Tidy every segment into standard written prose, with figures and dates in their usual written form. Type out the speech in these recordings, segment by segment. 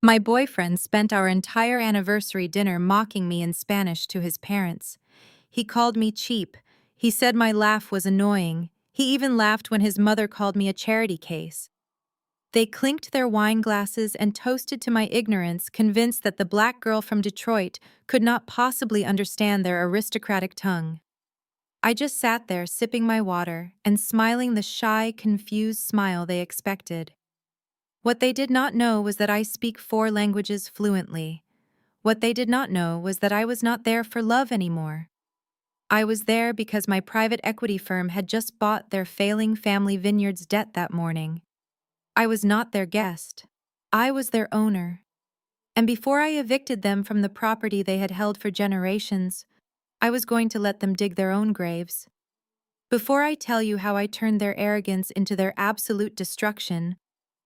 My boyfriend spent our entire anniversary dinner mocking me in Spanish to his parents. He called me cheap. He said my laugh was annoying. He even laughed when his mother called me a charity case. They clinked their wine glasses and toasted to my ignorance, convinced that the black girl from Detroit could not possibly understand their aristocratic tongue. I just sat there sipping my water and smiling the shy, confused smile they expected. What they did not know was that I speak 4 languages fluently. What they did not know was that I was not there for love anymore. I was there because my private equity firm had just bought their failing family vineyard's debt that morning. I was not their guest. I was their owner. And before I evicted them from the property they had held for generations, I was going to let them dig their own graves. Before I tell you how I turned their arrogance into their absolute destruction,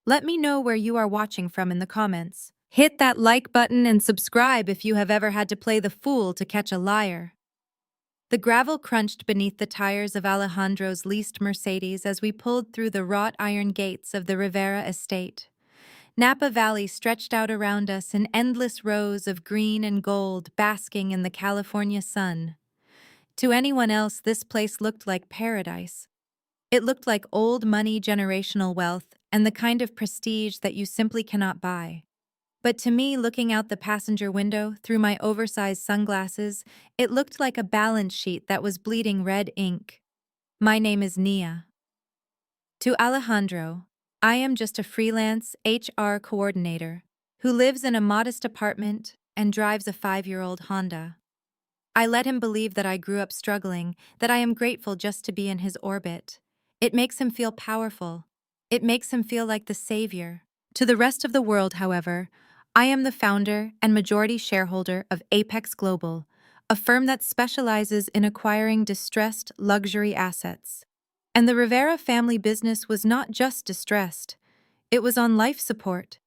let me know where you are watching from in the comments. Hit that like button and subscribe if you have ever had to play the fool to catch a liar. The gravel crunched beneath the tires of Alejandro's leased Mercedes as we pulled through the wrought iron gates of the Rivera estate. Napa Valley stretched out around us in endless rows of green and gold basking in the California sun. To anyone else, this place looked like paradise. It looked like old money, generational wealth, and the kind of prestige that you simply cannot buy. But to me, looking out the passenger window through my oversized sunglasses, it looked like a balance sheet that was bleeding red ink. My name is Nia. To Alejandro, I am just a freelance HR coordinator who lives in a modest apartment and drives a 5-year-old Honda. I let him believe that I grew up struggling, that I am grateful just to be in his orbit. It makes him feel powerful. It makes him feel like the savior. To the rest of the world, however, I am the founder and majority shareholder of Apex Global, a firm that specializes in acquiring distressed luxury assets. And the Rivera family business was not just distressed, it was on life support.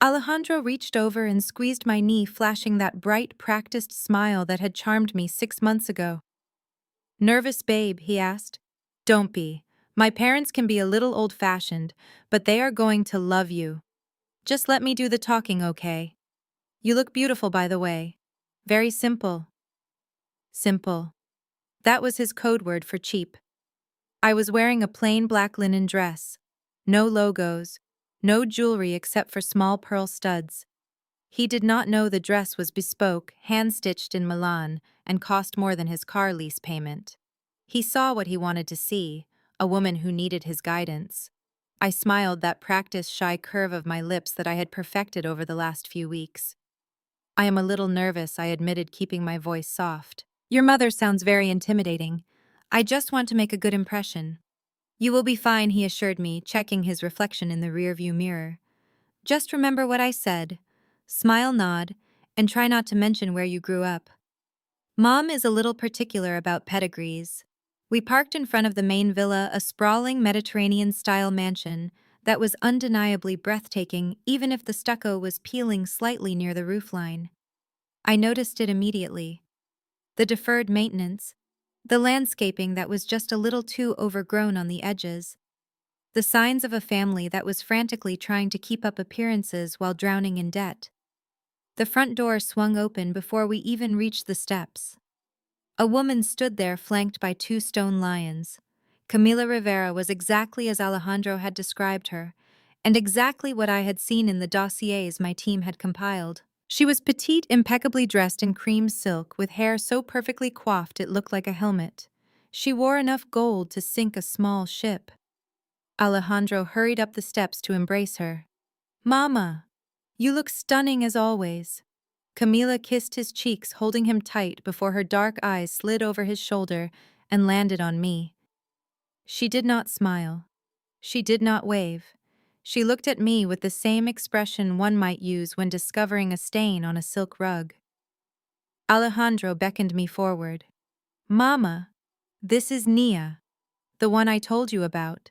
Alejandro reached over and squeezed my knee, flashing that bright, practiced smile that had charmed me 6 months ago. "Nervous, babe?" he asked. "Don't be. My parents can be a little old-fashioned, but they are going to love you. Just let me do the talking, okay? You look beautiful, by the way. Very simple." Simple. That was his code word for cheap. I was wearing a plain black linen dress. No logos, no jewelry except for small pearl studs. He did not know the dress was bespoke, hand-stitched in Milan, and cost more than his car lease payment. He saw what he wanted to see, a woman who needed his guidance. I smiled, that practiced shy curve of my lips that I had perfected over the last few weeks. "I am a little nervous," I admitted, keeping my voice soft. "Your mother sounds very intimidating. I just want to make a good impression." "You will be fine," he assured me, checking his reflection in the rearview mirror. "Just remember what I said. Smile, nod, and try not to mention where you grew up. Mom is a little particular about pedigrees." We parked in front of the main villa, a sprawling Mediterranean-style mansion that was undeniably breathtaking even if the stucco was peeling slightly near the roofline. I noticed it immediately. The deferred maintenance, the landscaping that was just a little too overgrown on the edges, the signs of a family that was frantically trying to keep up appearances while drowning in debt. The front door swung open before we even reached the steps. A woman stood there, flanked by 2 stone lions. Camila Rivera was exactly as Alejandro had described her, and exactly what I had seen in the dossiers my team had compiled. She was petite, impeccably dressed in cream silk, with hair so perfectly coiffed it looked like a helmet. She wore enough gold to sink a small ship. Alejandro hurried up the steps to embrace her. "Mama, you look stunning as always." Camila kissed his cheeks, holding him tight before her dark eyes slid over his shoulder and landed on me. She did not smile. She did not wave. She looked at me with the same expression one might use when discovering a stain on a silk rug. Alejandro beckoned me forward. "Mama, this is Nia, the one I told you about."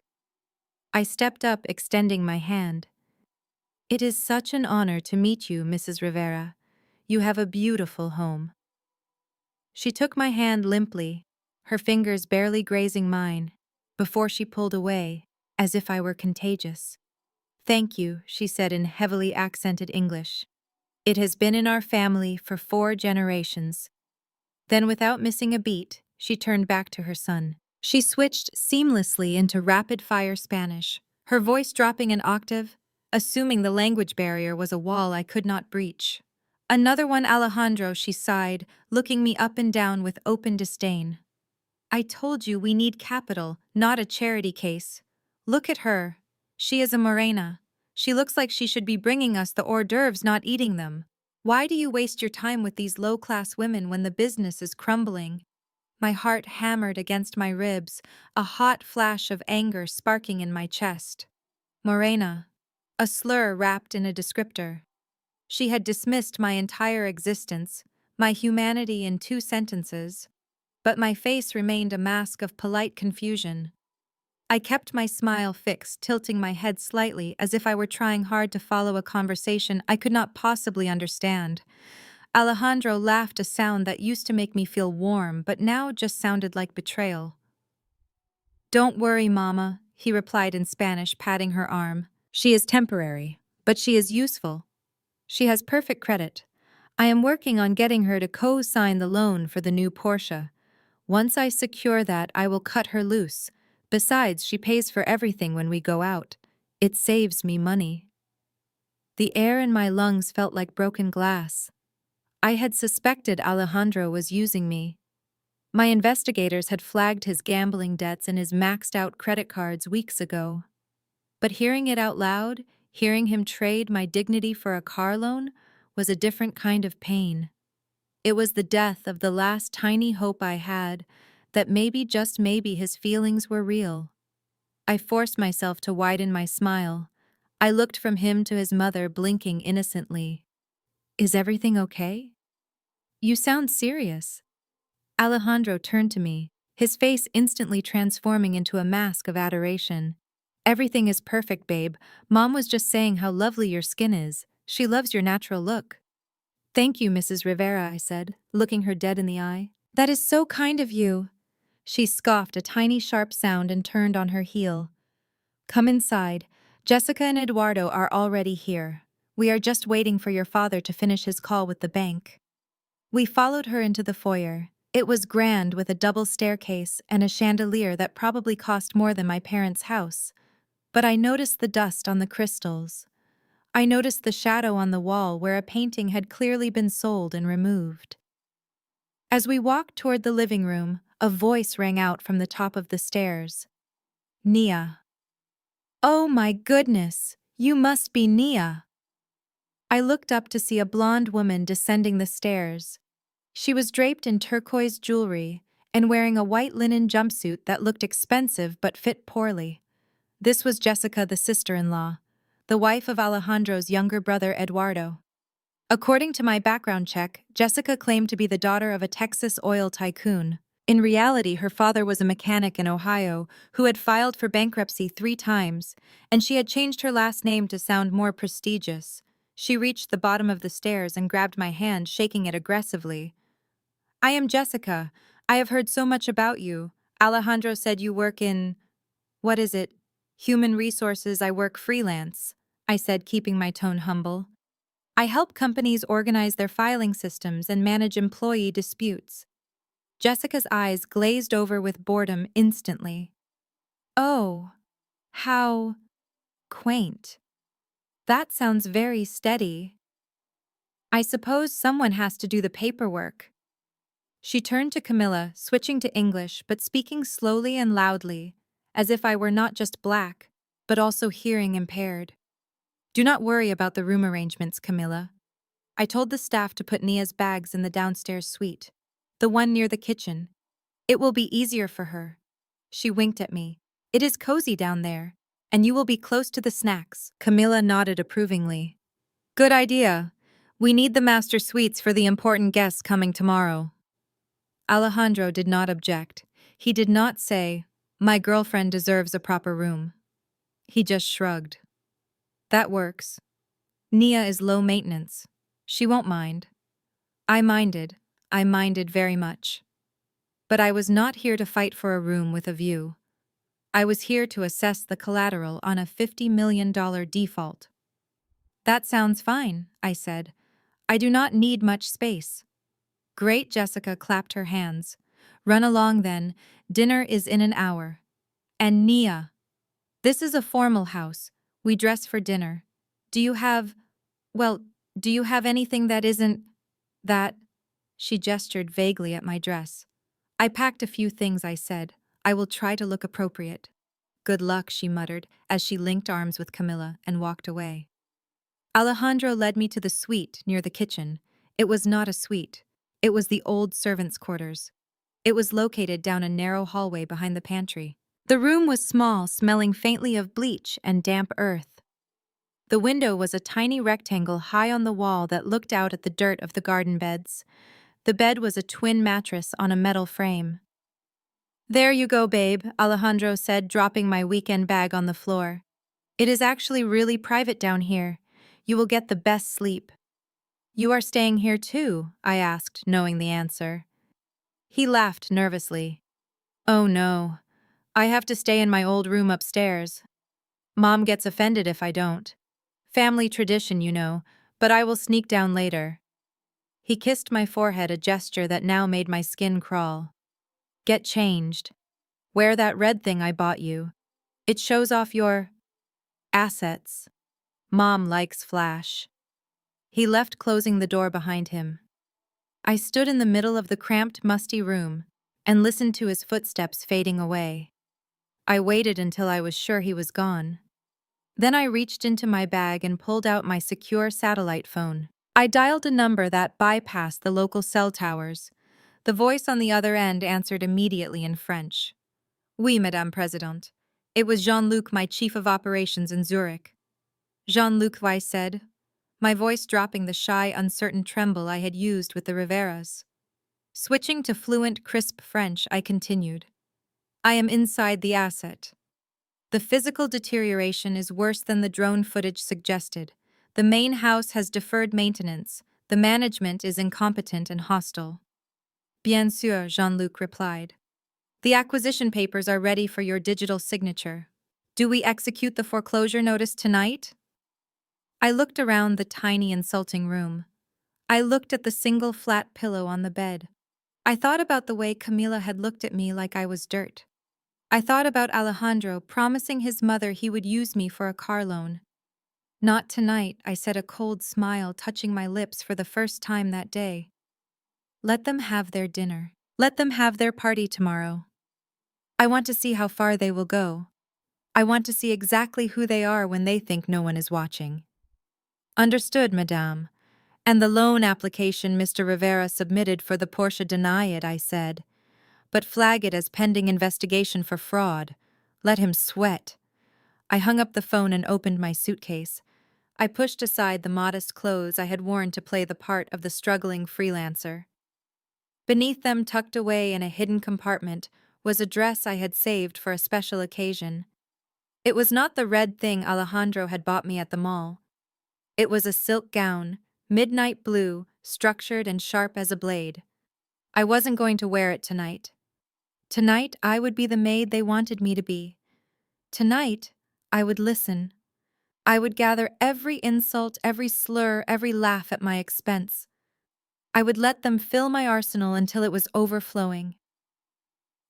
I stepped up, extending my hand. "It is such an honor to meet you, Mrs. Rivera. You have a beautiful home." She took my hand limply, her fingers barely grazing mine, before she pulled away, as if I were contagious. Thank you, she said in heavily accented English. It has been in our family for 4 generations. Then, without missing a beat, she turned back to her son. She switched seamlessly into rapid-fire Spanish, her voice dropping an octave, assuming the language barrier was a wall I could not breach. Another one, Alejandro, she sighed, looking me up and down with open disdain. I told you we need capital, not a charity case. Look at her. She is a morena. She looks like she should be bringing us the hors d'oeuvres, not eating them. Why do you waste your time with these low-class women when the business is crumbling? My heart hammered against my ribs, a hot flash of anger sparking in my chest. Morena. A slur wrapped in a descriptor. She had dismissed my entire existence, my humanity in 2 sentences, but my face remained a mask of polite confusion. I kept my smile fixed, tilting my head slightly as if I were trying hard to follow a conversation I could not possibly understand. Alejandro laughed, a sound that used to make me feel warm but now just sounded like betrayal. Don't worry, Mama, he replied in Spanish, patting her arm. She is temporary, but she is useful. She has perfect credit. I am working on getting her to co-sign the loan for the new Porsche. Once I secure that, I will cut her loose. Besides, she pays for everything when we go out. It saves me money. The air in my lungs felt like broken glass. I had suspected Alejandro was using me. My investigators had flagged his gambling debts and his maxed-out credit cards weeks ago. But hearing it out loud, hearing him trade my dignity for a car loan, was a different kind of pain. It was the death of the last tiny hope I had, that maybe, just maybe, his feelings were real. I forced myself to widen my smile. I looked from him to his mother, blinking innocently. Is everything okay? You sound serious. Alejandro turned to me, his face instantly transforming into a mask of adoration. Everything is perfect, babe. Mom was just saying how lovely your skin is. She loves your natural look. Thank you, Mrs. Rivera, I said, looking her dead in the eye. That is so kind of you. She scoffed a tiny sharp sound and turned on her heel. Come inside. Jessica and Eduardo are already here. We are just waiting for your father to finish his call with the bank. We followed her into the foyer. It was grand, with a double staircase and a chandelier that probably cost more than my parents' house. But I noticed the dust on the crystals. I noticed the shadow on the wall where a painting had clearly been sold and removed. As we walked toward the living room, a voice rang out from the top of the stairs. Nia. Oh my goodness, you must be Nia. I looked up to see a blonde woman descending the stairs. She was draped in turquoise jewelry and wearing a white linen jumpsuit that looked expensive but fit poorly. This was Jessica, the sister-in-law, the wife of Alejandro's younger brother Eduardo. According to my background check, Jessica claimed to be the daughter of a Texas oil tycoon. In reality, her father was a mechanic in Ohio who had filed for bankruptcy 3 times, and she had changed her last name to sound more prestigious. She reached the bottom of the stairs and grabbed my hand, shaking it aggressively. I am Jessica. I have heard so much about you. Alejandro said you work in… what is it? Human resources. I work freelance, I said, keeping my tone humble. I help companies organize their filing systems and manage employee disputes. Jessica's eyes glazed over with boredom instantly. Oh, how quaint. That sounds very steady. I suppose someone has to do the paperwork. She turned to Camilla, switching to English but speaking slowly and loudly, as if I were not just black, but also hearing impaired. Do not worry about the room arrangements, Camilla. I told the staff to put Nia's bags in the downstairs suite, the one near the kitchen. It will be easier for her. She winked at me. It is cozy down there, and you will be close to the snacks. Camilla nodded approvingly. Good idea. We need the master suites for the important guests coming tomorrow. Alejandro did not object. He did not say, my girlfriend deserves a proper room. He just shrugged. That works. Nia is low maintenance. She won't mind. I minded very much. But I was not here to fight for a room with a view. I was here to assess the collateral on a $50 million default. That sounds fine, I said. I do not need much space. Great, Jessica clapped her hands. Run along then, dinner is in an hour. And Nia. This is a formal house. We dress for dinner. Do you have, well, do you have anything that isn't, that? She gestured vaguely at my dress. I packed a few things, I said. I will try to look appropriate. Good luck, she muttered, as she linked arms with Camilla and walked away. Alejandro led me to the suite near the kitchen. It was not a suite. It was the old servants' quarters. It was located down a narrow hallway behind the pantry. The room was small, smelling faintly of bleach and damp earth. The window was a tiny rectangle high on the wall that looked out at the dirt of the garden beds. The bed was a twin mattress on a metal frame. There you go, babe, Alejandro said, dropping my weekend bag on the floor. It is actually really private down here. You will get the best sleep. You are staying here too? I asked, knowing the answer. He laughed nervously. Oh no. I have to stay in my old room upstairs. Mom gets offended if I don't. Family tradition, you know, but I will sneak down later. He kissed my forehead, a gesture that now made my skin crawl. Get changed. Wear that red thing I bought you. It shows off your assets. Mom likes flash. He left, closing the door behind him. I stood in the middle of the cramped, musty room and listened to his footsteps fading away. I waited until I was sure he was gone. Then I reached into my bag and pulled out my secure satellite phone. I dialed a number that bypassed the local cell towers. The voice on the other end answered immediately in French. Oui, Madame President. It was Jean-Luc, my chief of operations in Zurich. Jean-Luc, I said, my voice dropping the shy, uncertain tremble I had used with the Riveras. Switching to fluent, crisp French, I continued. I am inside the asset. The physical deterioration is worse than the drone footage suggested. The main house has deferred maintenance. The management is incompetent and hostile. Bien sûr, Jean-Luc replied. The acquisition papers are ready for your digital signature. Do we execute the foreclosure notice tonight? I looked around the tiny, insulting room. I looked at the single flat pillow on the bed. I thought about the way Camila had looked at me like I was dirt. I thought about Alejandro promising his mother he would use me for a car loan. Not tonight, I said, a cold smile touching my lips for the first time that day. Let them have their dinner. Let them have their party tomorrow. I want to see how far they will go. I want to see exactly who they are when they think no one is watching. Understood, madame. And the loan application Mr. Rivera submitted for the Porsche, deny it, I said. But flag it as pending investigation for fraud. Let him sweat. I hung up the phone and opened my suitcase. I pushed aside the modest clothes I had worn to play the part of the struggling freelancer. Beneath them, tucked away in a hidden compartment, was a dress I had saved for a special occasion. It was not the red thing Alejandro had bought me at the mall. It was a silk gown, midnight blue, structured and sharp as a blade. I wasn't going to wear it tonight. Tonight, I would be the maid they wanted me to be. Tonight, I would listen. I would gather every insult, every slur, every laugh at my expense. I would let them fill my arsenal until it was overflowing.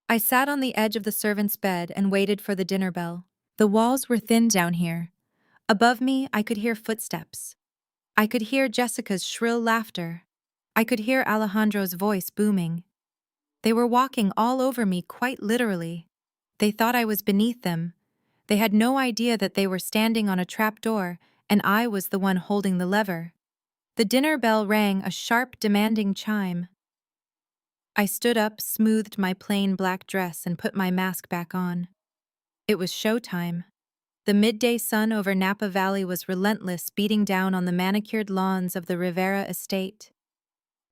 I sat on the edge of the servant's bed and waited for the dinner bell. The walls were thin down here. Above me, I could hear footsteps. I could hear Jessica's shrill laughter. I could hear Alejandro's voice booming. They were walking all over me, quite literally. They thought I was beneath them. They had no idea that they were standing on a trapdoor, and I was the one holding the lever. The dinner bell rang, a sharp, demanding chime. I stood up, smoothed my plain black dress, and put my mask back on. It was showtime. The midday sun over Napa Valley was relentless, beating down on the manicured lawns of the Rivera estate.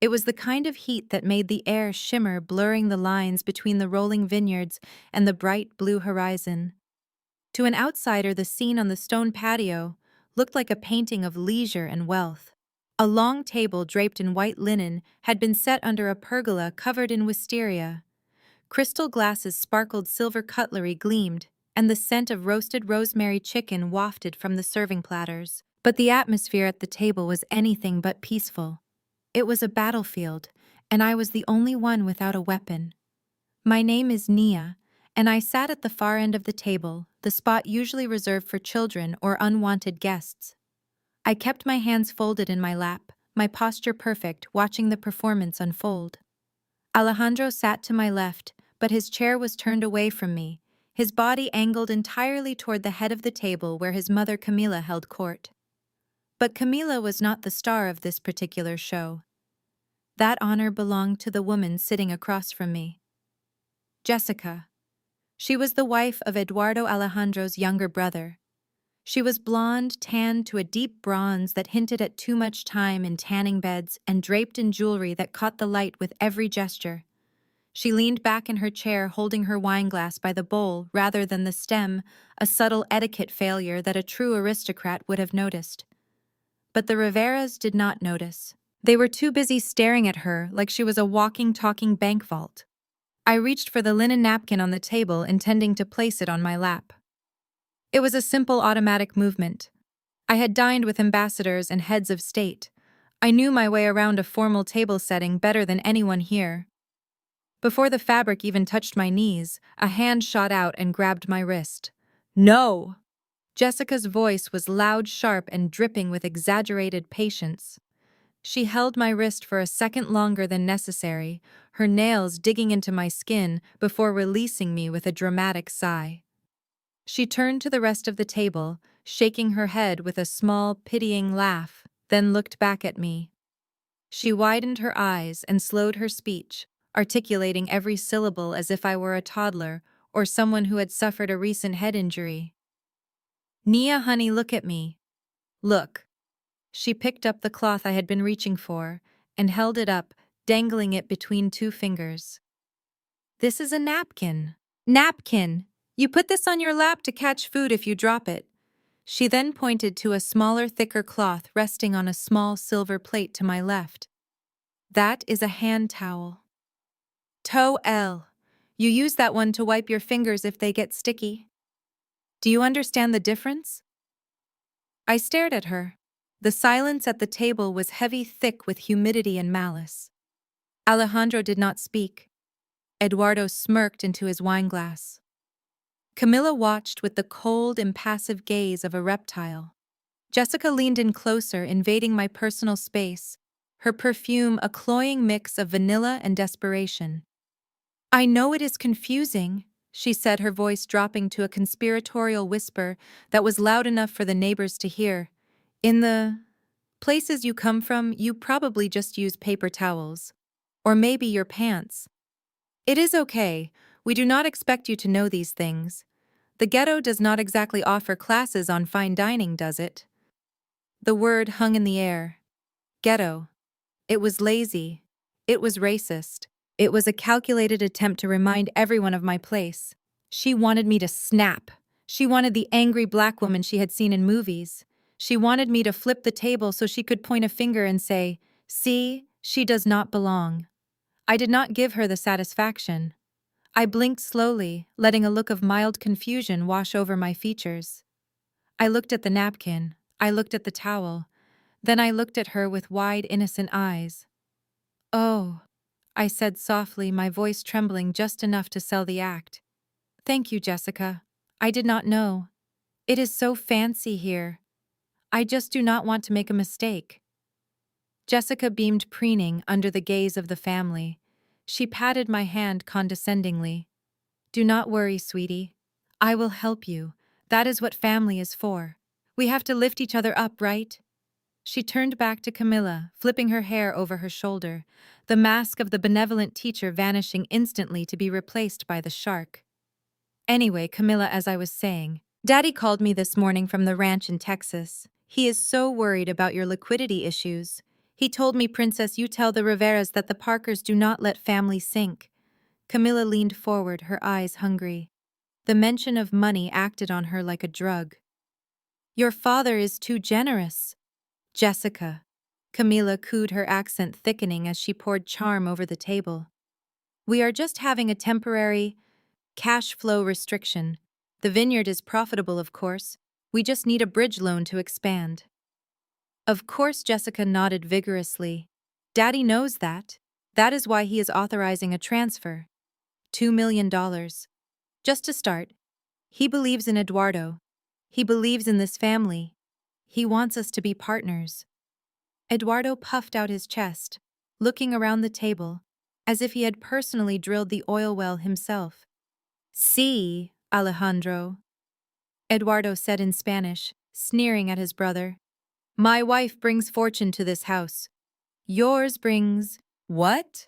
It was the kind of heat that made the air shimmer, blurring the lines between the rolling vineyards and the bright blue horizon. To an outsider, the scene on the stone patio looked like a painting of leisure and wealth. A long table draped in white linen had been set under a pergola covered in wisteria. Crystal glasses sparkled, silver cutlery gleamed, and the scent of roasted rosemary chicken wafted from the serving platters. But the atmosphere at the table was anything but peaceful. It was a battlefield, and I was the only one without a weapon. My name is Nia, and I sat at the far end of the table, the spot usually reserved for children or unwanted guests. I kept my hands folded in my lap, my posture perfect, watching the performance unfold. Alejandro sat to my left, but his chair was turned away from me, his body angled entirely toward the head of the table where his mother Camila held court. But Camila was not the star of this particular show. That honor belonged to the woman sitting across from me. Jessica. She was the wife of Eduardo Alejandro's younger brother. She was blonde, tanned to a deep bronze that hinted at too much time in tanning beds and draped in jewelry that caught the light with every gesture. She leaned back in her chair holding her wineglass by the bowl rather than the stem, a subtle etiquette failure that a true aristocrat would have noticed. But the Riveras did not notice. They were too busy staring at her like she was a walking, talking bank vault. I reached for the linen napkin on the table, intending to place it on my lap. It was a simple automatic movement. I had dined with ambassadors and heads of state. I knew my way around a formal table setting better than anyone here. Before the fabric even touched my knees, a hand shot out and grabbed my wrist. "No!" Jessica's voice was loud, sharp, and dripping with exaggerated patience. She held my wrist for a second longer than necessary, her nails digging into my skin before releasing me with a dramatic sigh. She turned to the rest of the table, shaking her head with a small, pitying laugh, then looked back at me. She widened her eyes and slowed her speech, articulating every syllable as if I were a toddler or someone who had suffered a recent head injury. "Nia, honey, look at me. Look." She picked up the cloth I had been reaching for and held it up, dangling it between two fingers. "This is a napkin." "Napkin! You put this on your lap to catch food if you drop it." She then pointed to a smaller, thicker cloth resting on a small silver plate to my left. "That is a hand towel." "Towel. You use that one to wipe your fingers if they get sticky. Do you understand the difference?" I stared at her. The silence at the table was heavy, thick with humidity and malice. Alejandro did not speak. Eduardo smirked into his wineglass. Camilla watched with the cold, impassive gaze of a reptile. Jessica leaned in closer, invading my personal space, her perfume a cloying mix of vanilla and desperation. "I know it is confusing," she said, her voice dropping to a conspiratorial whisper that was loud enough for the neighbors to hear. "In the places you come from, you probably just use paper towels. Or maybe your pants. It is okay, we do not expect you to know these things. The ghetto does not exactly offer classes on fine dining, does it?" The word hung in the air. Ghetto. It was lazy. It was racist. It was a calculated attempt to remind everyone of my place. She wanted me to snap. She wanted the angry black woman she had seen in movies. She wanted me to flip the table so she could point a finger and say, "See, she does not belong." I did not give her the satisfaction. I blinked slowly, letting a look of mild confusion wash over my features. I looked at the napkin. I looked at the towel. Then I looked at her with wide, innocent eyes. "Oh," I said softly, my voice trembling just enough to sell the act. "Thank you, Jessica. I did not know. It is so fancy here. I just do not want to make a mistake." Jessica beamed, preening under the gaze of the family. She patted my hand condescendingly. "Do not worry, sweetie. I will help you. That is what family is for. We have to lift each other up, right?" She turned back to Camilla, flipping her hair over her shoulder, the mask of the benevolent teacher vanishing instantly to be replaced by the shark. "Anyway, Camilla, as I was saying, Daddy called me this morning from the ranch in Texas. He is so worried about your liquidity issues. He told me, Princess, you tell the Riveras that the Parkers do not let family sink." Camilla leaned forward, her eyes hungry. The mention of money acted on her like a drug. "Your father is too generous." "Jessica." Camilla cooed, her accent thickening as she poured charm over the table. "We are just having a temporary cash flow restriction. The vineyard is profitable, of course. We just need a bridge loan to expand. Of course, Jessica nodded vigorously. Daddy knows that. That is why he is authorizing a transfer. $2 million. Just to start. He believes in Eduardo. He believes in this family. He wants us to be partners. Eduardo puffed out his chest, looking around the table, as if he had personally drilled the oil well himself. Sí, Alejandro, Eduardo said in Spanish, sneering at his brother. My wife brings fortune to this house. Yours brings… what?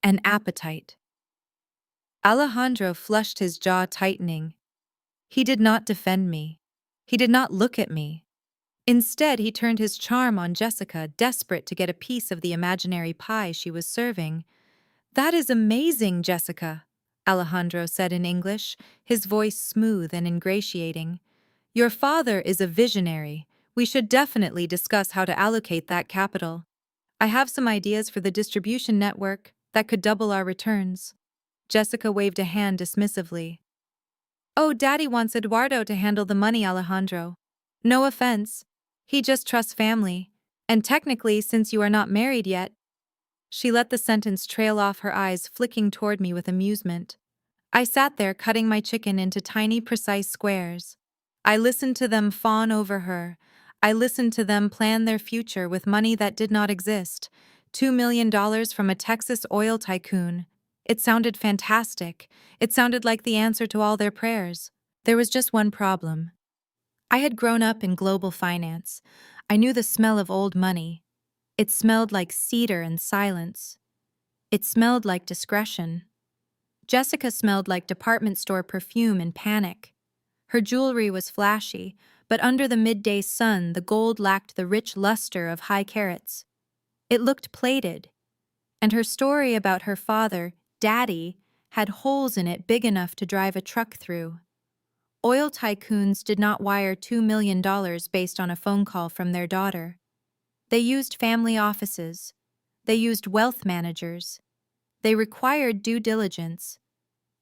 An appetite. Alejandro flushed his jaw, tightening. He did not defend me. He did not look at me. Instead, he turned his charm on Jessica, desperate to get a piece of the imaginary pie she was serving. That is amazing, Jessica, Alejandro said in English, his voice smooth and ingratiating. Your father is a visionary. We should definitely discuss how to allocate that capital. I have some ideas for the distribution network that could double our returns. Jessica waved a hand dismissively. Oh, Daddy wants Eduardo to handle the money, Alejandro. No offense. He just trusts family. And technically, since you are not married yet. She let the sentence trail off, her eyes flicking toward me with amusement. I sat there cutting my chicken into tiny, precise squares. I listened to them fawn over her. I listened to them plan their future with money that did not exist. $2 million from a Texas oil tycoon. It sounded fantastic. It sounded like the answer to all their prayers. There was just one problem. I had grown up in global finance. I knew the smell of old money. It smelled like cedar and silence. It smelled like discretion. Jessica smelled like department store perfume and panic. Her jewelry was flashy, but under the midday sun, the gold lacked the rich luster of high carats. It looked plated. And her story about her father, Daddy, had holes in it big enough to drive a truck through. Oil tycoons did not wire $2 million based on a phone call from their daughter. They used family offices. They used wealth managers. They required due diligence.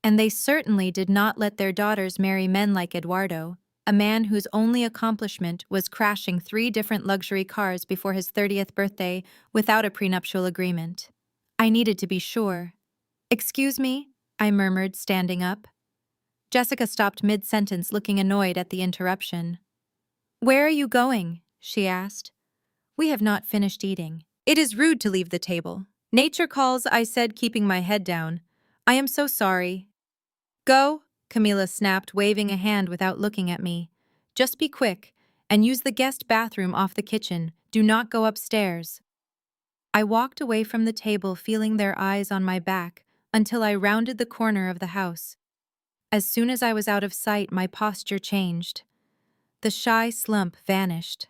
And they certainly did not let their daughters marry men like Eduardo, a man whose only accomplishment was crashing 3 different luxury cars before his 30th birthday without a prenuptial agreement. I needed to be sure. Excuse me, I murmured, standing up. Jessica stopped mid-sentence, looking annoyed at the interruption. Where are you going? She asked. We have not finished eating. It is rude to leave the table. Nature calls, I said, keeping my head down. I am so sorry. Go, Camila snapped, waving a hand without looking at me. Just be quick, and use the guest bathroom off the kitchen. Do not go upstairs. I walked away from the table, feeling their eyes on my back, until I rounded the corner of the house. As soon as I was out of sight, my posture changed. The shy slump vanished.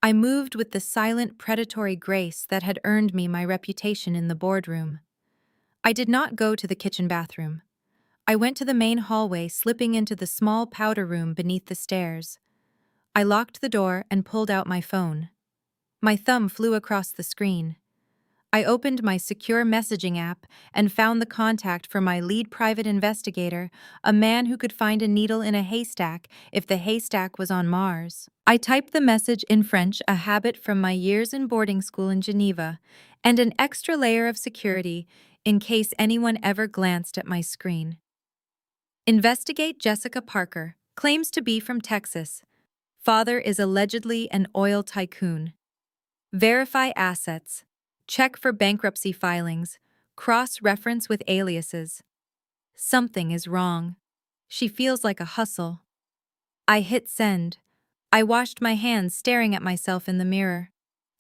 I moved with the silent, predatory grace that had earned me my reputation in the boardroom. I did not go to the kitchen bathroom. I went to the main hallway, slipping into the small powder room beneath the stairs. I locked the door and pulled out my phone. My thumb flew across the screen. I opened my secure messaging app and found the contact for my lead private investigator, a man who could find a needle in a haystack if the haystack was on Mars. I typed the message in French, a habit from my years in boarding school in Geneva, and an extra layer of security in case anyone ever glanced at my screen. Investigate Jessica Parker, claims to be from Texas. Father is allegedly an oil tycoon. Verify assets. Check for bankruptcy filings. Cross-reference with aliases. Something is wrong. She feels like a hustle. I hit send. I washed my hands, staring at myself in the mirror.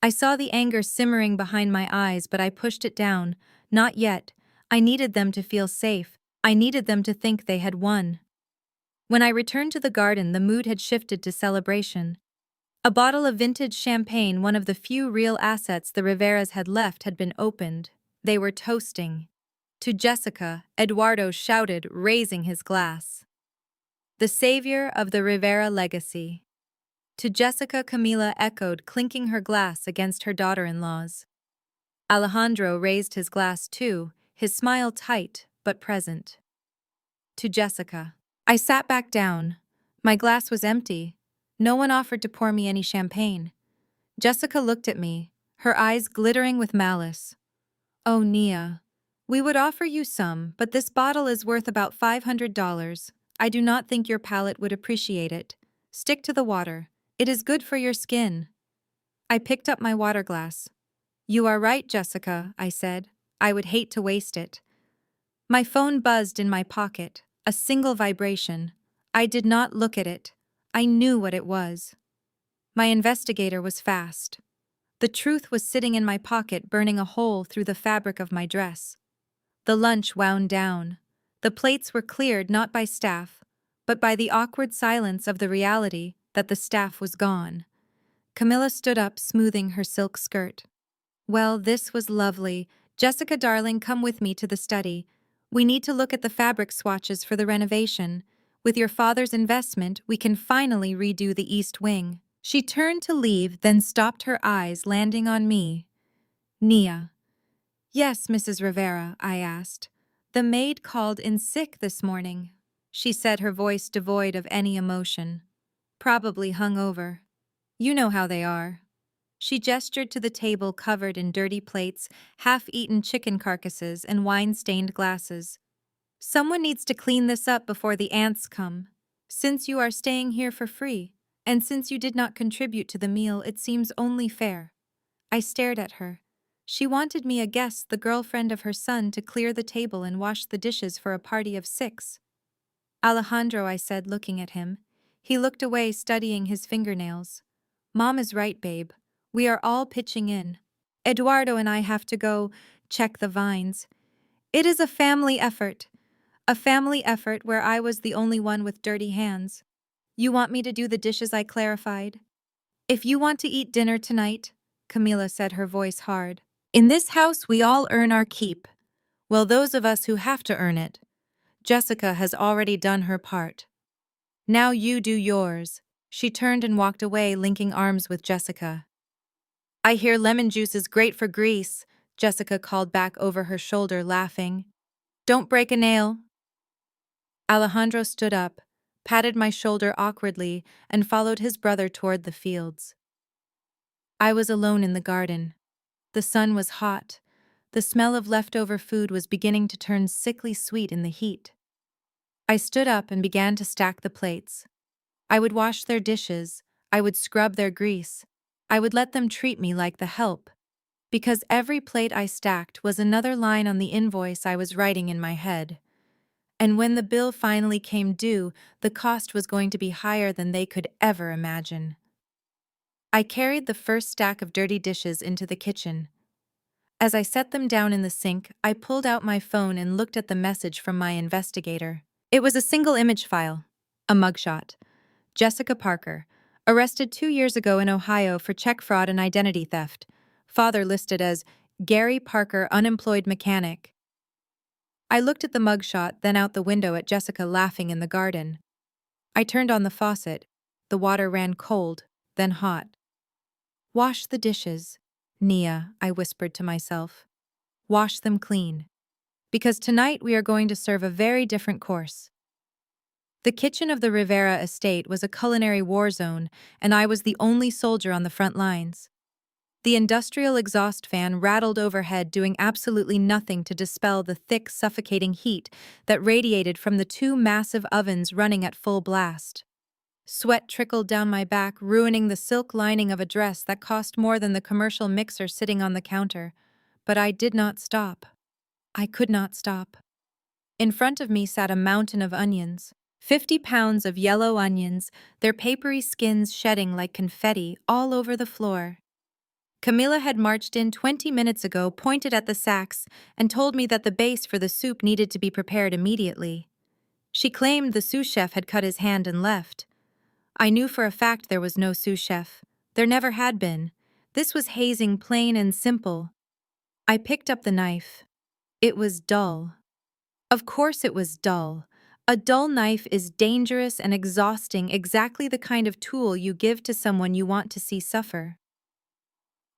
I saw the anger simmering behind my eyes, but I pushed it down. Not yet. I needed them to feel safe. I needed them to think they had won. When I returned to the garden, the mood had shifted to celebration. A bottle of vintage champagne, one of the few real assets the Riveras had left, had been opened. They were toasting. To Jessica, Eduardo shouted, raising his glass. The savior of the Rivera legacy. To Jessica, Camila echoed, clinking her glass against her daughter-in-law's. Alejandro raised his glass too, his smile tight but present. To Jessica. I sat back down. My glass was empty. No one offered to pour me any champagne. Jessica looked at me, her eyes glittering with malice. Oh, Nia. We would offer you some, but this bottle is worth about $500. I do not think your palate would appreciate it. Stick to the water. It is good for your skin. I picked up my water glass. You are right, Jessica, I said. I would hate to waste it. My phone buzzed in my pocket, a single vibration. I did not look at it. I knew what it was. My investigator was fast. The truth was sitting in my pocket, burning a hole through the fabric of my dress. The lunch wound down. The plates were cleared not by staff, but by the awkward silence of the reality that the staff was gone. Camilla stood up, smoothing her silk skirt. Well, this was lovely. Jessica, darling, come with me to the study. We need to look at the fabric swatches for the renovation. With your father's investment, we can finally redo the east wing. She turned to leave, then stopped, her eyes landing on me. Nia. Yes, Mrs. Rivera, I asked. The maid called in sick this morning. She said, her voice devoid of any emotion. Probably hungover. You know how they are. She gestured to the table covered in dirty plates, half-eaten chicken carcasses, and wine-stained glasses. Someone needs to clean this up before the ants come. Since you are staying here for free, and since you did not contribute to the meal, it seems only fair. I stared at her. She wanted me, a guest, the girlfriend of her son, to clear the table and wash the dishes for a party of 6. Alejandro, I said, looking at him. He looked away, studying his fingernails. Mom is right, babe. We are all pitching in. Eduardo and I have to go check the vines. It is a family effort. A family effort where I was the only one with dirty hands. You want me to do the dishes, I clarified. If you want to eat dinner tonight, Camila said, her voice hard. In this house, we all earn our keep. Well, those of us who have to earn it. Jessica has already done her part. Now you do yours. She turned and walked away, linking arms with Jessica. I hear lemon juice is great for grease, Jessica called back over her shoulder, laughing. Don't break a nail. Alejandro stood up, patted my shoulder awkwardly, and followed his brother toward the fields. I was alone in the garden. The sun was hot. The smell of leftover food was beginning to turn sickly sweet in the heat. I stood up and began to stack the plates. I would wash their dishes. I would scrub their grease. I would let them treat me like the help. Because every plate I stacked was another line on the invoice I was writing in my head. And when the bill finally came due, the cost was going to be higher than they could ever imagine. I carried the first stack of dirty dishes into the kitchen. As I set them down in the sink, I pulled out my phone and looked at the message from my investigator. It was a single image file, a mugshot. Jessica Parker, arrested 2 years ago in Ohio for check fraud and identity theft. Father listed as Gary Parker, unemployed mechanic. I looked at the mugshot, then out the window at Jessica laughing in the garden. I turned on the faucet. The water ran cold, then hot. Wash the dishes, Nia, I whispered to myself. Wash them clean. Because tonight we are going to serve a very different course. The kitchen of the Rivera estate was a culinary war zone, and I was the only soldier on the front lines. The industrial exhaust fan rattled overhead, doing absolutely nothing to dispel the thick, suffocating heat that radiated from the 2 massive ovens running at full blast. Sweat trickled down my back, ruining the silk lining of a dress that cost more than the commercial mixer sitting on the counter. But I did not stop. I could not stop. In front of me sat a mountain of onions. 50 pounds of yellow onions, their papery skins shedding like confetti all over the floor. Camila had marched in 20 minutes ago, pointed at the sacks, and told me that the base for the soup needed to be prepared immediately. She claimed the sous chef had cut his hand and left. I knew for a fact there was no sous chef. There never had been. This was hazing, plain and simple. I picked up the knife. It was dull. Of course it was dull. A dull knife is dangerous and exhausting, exactly the kind of tool you give to someone you want to see suffer.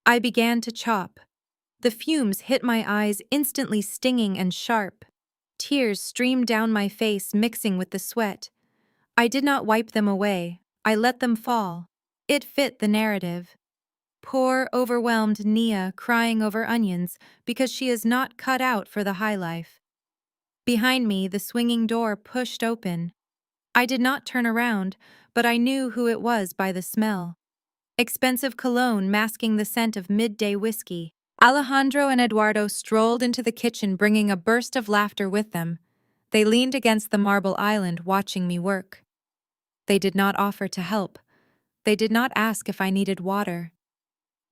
I began to chop. The fumes hit my eyes, instantly stinging and sharp. Tears streamed down my face, mixing with the sweat. I did not wipe them away. I let them fall. It fit the narrative. Poor, overwhelmed Nia crying over onions because she is not cut out for the high life. Behind me, the swinging door pushed open. I did not turn around, but I knew who it was by the smell. Expensive cologne masking the scent of midday whiskey. Alejandro and Eduardo strolled into the kitchen, bringing a burst of laughter with them. They leaned against the marble island, watching me work. They did not offer to help. They did not ask if I needed water.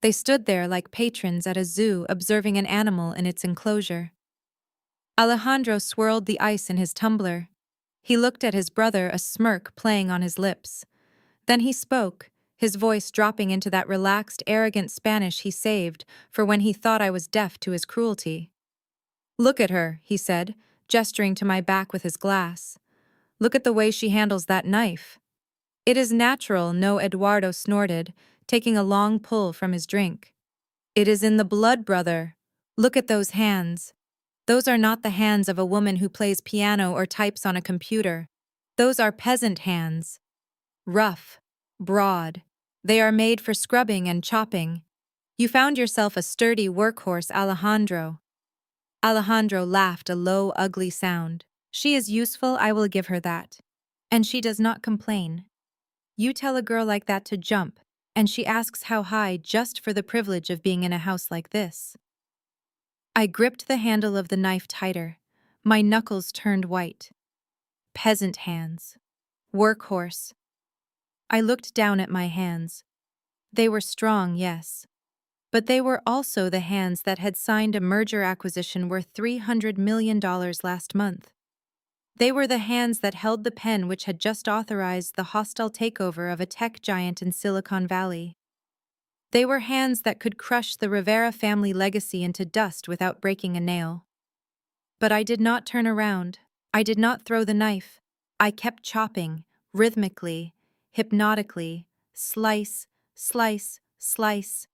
They stood there like patrons at a zoo observing an animal in its enclosure. Alejandro swirled the ice in his tumbler. He looked at his brother, a smirk playing on his lips. Then he spoke, his voice dropping into that relaxed, arrogant Spanish he saved for when he thought I was deaf to his cruelty. "Look at her," he said, gesturing to my back with his glass. "Look at the way she handles that knife." "It is natural," no, Eduardo snorted, taking a long pull from his drink. "It is in the blood, brother. Look at those hands. Those are not the hands of a woman who plays piano or types on a computer. Those are peasant hands. Rough, broad. They are made for scrubbing and chopping. You found yourself a sturdy workhorse, Alejandro." Alejandro laughed, a low, ugly sound. "She is useful, I will give her that. And she does not complain. You tell a girl like that to jump, and she asks how high just for the privilege of being in a house like this." I gripped the handle of the knife tighter. My knuckles turned white. Peasant hands. Workhorse. I looked down at my hands. They were strong, yes. But they were also the hands that had signed a merger acquisition worth $300 million last month. They were the hands that held the pen which had just authorized the hostile takeover of a tech giant in Silicon Valley. They were hands that could crush the Rivera family legacy into dust without breaking a nail. But I did not turn around. I did not throw the knife. I kept chopping, rhythmically, hypnotically, slice, slice, slice.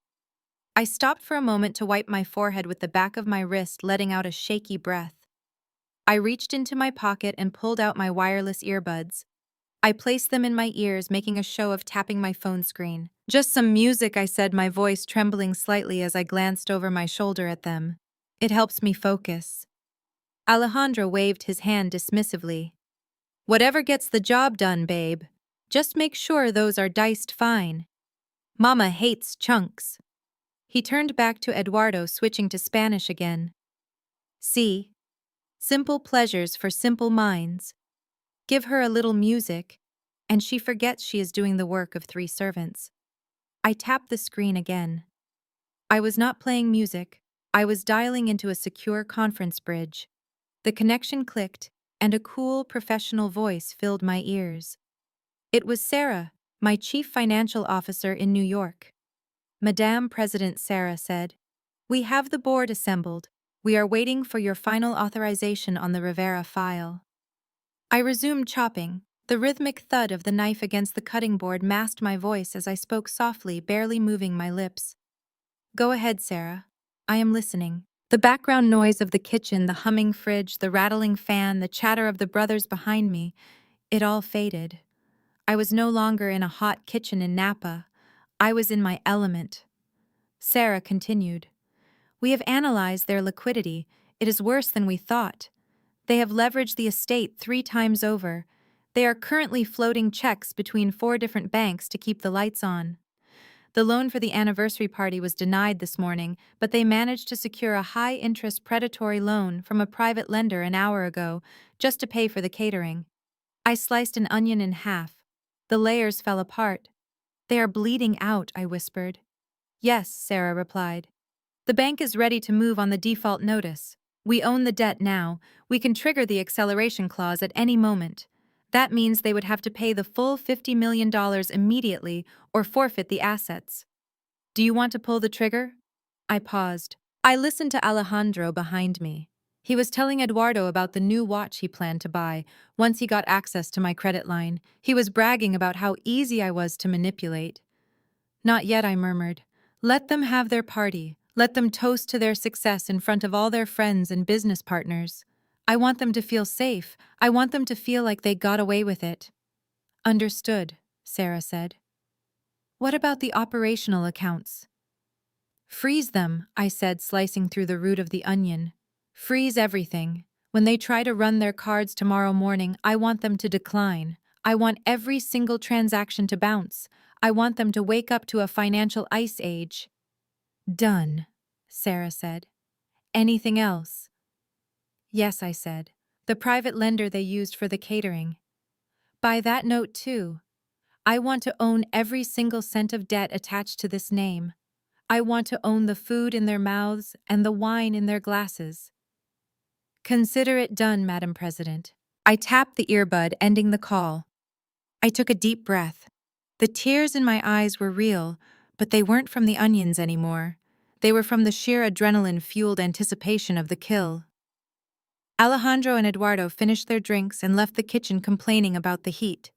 I stopped for a moment to wipe my forehead with the back of my wrist, letting out a shaky breath. I reached into my pocket and pulled out my wireless earbuds. I placed them in my ears, making a show of tapping my phone screen. "Just some music," I said, my voice trembling slightly as I glanced over my shoulder at them. "It helps me focus." Alejandro waved his hand dismissively. "Whatever gets the job done, babe. Just make sure those are diced fine. Mama hates chunks." He turned back to Eduardo, switching to Spanish again. "See? Simple pleasures for simple minds. Give her a little music, and she forgets she is doing the work of 3 servants." I tapped the screen again. I was not playing music. I was dialing into a secure conference bridge. The connection clicked, and a cool, professional voice filled my ears. It was Sarah, my chief financial officer in New York. "Madame President," Sarah said, "we have the board assembled. We are waiting for your final authorization on the Rivera file." I resumed chopping. The rhythmic thud of the knife against the cutting board masked my voice as I spoke softly, barely moving my lips. "Go ahead, Sarah. I am listening." The background noise of the kitchen, the humming fridge, the rattling fan, the chatter of the brothers behind me, it all faded. I was no longer in a hot kitchen in Napa. I was in my element. Sarah continued. "We have analyzed their liquidity. It is worse than we thought. They have leveraged the estate 3 times over. They are currently floating checks between 4 different banks to keep the lights on. The loan for the anniversary party was denied this morning, but they managed to secure a high-interest predatory loan from a private lender an hour ago, just to pay for the catering." I sliced an onion in half. The layers fell apart. "They are bleeding out," I whispered. "Yes," Sarah replied. "The bank is ready to move on the default notice. We own the debt now. We can trigger the acceleration clause at any moment. That means they would have to pay the full $50 million immediately or forfeit the assets. Do you want to pull the trigger?" I paused. I listened to Alejandro behind me. He was telling Eduardo about the new watch he planned to buy once he got access to my credit line. He was bragging about how easy I was to manipulate. "Not yet," I murmured. "Let them have their party. Let them toast to their success in front of all their friends and business partners. I want them to feel safe. I want them to feel like they got away with it." Understood, Sarah said. What about the operational accounts? Freeze them, I said, slicing through the root of the onion. Freeze everything. When they try to run their cards tomorrow morning, I want them to decline. I want every single transaction to bounce. I want them to wake up to a financial ice age. Done, Sarah said. Anything else? Yes, I said. The private lender they used for the catering. Buy that note too. I want to own every single cent of debt attached to this name. I want to own the food in their mouths and the wine in their glasses. Consider it done, Madam President. I tapped the earbud, ending the call. I took a deep breath. The tears in my eyes were real, but they weren't from the onions anymore. They were from the sheer adrenaline-fueled anticipation of the kill. Alejandro and Eduardo finished their drinks and left the kitchen complaining about the heat.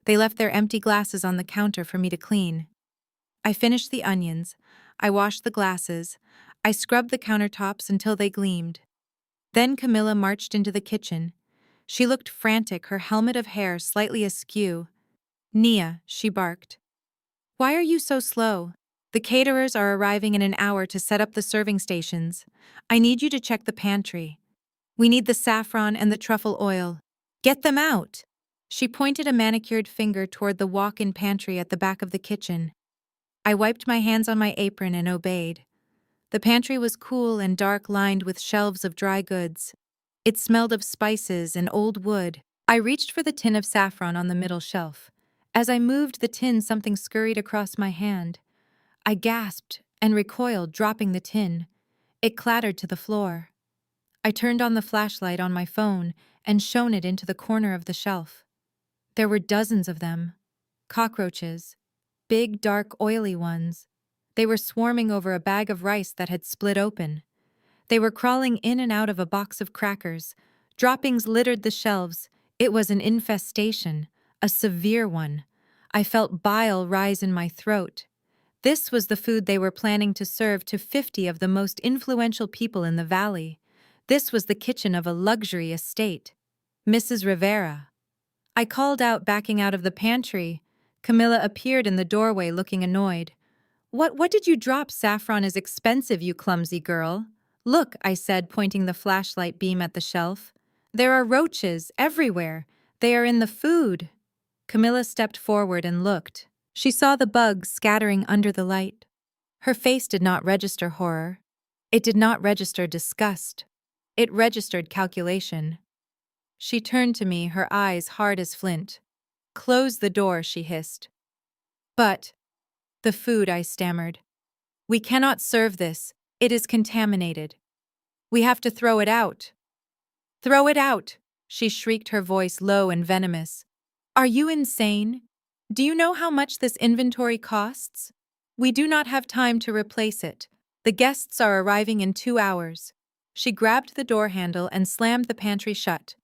They left their empty glasses on the counter for me to clean. I finished the onions. I washed the glasses. I scrubbed the countertops until they gleamed. Then Camilla marched into the kitchen. She looked frantic, her helmet of hair slightly askew. Nia, she barked. Why are you so slow? The caterers are arriving in an hour to set up the serving stations. I need you to check the pantry. We need the saffron and the truffle oil. Get them out! She pointed a manicured finger toward the walk-in pantry at the back of the kitchen. I wiped my hands on my apron and obeyed. The pantry was cool and dark, lined with shelves of dry goods. It smelled of spices and old wood. I reached for the tin of saffron on the middle shelf. As I moved the tin, something scurried across my hand. I gasped and recoiled, dropping the tin. It clattered to the floor. I turned on the flashlight on my phone and shone it into the corner of the shelf. There were dozens of them. Cockroaches. Big, dark, oily ones. They were swarming over a bag of rice that had split open. They were crawling in and out of a box of crackers. Droppings littered the shelves. It was an infestation, a severe one. I felt bile rise in my throat. This was the food they were planning to serve to 50 of the most influential people in the valley. This was the kitchen of a luxury estate. Mrs. Rivera. I called out, backing out of the pantry. Camilla appeared in the doorway, looking annoyed. What did you drop? Saffron is expensive, you clumsy girl. Look, I said, pointing the flashlight beam at the shelf. There are roaches everywhere. They are in the food. Camilla stepped forward and looked. She saw the bugs scattering under the light. Her face did not register horror. It did not register disgust. It registered calculation. She turned to me, her eyes hard as flint. Close the door, she hissed. But the food, I stammered. We cannot serve this. It is contaminated. We have to throw it out. Throw it out, she shrieked, her voice low and venomous. Are you insane? Do you know how much this inventory costs? We do not have time to replace it. The guests are arriving in 2 hours. She grabbed the door handle and slammed the pantry shut.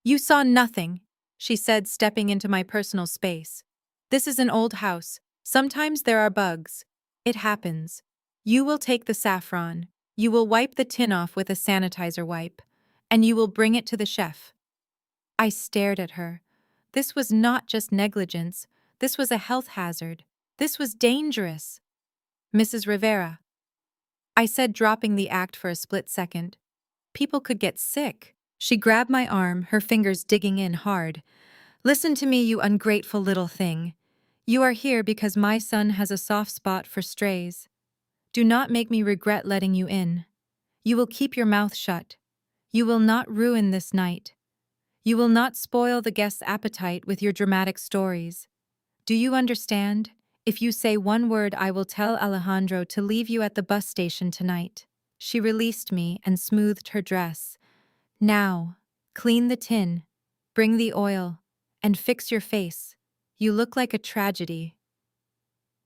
You saw nothing, she said, stepping into my personal space. This is an old house. Sometimes there are bugs. It happens. You will take the saffron. You will wipe the tin off with a sanitizer wipe. And you will bring it to the chef. I stared at her. This was not just negligence. This was a health hazard. This was dangerous. Mrs. Rivera. I said, dropping the act for a split second. People could get sick. She grabbed my arm, her fingers digging in hard. Listen to me, you ungrateful little thing. You are here because my son has a soft spot for strays. Do not make me regret letting you in. You will keep your mouth shut. You will not ruin this night. You will not spoil the guests' appetite with your dramatic stories. Do you understand? If you say one word, I will tell Alejandro to leave you at the bus station tonight. She released me and smoothed her dress. Now, clean the tin, bring the oil, and fix your face. You look like a tragedy.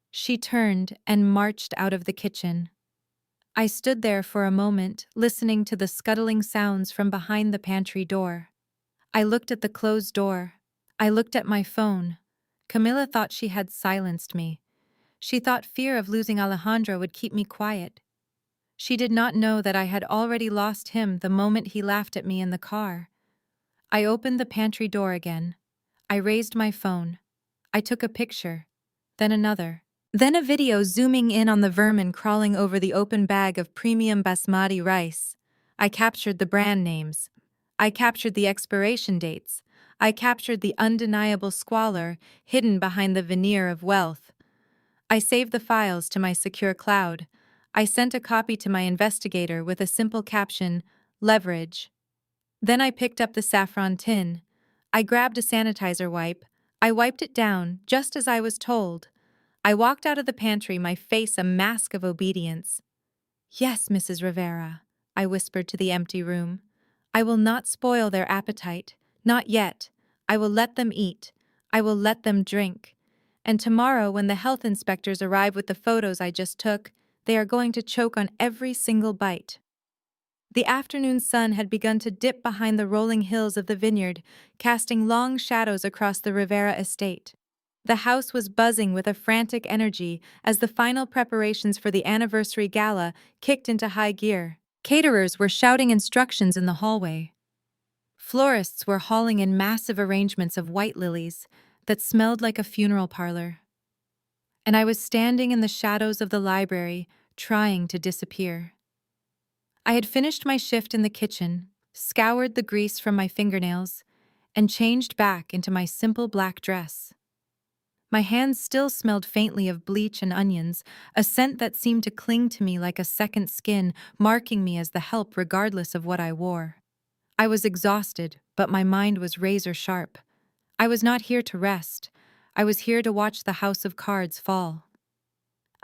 She turned and marched out of the kitchen. I stood there for a moment, listening to the scuttling sounds from behind the pantry door. I looked at the closed door. I looked at my phone. Camilla thought she had silenced me. She thought fear of losing Alejandro would keep me quiet. She did not know that I had already lost him the moment he laughed at me in the car. I opened the pantry door again. I raised my phone. I took a picture, then another. Then a video zooming in on the vermin crawling over the open bag of premium basmati rice. I captured the brand names. I captured the expiration dates. I captured the undeniable squalor hidden behind the veneer of wealth. I saved the files to my secure cloud. I sent a copy to my investigator with a simple caption, "Leverage." Then I picked up the saffron tin. I grabbed a sanitizer wipe. I wiped it down, just as I was told. I walked out of the pantry, my face a mask of obedience. "Yes, Mrs. Rivera," I whispered to the empty room. "I will not spoil their appetite. Not yet. I will let them eat. I will let them drink. And tomorrow, when the health inspectors arrive with the photos I just took, they are going to choke on every single bite." The afternoon sun had begun to dip behind the rolling hills of the vineyard, casting long shadows across the Rivera estate. The house was buzzing with a frantic energy as the final preparations for the anniversary gala kicked into high gear. Caterers were shouting instructions in the hallway. Florists were hauling in massive arrangements of white lilies that smelled like a funeral parlor. And I was standing in the shadows of the library, trying to disappear. I had finished my shift in the kitchen, scoured the grease from my fingernails, and changed back into my simple black dress. My hands still smelled faintly of bleach and onions, a scent that seemed to cling to me like a second skin, marking me as the help regardless of what I wore. I was exhausted, but my mind was razor sharp. I was not here to rest. I was here to watch the house of cards fall.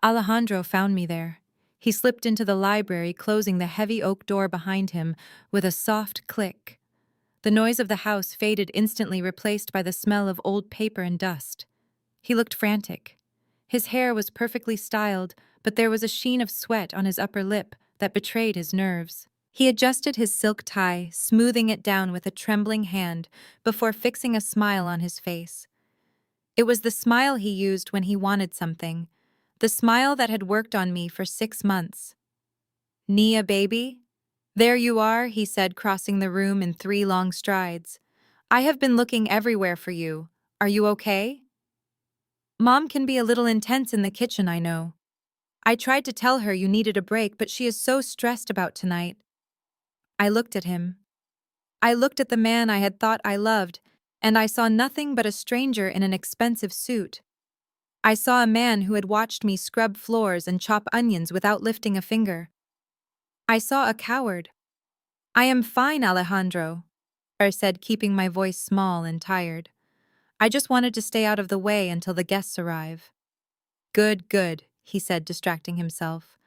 Alejandro found me there. He slipped into the library, closing the heavy oak door behind him with a soft click. The noise of the house faded, instantly replaced by the smell of old paper and dust. He looked frantic. His hair was perfectly styled, but there was a sheen of sweat on his upper lip that betrayed his nerves. He adjusted his silk tie, smoothing it down with a trembling hand before fixing a smile on his face. It was the smile he used when he wanted something, the smile that had worked on me for 6 months. "Nia, baby? There you are," he said, crossing the room in 3 long strides. "I have been looking everywhere for you. Are you okay?" "Mom can be a little intense in the kitchen, I know. I tried to tell her you needed a break, but she is so stressed about tonight." I looked at him. I looked at the man I had thought I loved, and I saw nothing but a stranger in an expensive suit. I saw a man who had watched me scrub floors and chop onions without lifting a finger. I saw a coward. "I am fine, Alejandro," I said, keeping my voice small and tired. "I just wanted to stay out of the way until the guests arrive." "Good, good," he said, distracting himself.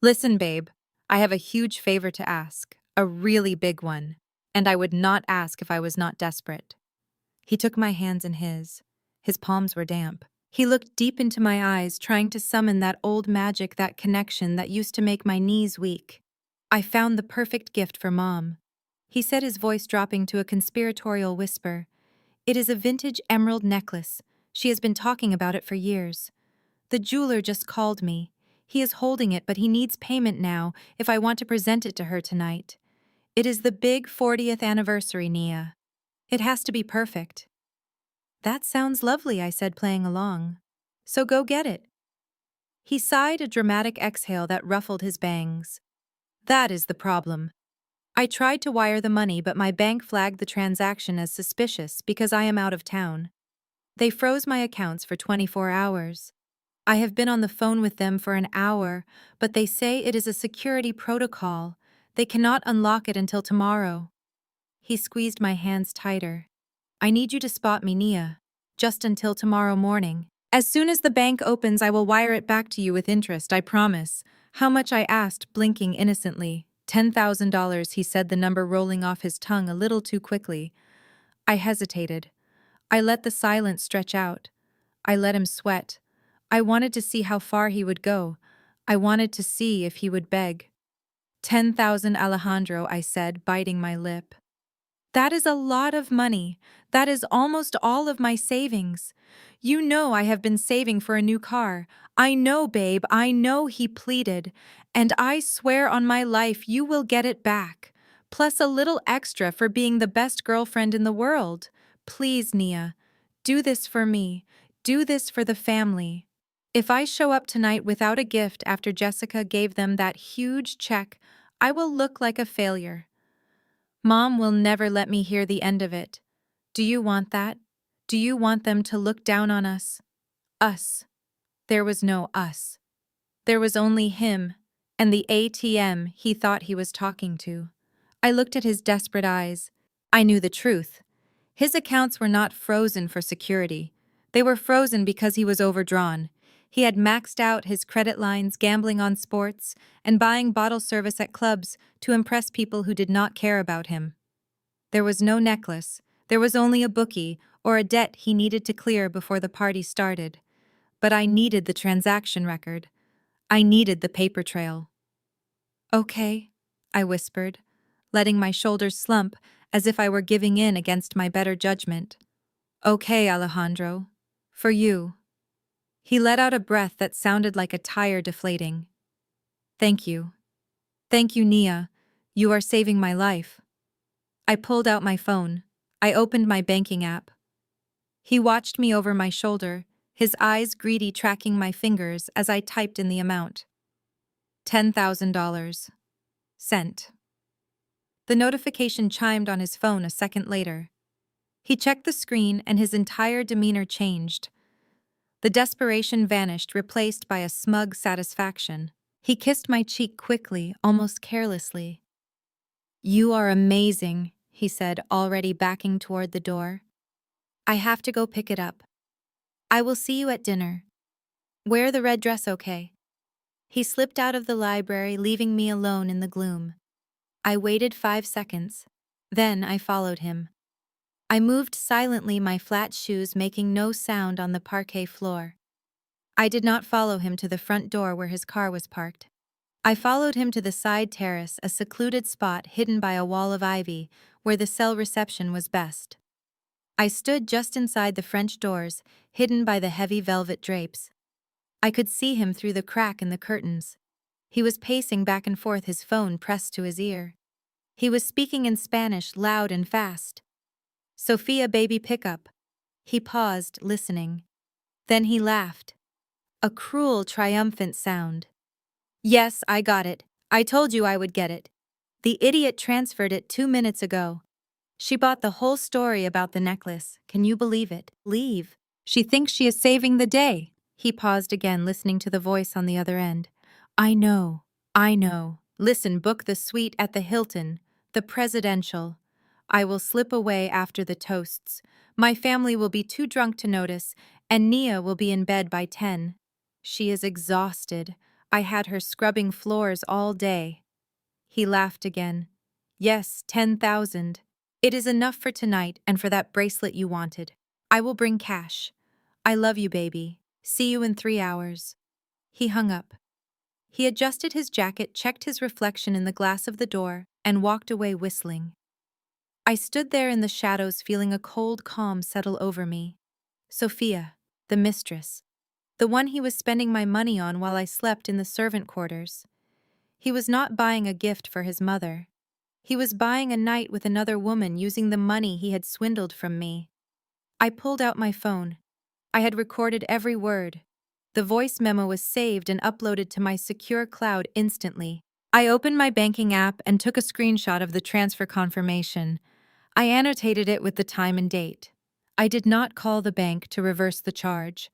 "Listen, babe, I have a huge favor to ask, a really big one, and I would not ask if I was not desperate." He took my hands in his. His palms were damp. He looked deep into my eyes, trying to summon that old magic, that connection that used to make my knees weak. "I found the perfect gift for Mom," he said, his voice dropping to a conspiratorial whisper. "It is a vintage emerald necklace. She has been talking about it for years. The jeweler just called me. He is holding it, but he needs payment now if I want to present it to her tonight. It is the big 40th anniversary, Nia. It has to be perfect." "That sounds lovely," I said, playing along. "So go get it." He sighed, a dramatic exhale that ruffled his bangs. "That is the problem. I tried to wire the money, but my bank flagged the transaction as suspicious because I am out of town. They froze my accounts for 24 hours. I have been on the phone with them for an hour, but they say it is a security protocol. They cannot unlock it until tomorrow." He squeezed my hands tighter. "I need you to spot me, Nia. Just until tomorrow morning. As soon as the bank opens, I will wire it back to you with interest, I promise." "How much?" I asked, blinking innocently. $10,000, he said, the number rolling off his tongue a little too quickly. I hesitated. I let the silence stretch out. I let him sweat. I wanted to see how far he would go. I wanted to see if he would beg. 10,000, Alejandro," I said, biting my lip. "That is a lot of money. That is almost all of my savings. You know I have been saving for a new car. I know, babe, I know," he pleaded. "And I swear on my life you will get it back. Plus a little extra for being the best girlfriend in the world. Please, Nia, Do this for me. Do this for the family. If I show up tonight without a gift after Jessica gave them that huge check, I will look like a failure. Mom will never let me hear the end of it. Do you want that? Do you want them to look down on us? Us. There was no us. There was only him, and the ATM he thought he was talking to. I looked at his desperate eyes. I knew the truth. His accounts were not frozen for security. They were frozen because he was overdrawn. He had maxed out his credit lines gambling on sports and buying bottle service at clubs to impress people who did not care about him. There was no necklace. There was only a bookie or a debt he needed to clear before the party started. But I needed the transaction record. I needed the paper trail. Okay, I whispered, letting my shoulders slump as if I were giving in against my better judgment. Okay, Alejandro. For you. He let out a breath that sounded like a tire deflating. Thank you. Thank you, Nia. You are saving my life. I pulled out my phone. I opened my banking app. He watched me over my shoulder, his eyes greedy tracking my fingers as I typed in the amount. $10,000. Sent. The notification chimed on his phone a second later. He checked the screen and his entire demeanor changed. The desperation vanished, replaced by a smug satisfaction. He kissed my cheek quickly, almost carelessly. You are amazing, he said, already backing toward the door. I have to go pick it up. I will see you at dinner. Wear the red dress, okay? He slipped out of the library, leaving me alone in the gloom. I waited 5 seconds. Then I followed him. I moved silently, my flat shoes making no sound on the parquet floor. I did not follow him to the front door where his car was parked. I followed him to the side terrace, a secluded spot hidden by a wall of ivy, where the cell reception was best. I stood just inside the French doors, hidden by the heavy velvet drapes. I could see him through the crack in the curtains. He was pacing back and forth, his phone pressed to his ear. He was speaking in Spanish, loud and fast. Sophia, baby, pick up. He paused, listening. Then he laughed. A cruel, triumphant sound. Yes, I got it. I told you I would get it. The idiot transferred it 2 minutes ago. She bought the whole story about the necklace. Can you believe it? Leave. She thinks she is saving the day. He paused again, listening to the voice on the other end. I know. Listen, book the suite at the Hilton, the presidential. I will slip away after the toasts. My family will be too drunk to notice, and Nia will be in bed by 10. She is exhausted. I had her scrubbing floors all day. He laughed again. Yes, 10,000. It is enough for tonight and for that bracelet you wanted. I will bring cash. I love you, baby. See you in 3 hours. He hung up. He adjusted his jacket, checked his reflection in the glass of the door, and walked away whistling. I stood there in the shadows, feeling a cold calm settle over me. Sophia, the mistress. The one he was spending my money on while I slept in the servant quarters. He was not buying a gift for his mother. He was buying a night with another woman using the money he had swindled from me. I pulled out my phone. I had recorded every word. The voice memo was saved and uploaded to my secure cloud instantly. I opened my banking app and took a screenshot of the transfer confirmation. I annotated it with the time and date. I did not call the bank to reverse the charge.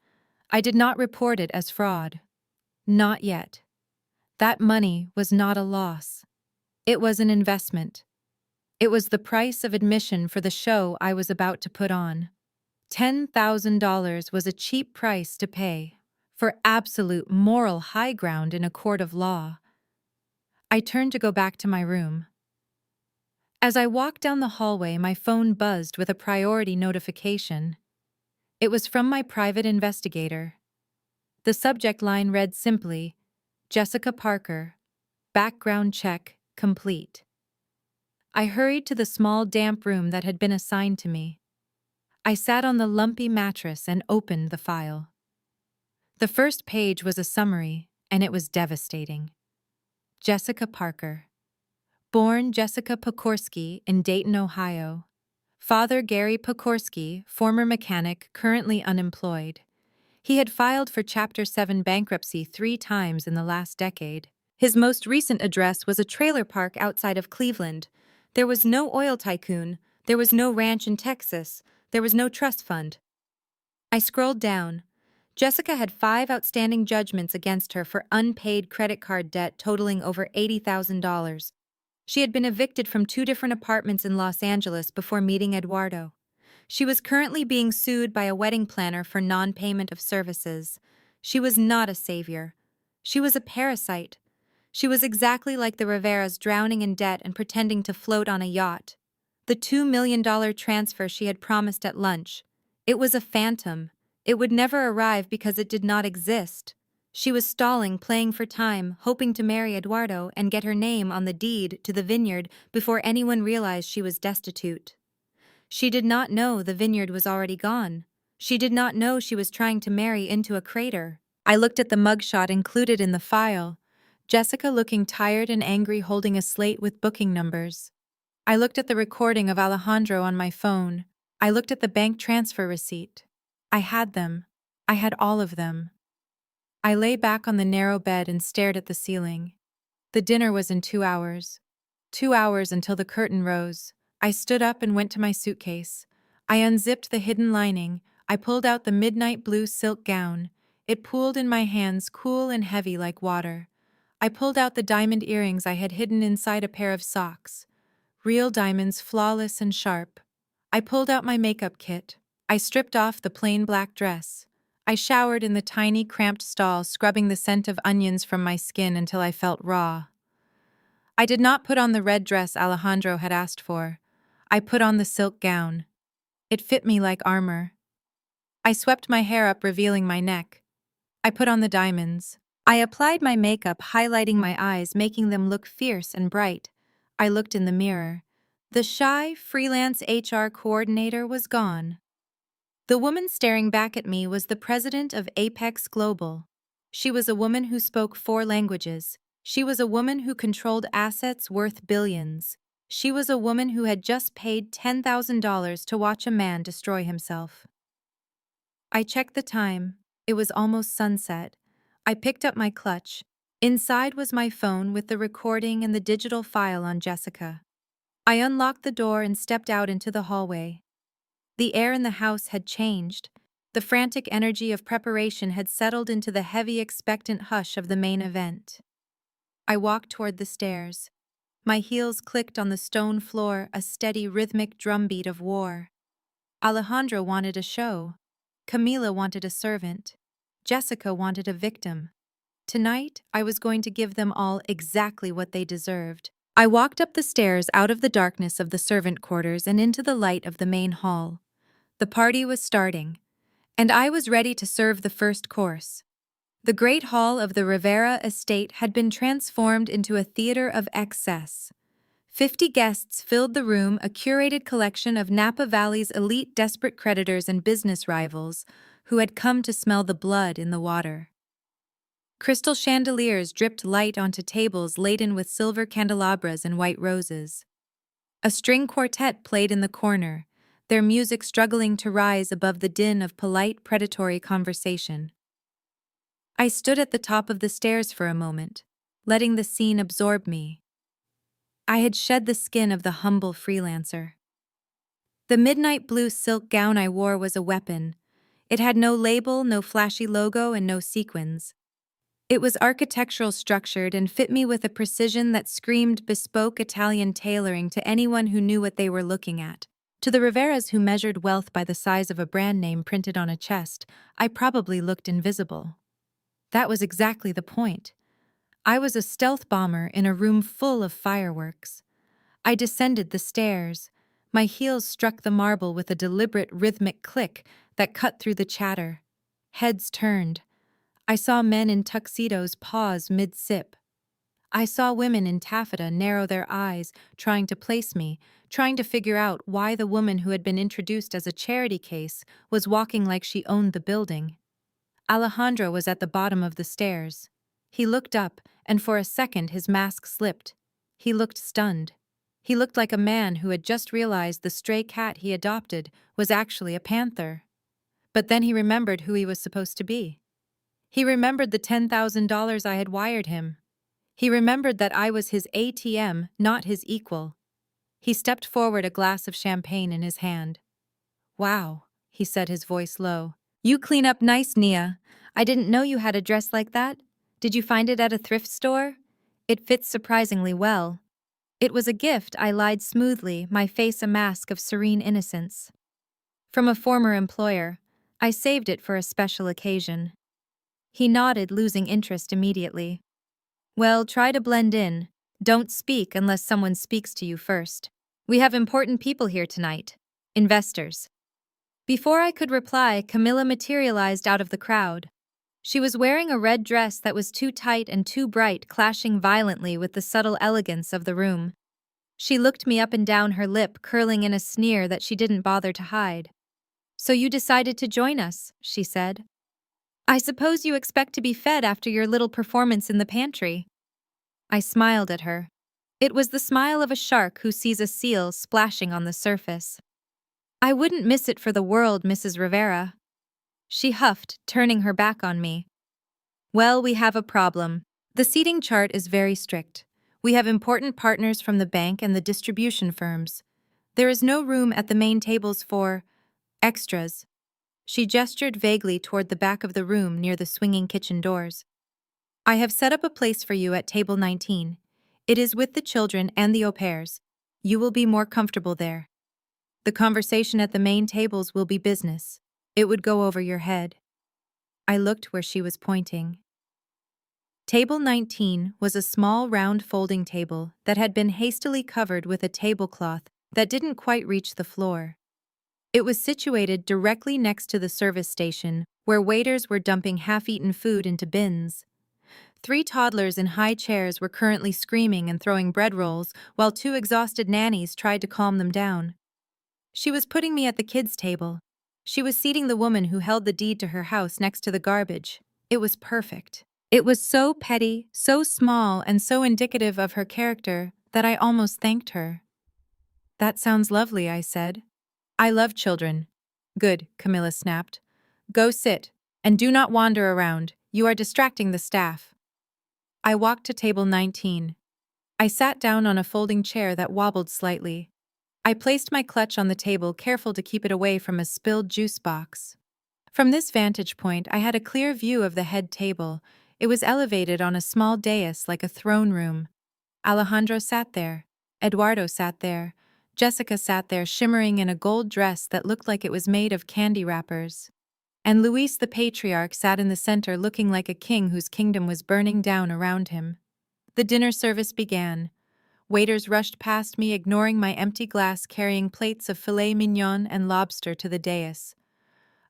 I did not report it as fraud. Not yet. That money was not a loss. It was an investment. It was the price of admission for the show I was about to put on. $10,000 was a cheap price to pay for absolute moral high ground in a court of law. I turned to go back to my room. As I walked down the hallway, my phone buzzed with a priority notification. It was from my private investigator. The subject line read simply, Jessica Parker, background check complete. I hurried to the small damp room that had been assigned to me. I sat on the lumpy mattress and opened the file. The first page was a summary, and it was devastating. Jessica Parker. Born Jessica Pokorsky in Dayton, Ohio. Father Gary Pokorski, former mechanic, currently unemployed. He had filed for Chapter 7 bankruptcy 3 times in the last decade. His most recent address was a trailer park outside of Cleveland. There was no oil tycoon, there was no ranch in Texas, there was no trust fund. I scrolled down. Jessica had 5 outstanding judgments against her for unpaid credit card debt totaling over $80,000. She had been evicted from 2 different apartments in Los Angeles before meeting Eduardo. She was currently being sued by a wedding planner for non-payment of services. She was not a savior. She was a parasite. She was exactly like the Riveras, drowning in debt and pretending to float on a yacht. The $2 million transfer she had promised at lunch. It was a phantom. It would never arrive because it did not exist. She was stalling, playing for time, hoping to marry Eduardo and get her name on the deed to the vineyard before anyone realized she was destitute. She did not know the vineyard was already gone. She did not know she was trying to marry into a crater. I looked at the mugshot included in the file. Jessica looking tired and angry, holding a slate with booking numbers. I looked at the recording of Alejandro on my phone. I looked at the bank transfer receipt. I had them. I had all of them. I lay back on the narrow bed and stared at the ceiling. The dinner was in 2 hours. 2 hours until the curtain rose. I stood up and went to my suitcase. I unzipped the hidden lining. I pulled out the midnight blue silk gown. It pooled in my hands, cool and heavy like water. I pulled out the diamond earrings I had hidden inside a pair of socks. Real diamonds, flawless and sharp. I pulled out my makeup kit. I stripped off the plain black dress. I showered in the tiny, cramped stall, scrubbing the scent of onions from my skin until I felt raw. I did not put on the red dress Alejandro had asked for. I put on the silk gown. It fit me like armor. I swept my hair up, revealing my neck. I put on the diamonds. I applied my makeup, highlighting my eyes, making them look fierce and bright. I looked in the mirror. The shy, freelance HR coordinator was gone. The woman staring back at me was the president of Apex Global. She was a woman who spoke 4 languages. She was a woman who controlled assets worth billions. She was a woman who had just paid $10,000 to watch a man destroy himself. I checked the time. It was almost sunset. I picked up my clutch. Inside was my phone with the recording and the digital file on Jessica. I unlocked the door and stepped out into the hallway. The air in the house had changed. The frantic energy of preparation had settled into the heavy, expectant hush of the main event. I walked toward the stairs. My heels clicked on the stone floor, a steady, rhythmic drumbeat of war. Alejandro wanted a show. Camila wanted a servant. Jessica wanted a victim. Tonight, I was going to give them all exactly what they deserved. I walked up the stairs, out of the darkness of the servant quarters and into the light of the main hall. The party was starting, and I was ready to serve the first course. The great hall of the Rivera estate had been transformed into a theater of excess. 50 guests filled the room, a curated collection of Napa Valley's elite desperate creditors and business rivals who had come to smell the blood in the water. Crystal chandeliers dripped light onto tables laden with silver candelabras and white roses. A string quartet played in the corner, their music struggling to rise above the din of polite, predatory conversation. I stood at the top of the stairs for a moment, letting the scene absorb me. I had shed the skin of the humble freelancer. The midnight blue silk gown I wore was a weapon. It had no label, no flashy logo, and no sequins. It was architectural structured and fit me with a precision that screamed bespoke Italian tailoring to anyone who knew what they were looking at. To the Riveras who measured wealth by the size of a brand name printed on a chest, I probably looked invisible. That was exactly the point. I was a stealth bomber in a room full of fireworks. I descended the stairs. My heels struck the marble with a deliberate rhythmic click that cut through the chatter. Heads turned. I saw men in tuxedos pause mid-sip. I saw women in taffeta narrow their eyes, trying to place me, trying to figure out why the woman who had been introduced as a charity case was walking like she owned the building. Alejandro was at the bottom of the stairs. He looked up, and for a second his mask slipped. He looked stunned. He looked like a man who had just realized the stray cat he adopted was actually a panther. But then he remembered who he was supposed to be. He remembered the $10,000 I had wired him. He remembered that I was his ATM, not his equal. He stepped forward, a glass of champagne in his hand. "Wow," he said, his voice low. "You clean up nice, Nia. I didn't know you had a dress like that. Did you find it at a thrift store? It fits surprisingly well." "It was a gift," I lied smoothly, my face a mask of serene innocence. "From a former employer. I saved it for a special occasion." He nodded, losing interest immediately. "Well, try to blend in. Don't speak unless someone speaks to you first. We have important people here tonight. Investors." Before I could reply, Camilla materialized out of the crowd. She was wearing a red dress that was too tight and too bright, clashing violently with the subtle elegance of the room. She looked me up and down, her lip curling in a sneer that she didn't bother to hide. "So you decided to join us," she said. "I suppose you expect to be fed after your little performance in the pantry." I smiled at her. It was the smile of a shark who sees a seal splashing on the surface. "I wouldn't miss it for the world, Mrs. Rivera." She huffed, turning her back on me. "Well, we have a problem. The seating chart is very strict. We have important partners from the bank and the distribution firms. There is no room at the main tables for extras." She gestured vaguely toward the back of the room near the swinging kitchen doors. "I have set up a place for you at table 19. It is with the children and the au pairs. You will be more comfortable there. The conversation at the main tables will be business. It would go over your head." I looked where she was pointing. Table 19 was a small round folding table that had been hastily covered with a tablecloth that didn't quite reach the floor. It was situated directly next to the service station, where waiters were dumping half-eaten food into bins. 3 toddlers in high chairs were currently screaming and throwing bread rolls, while 2 exhausted nannies tried to calm them down. She was putting me at the kids' table. She was seating the woman who held the deed to her house next to the garbage. It was perfect. It was so petty, so small, and so indicative of her character that I almost thanked her. "That sounds lovely," I said. "I love children." "Good," Camilla snapped. "Go sit, and do not wander around. You are distracting the staff." I walked to table 19. I sat down on a folding chair that wobbled slightly. I placed my clutch on the table, careful to keep it away from a spilled juice box. From this vantage point, I had a clear view of the head table. It was elevated on a small dais like a throne room. Alejandro sat there. Eduardo sat there. Jessica sat there, shimmering in a gold dress that looked like it was made of candy wrappers. And Luis the patriarch sat in the center, looking like a king whose kingdom was burning down around him. The dinner service began. Waiters rushed past me, ignoring my empty glass, carrying plates of filet mignon and lobster to the dais.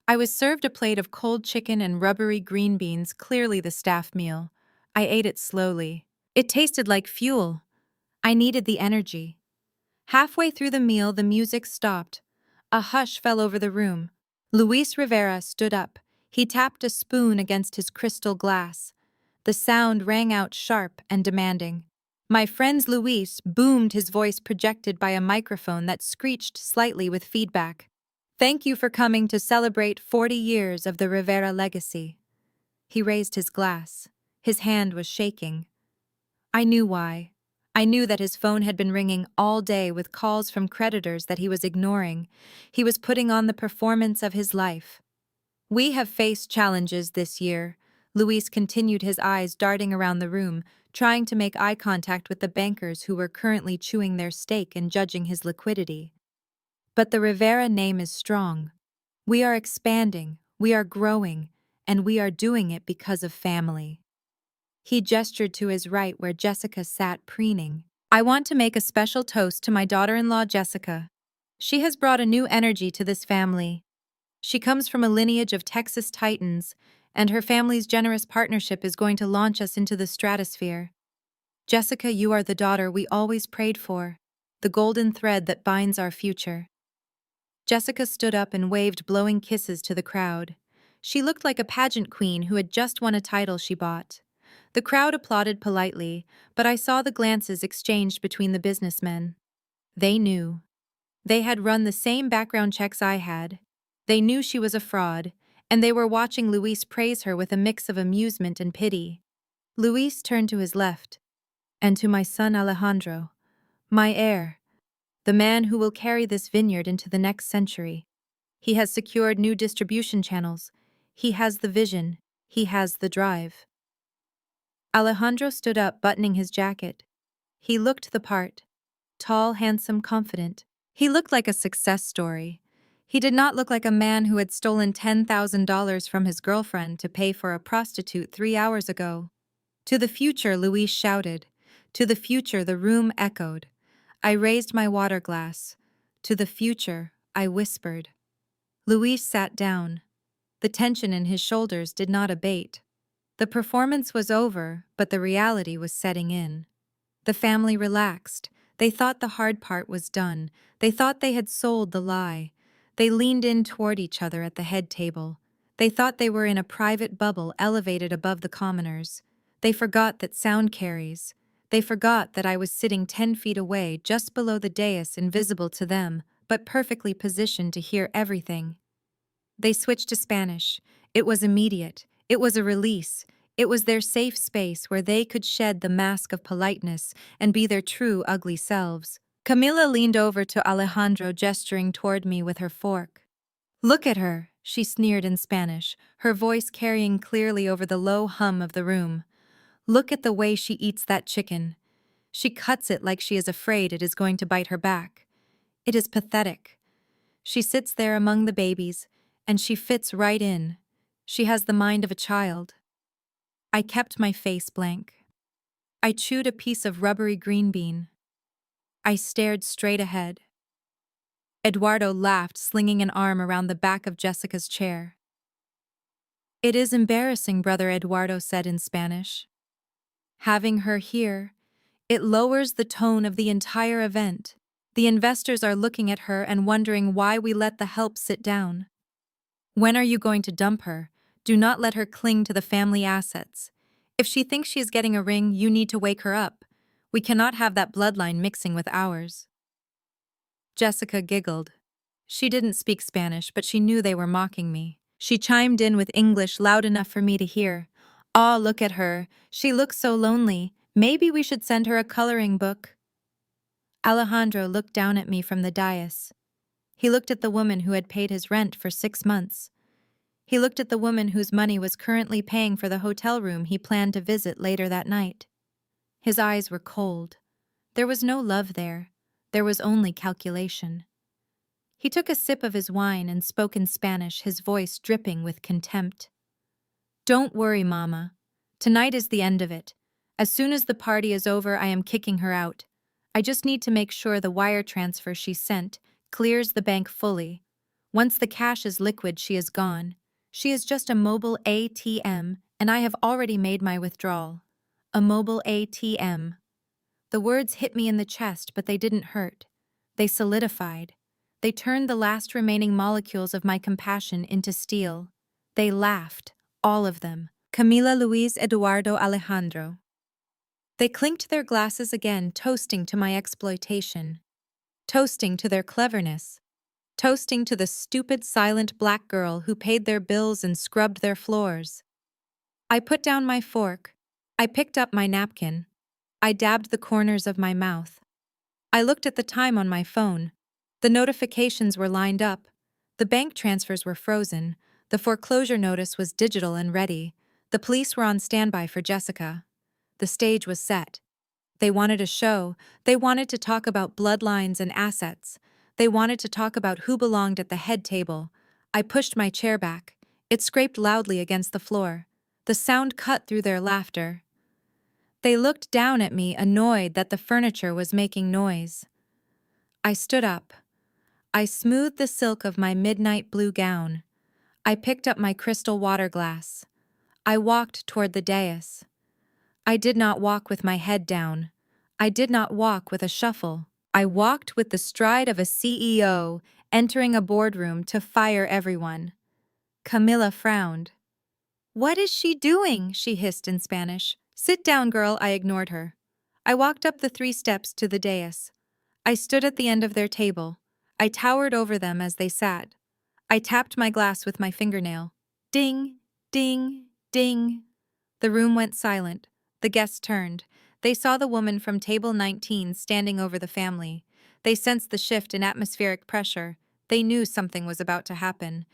I was served a plate of cold chicken and rubbery green beans, clearly the staff meal. I ate it slowly. It tasted like fuel. I needed the energy. Halfway through the meal, the music stopped. A hush fell over the room. Luis Rivera stood up. He tapped a spoon against his crystal glass. The sound rang out sharp and demanding. My friend's Luis boomed, his voice projected by a microphone that screeched slightly with feedback. "Thank you for coming to celebrate 40 years of the Rivera legacy." He raised his glass. His hand was shaking. I knew why. I knew that his phone had been ringing all day with calls from creditors that he was ignoring. He was putting on the performance of his life. "We have faced challenges this year." Luis continued, his eyes darting around the room, trying to make eye contact with the bankers who were currently chewing their steak and judging his liquidity. "But the Rivera name is strong. We are expanding, we are growing, and we are doing it because of family." He gestured to his right where Jessica sat preening. "I want to make a special toast to my daughter-in-law, Jessica. She has brought a new energy to this family. She comes from a lineage of Texas Titans, and her family's generous partnership is going to launch us into the stratosphere. Jessica, you are the daughter we always prayed for, the golden thread that binds our future." Jessica stood up and waved blowing kisses to the crowd. She looked like a pageant queen who had just won a title she bought. The crowd applauded politely, but I saw the glances exchanged between the businessmen. They knew. They had run the same background checks I had. They knew she was a fraud, and they were watching Luis praise her with a mix of amusement and pity. Luis turned to his left. And to my son Alejandro, my heir, the man who will carry this vineyard into the next century. He has secured new distribution channels. He has the vision. He has the drive. Alejandro stood up, buttoning his jacket. He looked the part. Tall, handsome, confident. He looked like a success story. He did not look like a man who had stolen $10,000 from his girlfriend to pay for a prostitute 3 hours ago. To the future, Luis shouted. To the future, the room echoed. I raised my water glass. To the future, I whispered. Luis sat down. The tension in his shoulders did not abate. The performance was over, but the reality was setting in. The family relaxed. They thought the hard part was done. They thought they had sold the lie. They leaned in toward each other at the head table. They thought they were in a private bubble elevated above the commoners. They forgot that sound carries. They forgot that I was sitting 10 feet away, just below the dais, invisible to them, but perfectly positioned to hear everything. They switched to Spanish. It was immediate. It was a release. It was their safe space where they could shed the mask of politeness and be their true ugly selves. Camila leaned over to Alejandro, gesturing toward me with her fork. Look at her, she sneered in Spanish, her voice carrying clearly over the low hum of the room. Look at the way she eats that chicken. She cuts it like she is afraid it is going to bite her back. It is pathetic. She sits there among the babies, and she fits right in. She has the mind of a child. I kept my face blank. I chewed a piece of rubbery green bean. I stared straight ahead. Eduardo laughed, slinging an arm around the back of Jessica's chair. It is embarrassing, Brother Eduardo said in Spanish. Having her here, it lowers the tone of the entire event. The investors are looking at her and wondering why we let the help sit down. When are you going to dump her? Do not let her cling to the family assets. If she thinks she is getting a ring, you need to wake her up. We cannot have that bloodline mixing with ours. Jessica giggled. She didn't speak Spanish, but she knew they were mocking me. She chimed in with English loud enough for me to hear. "Aw, look at her. She looks so lonely. Maybe we should send her a coloring book." Alejandro looked down at me from the dais. He looked at the woman who had paid his rent for 6 months. He looked at the woman whose money was currently paying for the hotel room he planned to visit later that night. His eyes were cold. There was no love there. There was only calculation. He took a sip of his wine and spoke in Spanish, his voice dripping with contempt. Don't worry, Mama. Tonight is the end of it. As soon as the party is over, I am kicking her out. I just need to make sure the wire transfer she sent clears the bank fully. Once the cash is liquid, she is gone. She is just a mobile ATM, and I have already made my withdrawal. A mobile ATM. The words hit me in the chest, but they didn't hurt. They solidified. They turned the last remaining molecules of my compassion into steel. They laughed, all of them. Camila, Luis, Eduardo, Alejandro. They clinked their glasses again, toasting to my exploitation. Toasting to their cleverness. Toasting to the stupid, silent black girl who paid their bills and scrubbed their floors. I put down my fork. I picked up my napkin. I dabbed the corners of my mouth. I looked at the time on my phone. The notifications were lined up. The bank transfers were frozen. The foreclosure notice was digital and ready. The police were on standby for Jessica. The stage was set. They wanted a show. They wanted to talk about bloodlines and assets. They wanted to talk about who belonged at the head table. I pushed my chair back. It scraped loudly against the floor. The sound cut through their laughter. They looked down at me, annoyed that the furniture was making noise. I stood up. I smoothed the silk of my midnight blue gown. I picked up my crystal water glass. I walked toward the dais. I did not walk with my head down. I did not walk with a shuffle. I walked with the stride of a CEO entering a boardroom to fire everyone. Camila frowned. "What is she doing?" she hissed in Spanish. "Sit down, girl," I ignored her. I walked up the 3 steps to the dais. I stood at the end of their table. I towered over them as they sat. I tapped my glass with my fingernail. Ding, ding, ding. The room went silent. The guests turned. They saw the woman from table 19 standing over the family. They sensed the shift in atmospheric pressure. They knew something was about to happen.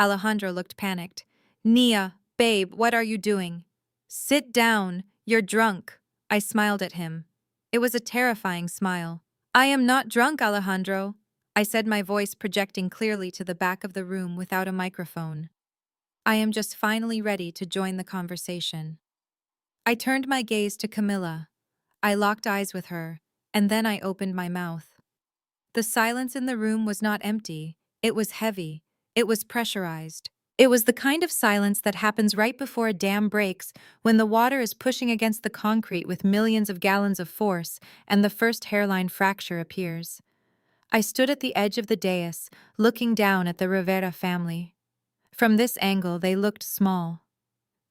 Alejandro looked panicked. Nia, babe, what are you doing? Sit down. You're drunk. I smiled at him. It was a terrifying smile. I am not drunk, Alejandro, I said, my voice projecting clearly to the back of the room without a microphone. I am just finally ready to join the conversation. I turned my gaze to Camilla. I locked eyes with her, and then I opened my mouth. The silence in the room was not empty. It was heavy. It was pressurized. It was the kind of silence that happens right before a dam breaks, when the water is pushing against the concrete with millions of gallons of force, and the first hairline fracture appears. I stood at the edge of the dais, looking down at the Rivera family. From this angle, they looked small.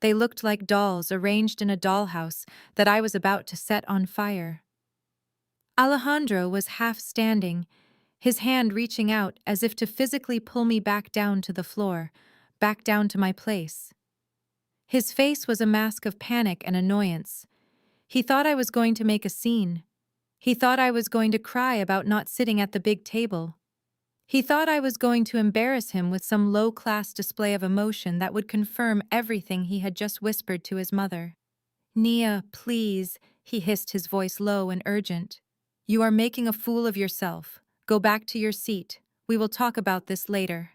They looked like dolls arranged in a dollhouse that I was about to set on fire. Alejandro was half standing, his hand reaching out as if to physically pull me back down to the floor, back down to my place. His face was a mask of panic and annoyance. He thought I was going to make a scene. He thought I was going to cry about not sitting at the big table. He thought I was going to embarrass him with some low-class display of emotion that would confirm everything he had just whispered to his mother. Nia, please, he hissed, his voice low and urgent. You are making a fool of yourself. Go back to your seat. We will talk about this later.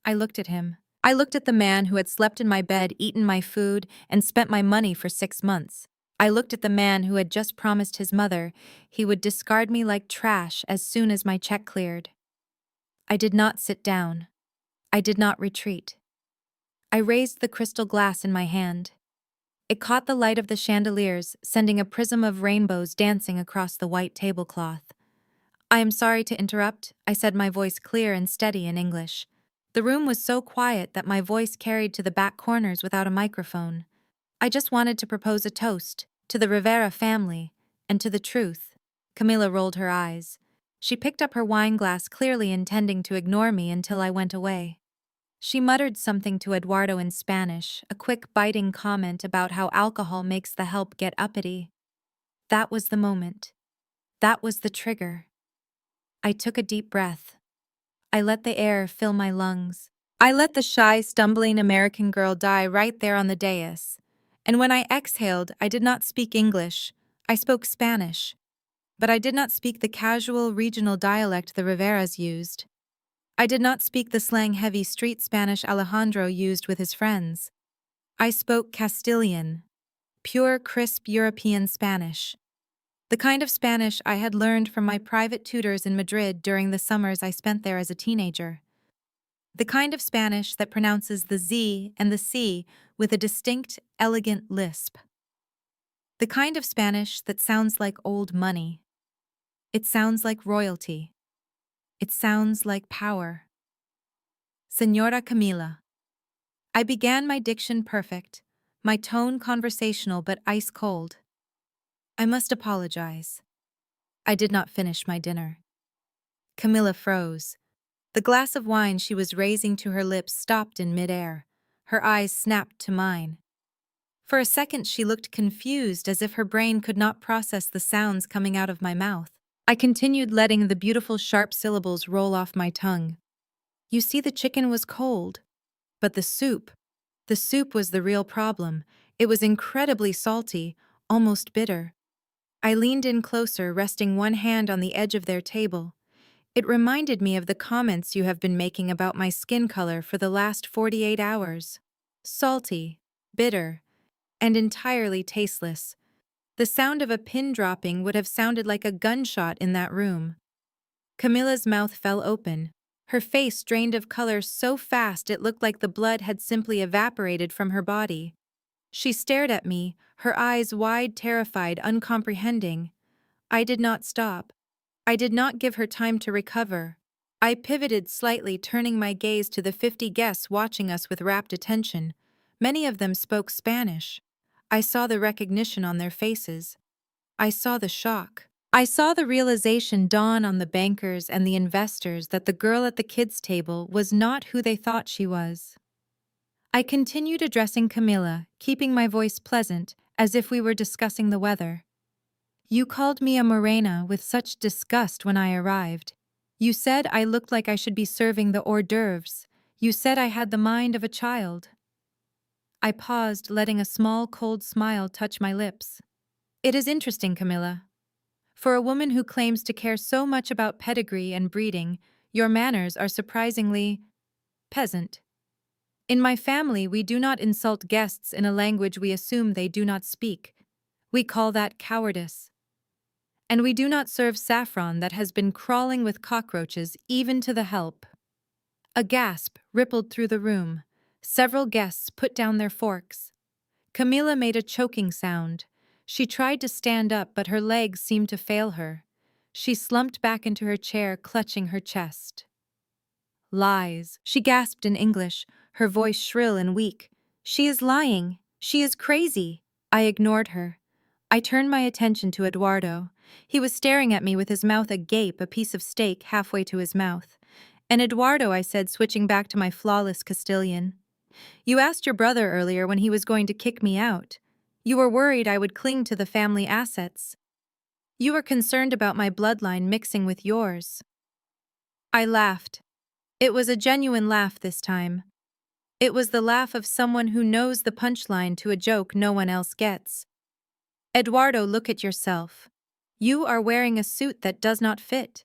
I looked at him. I looked at the man who had slept in my bed, eaten my food, and spent my money for 6 months. I looked at the man who had just promised his mother he would discard me like trash as soon as my check cleared. I did not sit down. I did not retreat. I raised the crystal glass in my hand. It caught the light of the chandeliers, sending a prism of rainbows dancing across the white tablecloth. I am sorry to interrupt, I said, my voice clear and steady in English. The room was so quiet that my voice carried to the back corners without a microphone. I just wanted to propose a toast, to the Rivera family, and to the truth. Camilla rolled her eyes. She picked up her wine glass, clearly intending to ignore me until I went away. She muttered something to Eduardo in Spanish, a quick biting comment about how alcohol makes the help get uppity. That was the moment. That was the trigger. I took a deep breath. I let the air fill my lungs. I let the shy, stumbling American girl die right there on the dais. And when I exhaled, I did not speak English. I spoke Spanish. But I did not speak the casual, regional dialect the Riveras used. I did not speak the slang-heavy street Spanish Alejandro used with his friends. I spoke Castilian, pure, crisp European Spanish. The kind of Spanish I had learned from my private tutors in Madrid during the summers I spent there as a teenager. The kind of Spanish that pronounces the Z and the C with a distinct, elegant lisp. The kind of Spanish that sounds like old money. It sounds like royalty. It sounds like power. Señora Camila. I began my diction perfect, my tone conversational but ice-cold. I must apologize. I did not finish my dinner. Camilla froze. The glass of wine she was raising to her lips stopped in midair. Her eyes snapped to mine. For a second she looked confused, as if her brain could not process the sounds coming out of my mouth. I continued, letting the beautiful sharp syllables roll off my tongue. You see, the chicken was cold. But the soup was the real problem. It was incredibly salty, almost bitter. I leaned in closer, resting one hand on the edge of their table. It reminded me of the comments you have been making about my skin color for the last 48 hours. Salty, bitter, and entirely tasteless. The sound of a pin dropping would have sounded like a gunshot in that room. Camilla's mouth fell open. Her face drained of color so fast it looked like the blood had simply evaporated from her body. She stared at me, her eyes wide, terrified, uncomprehending. I did not stop. I did not give her time to recover. I pivoted slightly, turning my gaze to the 50 guests watching us with rapt attention. Many of them spoke Spanish. I saw the recognition on their faces. I saw the shock. I saw the realization dawn on the bankers and the investors that the girl at the kids' table was not who they thought she was. I continued addressing Camilla, keeping my voice pleasant, as if we were discussing the weather. You called me a morena with such disgust when I arrived. You said I looked like I should be serving the hors d'oeuvres. You said I had the mind of a child. I paused, letting a small, cold smile touch my lips. It is interesting, Camilla. For a woman who claims to care so much about pedigree and breeding, your manners are surprisingly peasant. In my family, we do not insult guests in a language we assume they do not speak. We call that cowardice. And we do not serve saffron that has been crawling with cockroaches even to the help. A gasp rippled through the room. Several guests put down their forks. Camilla made a choking sound. She tried to stand up, but her legs seemed to fail her. She slumped back into her chair, clutching her chest. Lies, she gasped in English, her voice shrill and weak. She is lying. She is crazy. I ignored her. I turned my attention to Eduardo. He was staring at me with his mouth agape, a piece of steak halfway to his mouth. And Eduardo, I said, switching back to my flawless Castilian. You asked your brother earlier when he was going to kick me out. You were worried I would cling to the family assets. You were concerned about my bloodline mixing with yours. I laughed. It was a genuine laugh this time. It was the laugh of someone who knows the punchline to a joke no one else gets. Eduardo, look at yourself. You are wearing a suit that does not fit.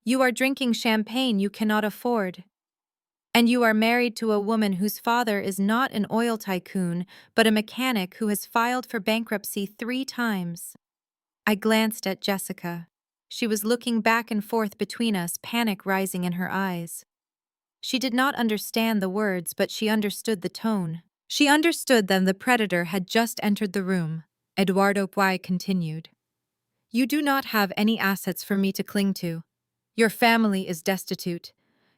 You are drinking champagne you cannot afford. And you are married to a woman whose father is not an oil tycoon, but a mechanic who has filed for bankruptcy 3 times. I glanced at Jessica. She was looking back and forth between us, panic rising in her eyes. She did not understand the words, but she understood the tone. She understood that the predator had just entered the room. Eduardo Puy continued. You do not have any assets for me to cling to. Your family is destitute.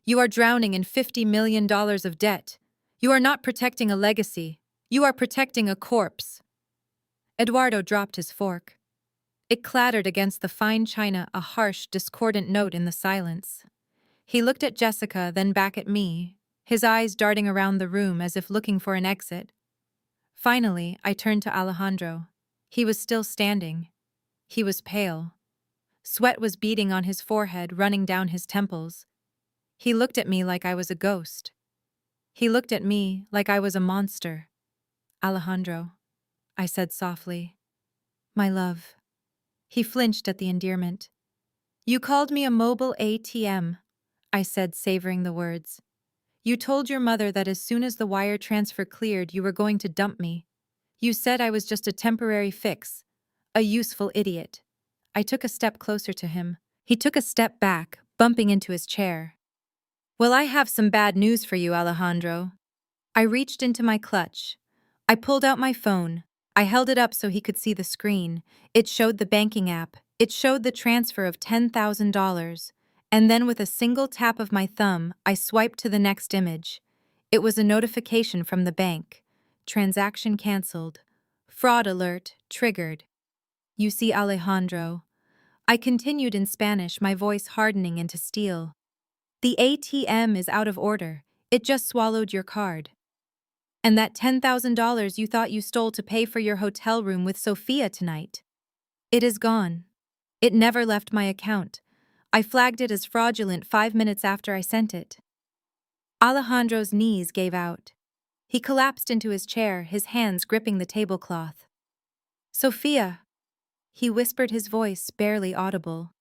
You are drowning in $50 million of debt. You are not protecting a legacy. You are protecting a corpse. Eduardo dropped his fork. It clattered against the fine china, a harsh, discordant note in the silence. He looked at Jessica, then back at me, his eyes darting around the room as if looking for an exit. Finally, I turned to Alejandro. He was still standing. He was pale. Sweat was beading on his forehead, running down his temples. He looked at me like I was a ghost. He looked at me like I was a monster. Alejandro, I said softly. My love. He flinched at the endearment. You called me a mobile ATM, I said, savoring the words. You told your mother that as soon as the wire transfer cleared, you were going to dump me. You said I was just a temporary fix, a useful idiot. I took a step closer to him. He took a step back, bumping into his chair. Well, I have some bad news for you, Alejandro. I reached into my clutch. I pulled out my phone. I held it up so he could see the screen. It showed the banking app. It showed the transfer of $10,000. And then with a single tap of my thumb, I swiped to the next image. It was a notification from the bank. Transaction canceled. Fraud alert triggered. You see, Alejandro. I continued in Spanish, my voice hardening into steel. The ATM is out of order. It just swallowed your card. And that $10,000 you thought you stole to pay for your hotel room with Sophia tonight. It is gone. It never left my account. I flagged it as fraudulent 5 minutes after I sent it. Alejandro's knees gave out. He collapsed into his chair, his hands gripping the tablecloth. Sophia, he whispered, his voice barely audible.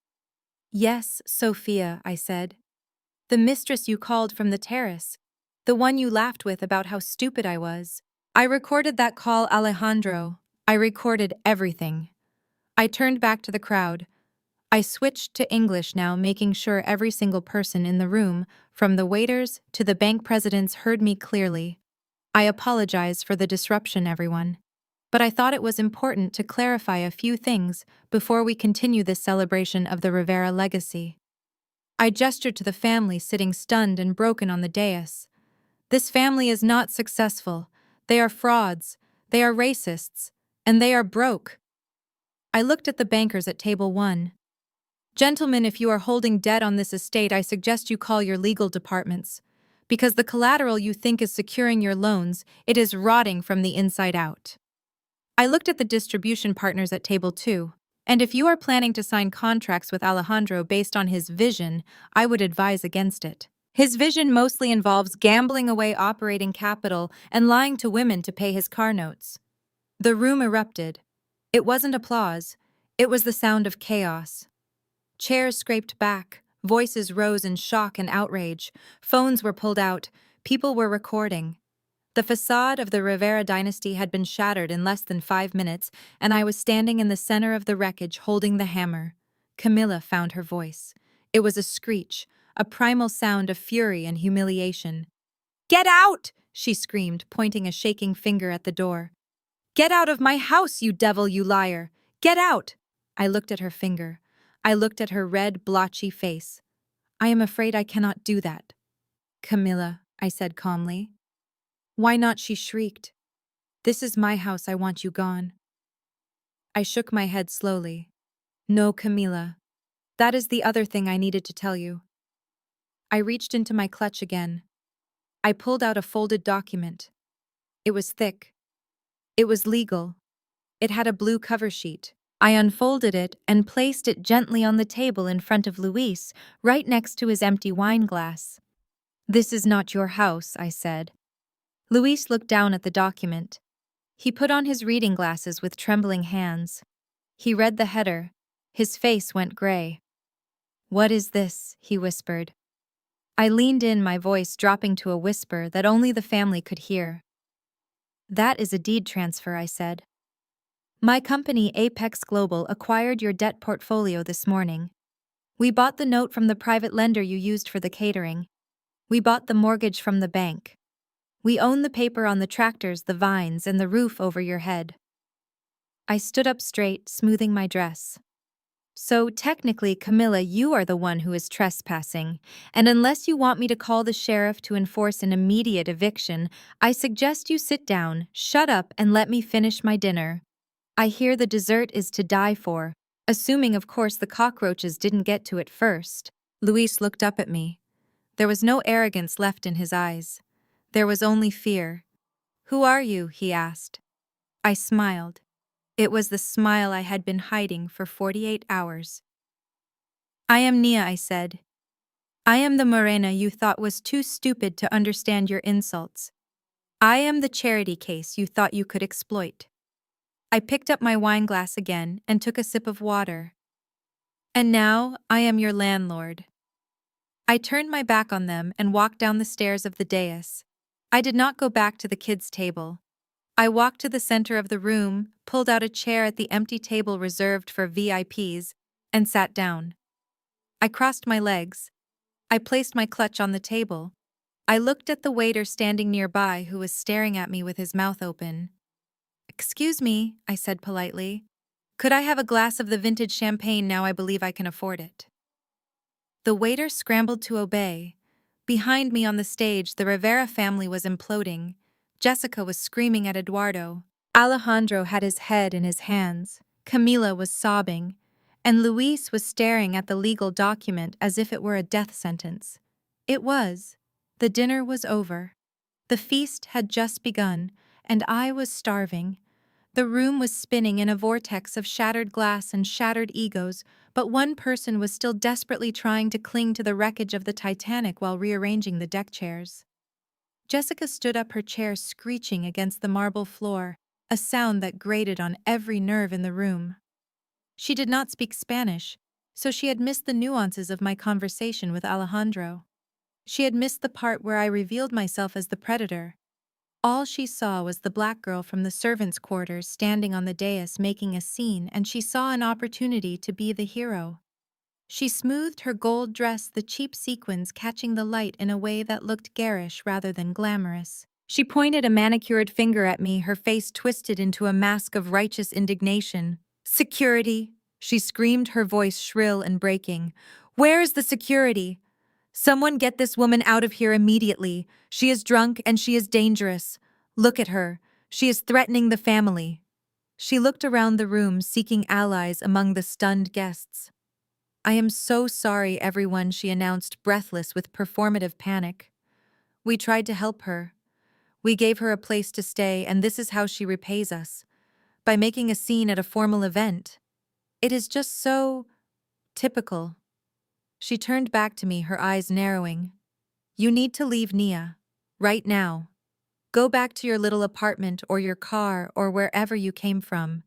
Yes, Sophia, I said. The mistress you called from the terrace. The one you laughed with about how stupid I was. I recorded that call, Alejandro. I recorded everything. I turned back to the crowd. I switched to English now, making sure every single person in the room, from the waiters to the bank presidents, heard me clearly. I apologize for the disruption, everyone. But I thought it was important to clarify a few things before we continue this celebration of the Rivera legacy. I gestured to the family sitting stunned and broken on the dais. This family is not successful. They are frauds. They are racists. And they are broke. I looked at the bankers at table 1. Gentlemen, if you are holding debt on this estate, I suggest you call your legal departments. Because the collateral you think is securing your loans, it is rotting from the inside out. I looked at the distribution partners at table 2, and if you are planning to sign contracts with Alejandro based on his vision, I would advise against it. His vision mostly involves gambling away operating capital and lying to women to pay his car notes. The room erupted. It wasn't applause, it was the sound of chaos. Chairs scraped back, voices rose in shock and outrage, phones were pulled out, people were recording. The facade of the Rivera dynasty had been shattered in less than 5 minutes, and I was standing in the center of the wreckage holding the hammer. Camilla found her voice. It was a screech, a primal sound of fury and humiliation. "Get out!" she screamed, pointing a shaking finger at the door. "Get out of my house, you devil, you liar! Get out!" I looked at her finger. I looked at her red, blotchy face. "I am afraid I cannot do that." "Camilla," I said calmly. "Why not?" she shrieked. "This is my house, I want you gone." I shook my head slowly. "No, Camilla. That is the other thing I needed to tell you." I reached into my clutch again. I pulled out a folded document. It was thick. It was legal. It had a blue cover sheet. I unfolded it and placed it gently on the table in front of Luis, right next to his empty wine glass. "This is not your house," I said. Luis looked down at the document. He put on his reading glasses with trembling hands. He read the header. His face went gray. "What is this?" he whispered. I leaned in, my voice dropping to a whisper that only the family could hear. "That is a deed transfer," I said. "My company, Apex Global, acquired your debt portfolio this morning. We bought the note from the private lender you used for the catering. We bought the mortgage from the bank. We own the paper on the tractors, the vines, and the roof over your head." I stood up straight, smoothing my dress. "So, technically, Camilla, you are the one who is trespassing, and unless you want me to call the sheriff to enforce an immediate eviction, I suggest you sit down, shut up, and let me finish my dinner. I hear the dessert is to die for, assuming, of course, the cockroaches didn't get to it first." Luis looked up at me. There was no arrogance left in his eyes. There was only fear. "Who are you?" he asked. I smiled. It was the smile I had been hiding for 48 hours. "I am Nia," I said. "I am the Morena you thought was too stupid to understand your insults. I am the charity case you thought you could exploit." I picked up my wine glass again and took a sip of water. "And now, I am your landlord." I turned my back on them and walked down the stairs of the dais. I did not go back to the kids' table. I walked to the center of the room, pulled out a chair at the empty table reserved for VIPs, and sat down. I crossed my legs. I placed my clutch on the table. I looked at the waiter standing nearby who was staring at me with his mouth open. "Excuse me," I said politely. "Could I have a glass of the vintage champagne now? I believe I can afford it." The waiter scrambled to obey. Behind me on the stage, the Rivera family was imploding. Jessica was screaming at Eduardo. Alejandro had his head in his hands. Camila was sobbing. And Luis was staring at the legal document as if it were a death sentence. It was. The dinner was over. The feast had just begun, and I was starving. The room was spinning in a vortex of shattered glass and shattered egos, but one person was still desperately trying to cling to the wreckage of the Titanic while rearranging the deck chairs. Jessica stood up, her chair screeching against the marble floor, a sound that grated on every nerve in the room. She did not speak Spanish, so she had missed the nuances of my conversation with Alejandro. She had missed the part where I revealed myself as the predator. All she saw was the black girl from the servants' quarters standing on the dais making a scene, and she saw an opportunity to be the hero. She smoothed her gold dress, the cheap sequins catching the light in a way that looked garish rather than glamorous. She pointed a manicured finger at me, her face twisted into a mask of righteous indignation. "Security!" she screamed, her voice shrill and breaking. "Where is the security? Someone get this woman out of here immediately. She is drunk and she is dangerous. Look at her. She is threatening the family." She looked around the room, seeking allies among the stunned guests. I am so sorry, everyone, she announced, breathless with performative panic. We tried to help her. We gave her a place to stay, and this is how she repays us. By making a scene at a formal event. It is just so typical. She turned back to me, her eyes narrowing. You need to leave Nia. Right now. Go back to your little apartment or your car or wherever you came from.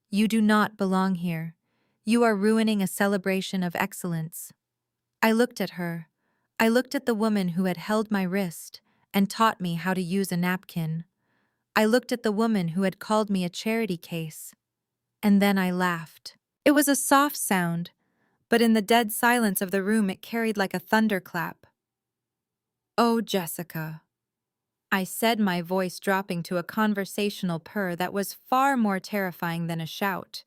You do not belong here. You are ruining a celebration of excellence. I looked at her. I looked at the woman who had held my wrist and taught me how to use a napkin. I looked at the woman who had called me a charity case. And then I laughed. It was a soft sound, but in the dead silence of the room it carried like a thunderclap. Oh, Jessica, I said, my voice dropping to a conversational purr that was far more terrifying than a shout.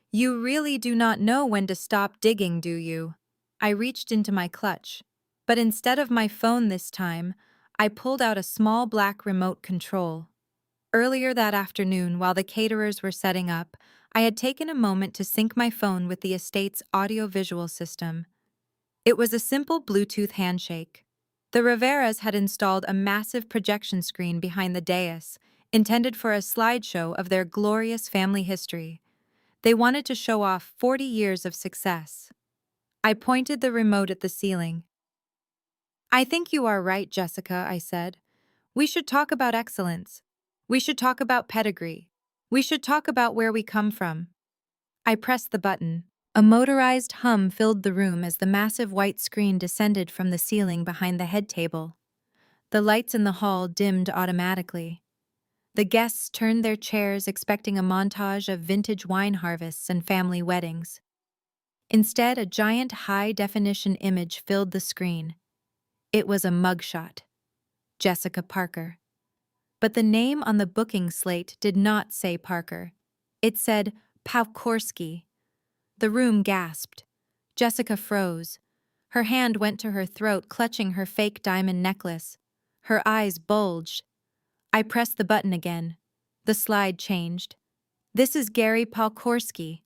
You really do not know when to stop digging, do you? I reached into my clutch, but instead of my phone this time, I pulled out a small black remote control. Earlier that afternoon, while the caterers were setting up, I had taken a moment to sync my phone with the estate's audio-visual system. It was a simple Bluetooth handshake. The Riveras had installed a massive projection screen behind the dais, intended for a slideshow of their glorious family history. They wanted to show off 40 years of success. I pointed the remote at the ceiling. I think you are right, Jessica, I said. We should talk about excellence. We should talk about pedigree. We should talk about where we come from. I pressed the button. A motorized hum filled the room as the massive white screen descended from the ceiling behind the head table. The lights in the hall dimmed automatically. The guests turned their chairs expecting a montage of vintage wine harvests and family weddings. Instead, a giant high-definition image filled the screen. It was a mugshot. Jessica Parker. But the name on the booking slate did not say Parker. It said Pawkorski. The room gasped. Jessica froze. Her hand went to her throat, clutching her fake diamond necklace. Her eyes bulged. I pressed the button again. The slide changed. This is Gary Pawkorski.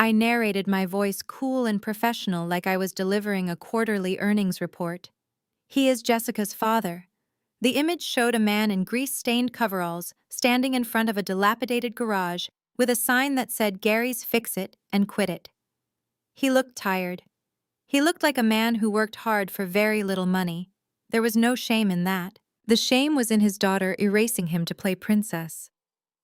I narrated, my voice cool and professional, like I was delivering a quarterly earnings report. He is Jessica's father. The image showed a man in grease-stained coveralls standing in front of a dilapidated garage with a sign that said Gary's Fix It and Quit It. He looked tired. He looked like a man who worked hard for very little money. There was no shame in that. The shame was in his daughter erasing him to play princess.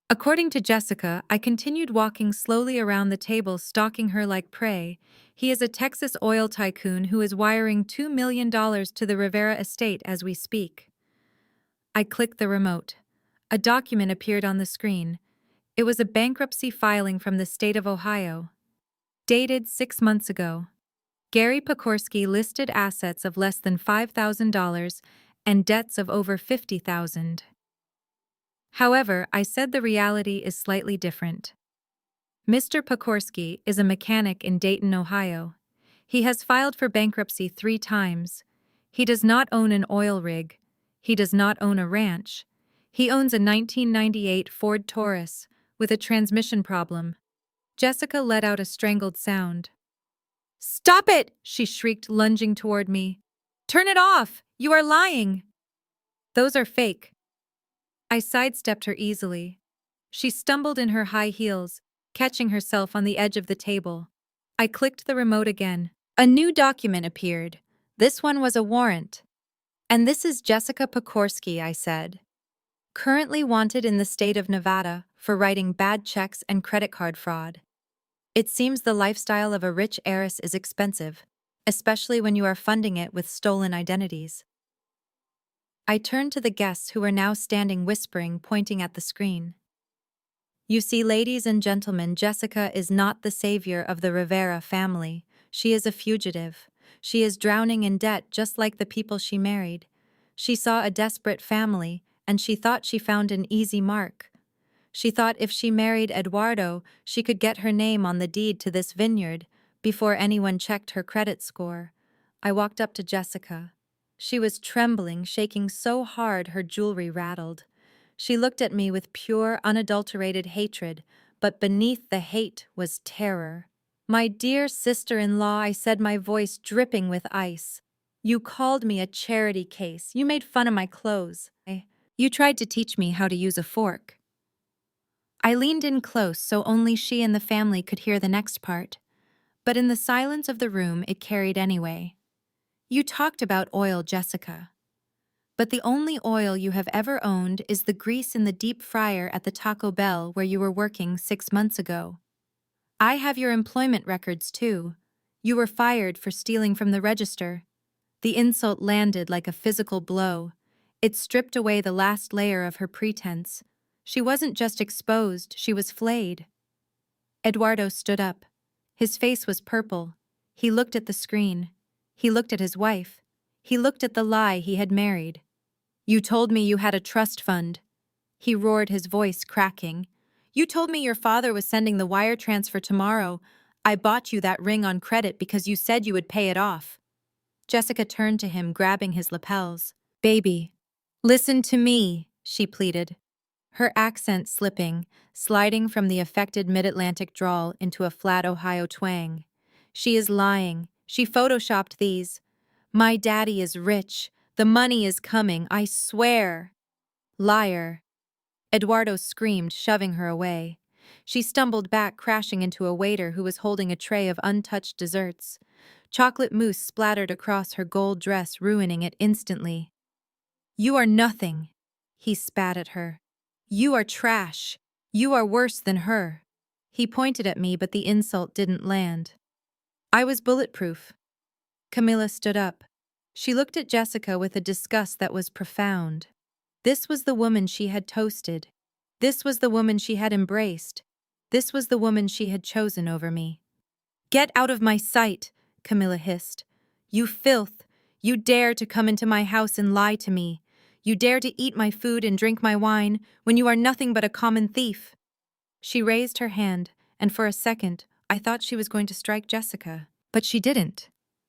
According to Jessica, I continued walking slowly around the table, stalking her like prey. He is a Texas oil tycoon who is wiring $2 million to the Rivera estate as we speak. I clicked the remote. A document appeared on the screen. It was a bankruptcy filing from the state of Ohio. Dated 6 months ago. Gary Pawkorski listed assets of less than $5,000 and debts of over $50,000. However, I said the reality is slightly different. Mr. Pawkorski is a mechanic in Dayton, Ohio. He has filed for bankruptcy 3 times. He does not own an oil rig. He does not own a ranch. He owns a 1998 Ford Taurus with a transmission problem. Jessica let out a strangled sound. "Stop it!" she shrieked, lunging toward me. "Turn it off! You are lying!" "Those are fake." I sidestepped her easily. She stumbled in her high heels, catching herself on the edge of the table. I clicked the remote again. A new document appeared. This one was a warrant. "And this is Jessica Pawkorski," I said. "Currently wanted in the state of Nevada for writing bad checks and credit card fraud. It seems the lifestyle of a rich heiress is expensive, especially when you are funding it with stolen identities." I turned to the guests who were now standing whispering, pointing at the screen. "You see, ladies and gentlemen, Jessica is not the savior of the Rivera family. She is a fugitive. She is drowning in debt just like the people she married. She saw a desperate family, and she thought she found an easy mark. She thought if she married Eduardo, she could get her name on the deed to this vineyard before anyone checked her credit score." I walked up to Jessica. She was trembling, shaking so hard her jewelry rattled. She looked at me with pure, unadulterated hatred, but beneath the hate was terror. My dear sister-in-law, I said, my voice dripping with ice. You called me a charity case. You made fun of my clothes. You tried to teach me how to use a fork. I leaned in close so only she and the family could hear the next part. But in the silence of the room, it carried anyway. You talked about oil, Jessica. But the only oil you have ever owned is the grease in the deep fryer at the Taco Bell where you were working 6 months ago. I have your employment records, too. You were fired for stealing from the register. The insult landed like a physical blow. It stripped away the last layer of her pretense. She wasn't just exposed, she was flayed. Eduardo stood up. His face was purple. He looked at the screen. He looked at his wife. He looked at the lie he had married. You told me you had a trust fund. He roared, his voice cracking. You told me your father was sending the wire transfer tomorrow. I bought you that ring on credit because you said you would pay it off. Jessica turned to him, grabbing his lapels. Baby, listen to me, she pleaded. Her accent slipping, sliding from the affected mid-Atlantic drawl into a flat Ohio twang. She is lying. She photoshopped these. My daddy is rich. The money is coming, I swear. Liar. Eduardo screamed, shoving her away. She stumbled back, crashing into a waiter who was holding a tray of untouched desserts. Chocolate mousse splattered across her gold dress, ruining it instantly. You are nothing, he spat at her. You are trash. You are worse than her. He pointed at me, but the insult didn't land. I was bulletproof. Camilla stood up. She looked at Jessica with a disgust that was profound. This was the woman she had toasted. This was the woman she had embraced. This was the woman she had chosen over me. Get out of my sight, Camilla hissed. You filth! You dare to come into my house and lie to me. You dare to eat my food and drink my wine when you are nothing but a common thief. She raised her hand, and for a second, I thought she was going to strike Jessica. But she didn't.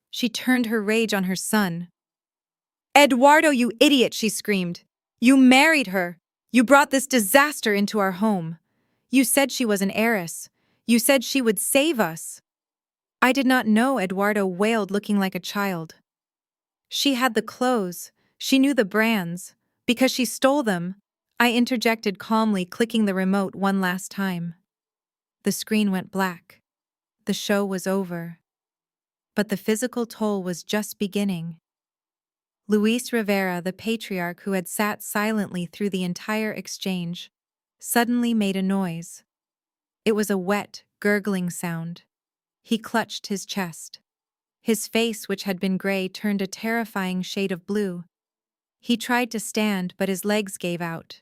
She turned her rage on her son. Eduardo, you idiot, she screamed. You married her. You brought this disaster into our home. You said she was an heiress. You said she would save us. I did not know, Eduardo wailed, looking like a child. She had the clothes. She knew the brands. Because she stole them. I interjected calmly, clicking the remote one last time. The screen went black. The show was over. But the physical toll was just beginning. Luis Rivera, the patriarch who had sat silently through the entire exchange, suddenly made a noise. It was a wet, gurgling sound. He clutched his chest. His face, which had been gray, turned a terrifying shade of blue. He tried to stand, but his legs gave out.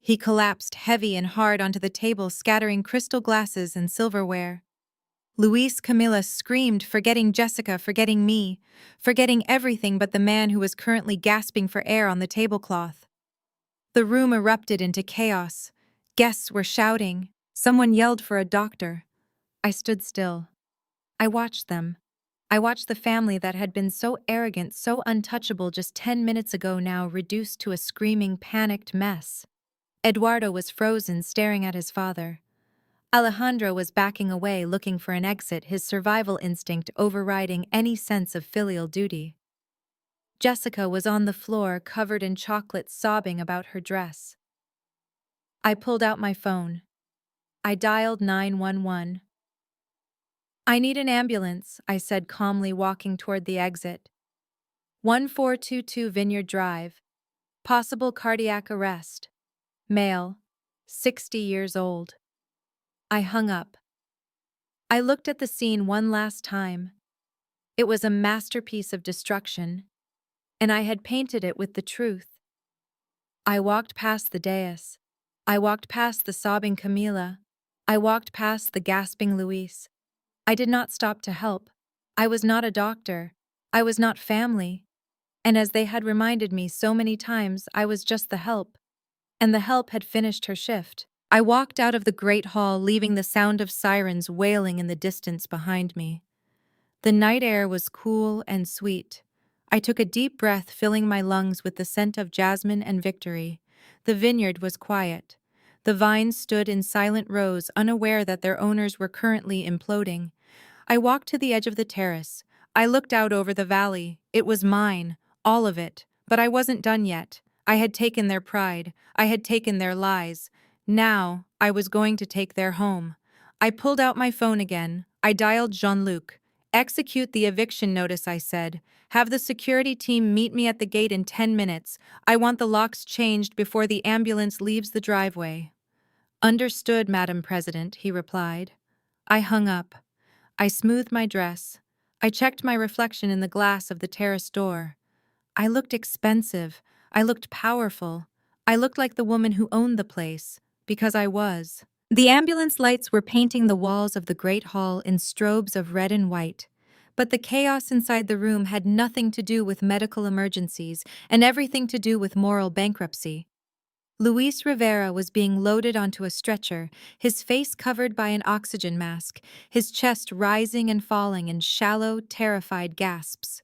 He collapsed heavy and hard onto the table, scattering crystal glasses and silverware. Luis Camilla screamed, forgetting Jessica, forgetting me, forgetting everything but the man who was currently gasping for air on the tablecloth. The room erupted into chaos. Guests were shouting. Someone yelled for a doctor. I stood still. I watched them. I watched the family that had been so arrogant, so untouchable just 10 minutes ago, now reduced to a screaming, panicked mess. Eduardo was frozen, staring at his father. Alejandro was backing away, looking for an exit, his survival instinct overriding any sense of filial duty. Jessica was on the floor, covered in chocolate, sobbing about her dress. I pulled out my phone. I dialed 911. I need an ambulance, I said calmly, walking toward the exit. 1422 Vineyard Drive. Possible cardiac arrest. Male. 60 years old. I hung up. I looked at the scene one last time. It was a masterpiece of destruction, and I had painted it with the truth. I walked past the dais. I walked past the sobbing Camila. I walked past the gasping Luis. I did not stop to help. I was not a doctor. I was not family. And as they had reminded me so many times, I was just the help. And the help had finished her shift. I walked out of the great hall, leaving the sound of sirens wailing in the distance behind me. The night air was cool and sweet. I took a deep breath, filling my lungs with the scent of jasmine and victory. The vineyard was quiet. The vines stood in silent rows, unaware that their owners were currently imploding. I walked to the edge of the terrace. I looked out over the valley. It was mine, all of it. But I wasn't done yet. I had taken their pride. I had taken their lies. Now, I was going to take their home. I pulled out my phone again. I dialed Jean-Luc. Execute the eviction notice, I said. Have the security team meet me at the gate in 10 minutes. I want the locks changed before the ambulance leaves the driveway. Understood, Madam President, he replied. I hung up. I smoothed my dress. I checked my reflection in the glass of the terrace door. I looked expensive. I looked powerful. I looked like the woman who owned the place, because I was. The ambulance lights were painting the walls of the great hall in strobes of red and white. But the chaos inside the room had nothing to do with medical emergencies and everything to do with moral bankruptcy. Luis Rivera was being loaded onto a stretcher, his face covered by an oxygen mask, his chest rising and falling in shallow, terrified gasps.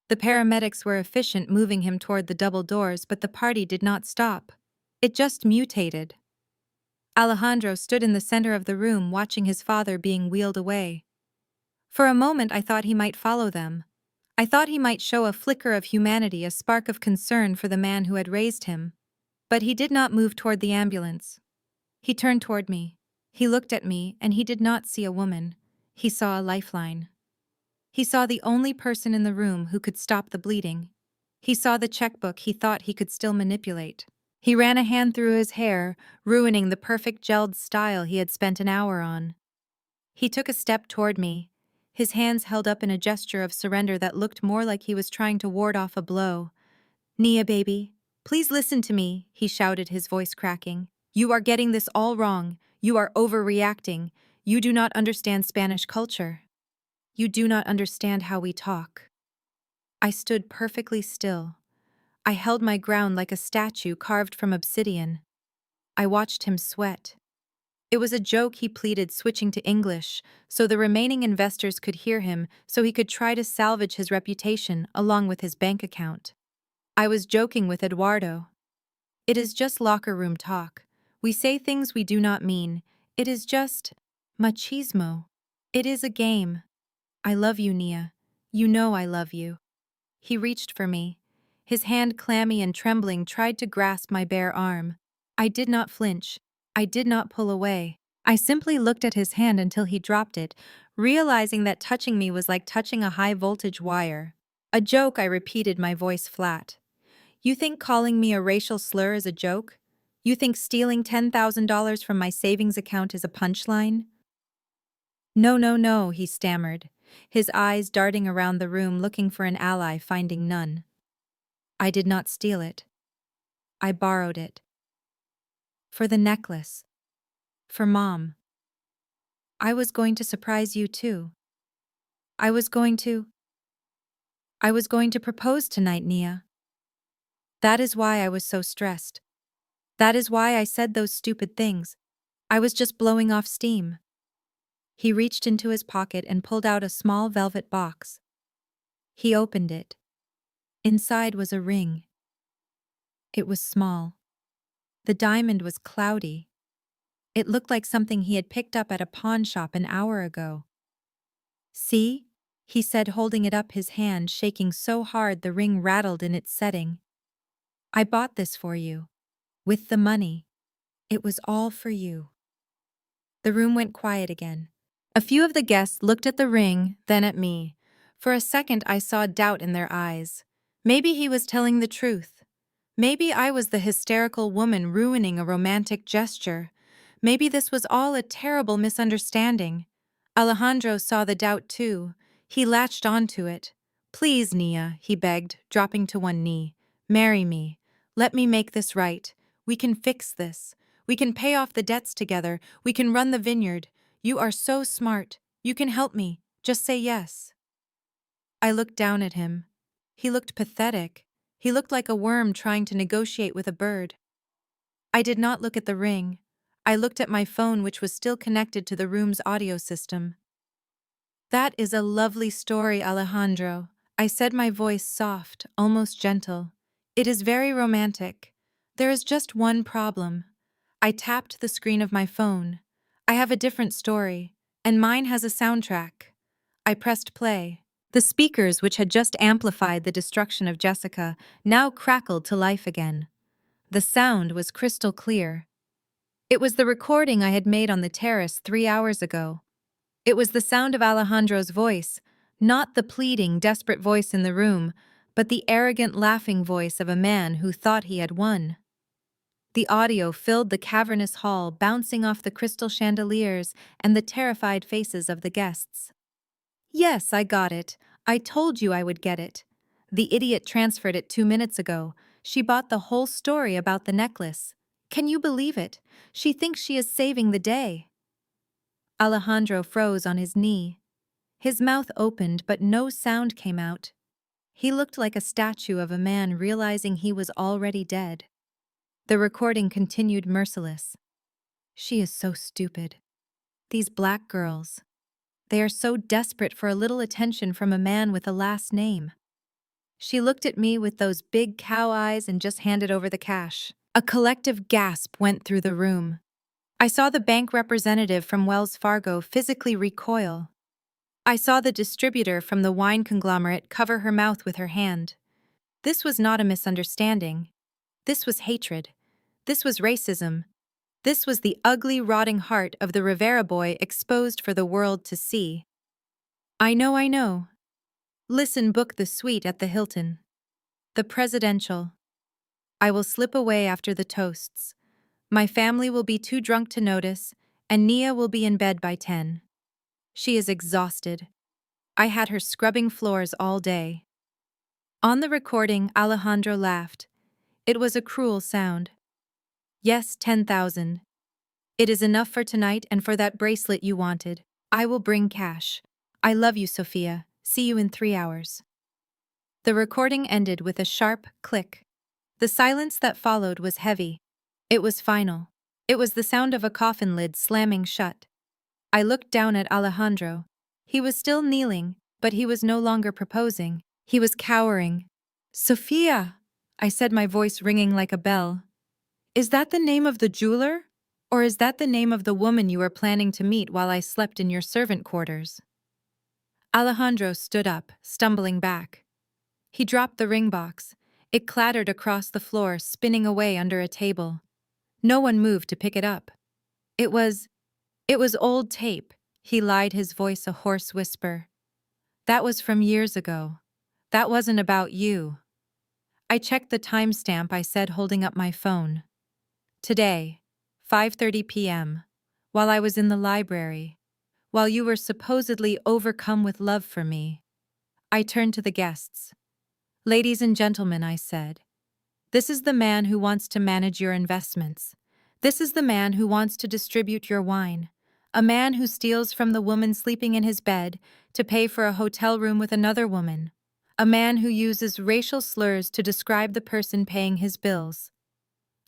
The paramedics were efficient moving him toward the double doors, but the party did not stop. It just mutated. Alejandro stood in the center of the room watching his father being wheeled away. For a moment I thought he might follow them. I thought he might show a flicker of humanity, a spark of concern for the man who had raised him. But he did not move toward the ambulance. He turned toward me. He looked at me, and he did not see a woman. He saw a lifeline. He saw the only person in the room who could stop the bleeding. He saw the checkbook he thought he could still manipulate. He ran a hand through his hair, ruining the perfect gelled style he had spent an hour on. He took a step toward me, his hands held up in a gesture of surrender that looked more like he was trying to ward off a blow. "Nia, baby, please listen to me," he shouted, his voice cracking. "You are getting this all wrong. You are overreacting. You do not understand Spanish culture. You do not understand how we talk." I stood perfectly still. I held my ground like a statue carved from obsidian. I watched him sweat. It was a joke, he pleaded, switching to English, so the remaining investors could hear him, so he could try to salvage his reputation along with his bank account. I was joking with Eduardo. It is just locker room talk. We say things we do not mean. It is just machismo. It is a game. I love you, Nia. You know I love you. He reached for me. His hand, clammy and trembling, tried to grasp my bare arm. I did not flinch. I did not pull away. I simply looked at his hand until he dropped it, realizing that touching me was like touching a high-voltage wire. "A joke," I repeated, my voice flat. "You think calling me a racial slur is a joke? You think stealing $10,000 from my savings account is a punchline?" "No, no, no," he stammered, his eyes darting around the room looking for an ally, finding none. "I did not steal it. I borrowed it. For the necklace. For Mom. I was going to surprise you too. I was going to propose tonight, Nia. That is why I was so stressed. That is why I said those stupid things. I was just blowing off steam." He reached into his pocket and pulled out a small velvet box. He opened it. Inside was a ring. It was small. The diamond was cloudy. It looked like something he had picked up at a pawn shop an hour ago. "See?" he said, holding it up, his hand shaking so hard the ring rattled in its setting. "I bought this for you. With the money. It was all for you." The room went quiet again. A few of the guests looked at the ring, then at me. For a second I saw doubt in their eyes. Maybe he was telling the truth. Maybe I was the hysterical woman ruining a romantic gesture. Maybe this was all a terrible misunderstanding. Alejandro saw the doubt too. He latched onto it. "Please, Nia," he begged, dropping to one knee. "Marry me. Let me make this right. We can fix this. We can pay off the debts together. We can run the vineyard. You are so smart. You can help me. Just say yes." I looked down at him. He looked pathetic. He looked like a worm trying to negotiate with a bird. I did not look at the ring. I looked at my phone, which was still connected to the room's audio system. "That is a lovely story, Alejandro," I said, my voice soft, almost gentle. "It is very romantic. There is just one problem." I tapped the screen of my phone. "I have a different story, and mine has a soundtrack. I pressed play. The speakers, which had just amplified the destruction of Jessica, now crackled to life again. The sound was crystal clear. It was the recording I had made on the terrace 3 hours ago. It was the sound of Alejandro's voice, not the pleading, desperate voice in the room, but the arrogant, laughing voice of a man who thought he had won. The audio filled the cavernous hall, bouncing off the crystal chandeliers and the terrified faces of the guests. Yes, I got it. I told you I would get it. The idiot transferred it 2 minutes ago. She bought the whole story about the necklace. Can you believe it? She thinks she is saving the day. Alejandro froze on his knee. His mouth opened, but no sound came out. He looked like a statue of a man realizing he was already dead. The recording continued merciless. She is so stupid. These black girls. They are so desperate for a little attention from a man with a last name. She looked at me with those big cow eyes and just handed over the cash. A collective gasp went through the room. I saw the bank representative from Wells Fargo physically recoil. I saw the distributor from the wine conglomerate cover her mouth with her hand. This was not a misunderstanding. This was hatred. This was racism. This was the ugly, rotting heart of the Rivera boy exposed for the world to see. I know. Listen, book the suite at the Hilton. The presidential. I will slip away after the toasts. My family will be too drunk to notice, and Nia will be in bed by 10. She is exhausted. I had her scrubbing floors all day. On the recording, Alejandro laughed. It was a cruel sound. Yes, 10,000. It is enough for tonight and for that bracelet you wanted. I will bring cash. I love you, Sophia. See you in 3 hours. The recording ended with a sharp click. The silence that followed was heavy. It was final. It was the sound of a coffin lid slamming shut. I looked down at Alejandro. He was still kneeling, but he was no longer proposing. He was cowering. Sophia, I said, my voice ringing like a bell. Is that the name of the jeweler? Or is that the name of the woman you were planning to meet while I slept in your servant quarters? Alejandro stood up, stumbling back. He dropped the ring box. It clattered across the floor, spinning away under a table. No one moved to pick it up. It was old tape, he lied, his voice a hoarse whisper. That was from years ago. That wasn't about you. I checked the timestamp, I said, holding up my phone. Today, 5:30 p.m., while I was in the library, while you were supposedly overcome with love for me. I turned to the guests. Ladies and gentlemen, I said, this is the man who wants to manage your investments. This is the man who wants to distribute your wine. A man who steals from the woman sleeping in his bed to pay for a hotel room with another woman. A man who uses racial slurs to describe the person paying his bills.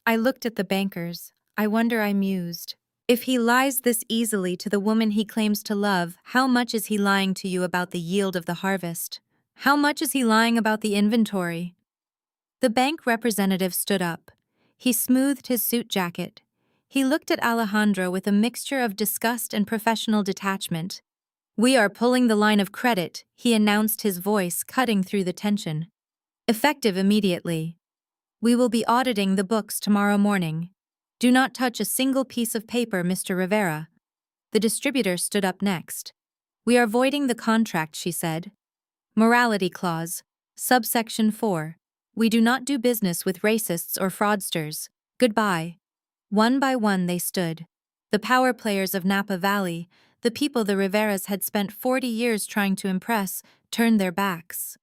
I looked at the bankers. I mused. If he lies this easily to the woman he claims to love, how much is he lying to you about the yield of the harvest? How much is he lying about the inventory? The bank representative stood up. He smoothed his suit jacket. He looked at Alejandro with a mixture of disgust and professional detachment. We are pulling the line of credit, he announced, his voice cutting through the tension. Effective immediately. We will be auditing the books tomorrow morning. Do not touch a single piece of paper, Mr. Rivera. The distributor stood up next. We are voiding the contract, she said. Morality clause, subsection 4. We do not do business with racists or fraudsters. Goodbye. One by one they stood. The power players of Napa Valley, the people the Riveras had spent 40 years trying to impress, turned their backs.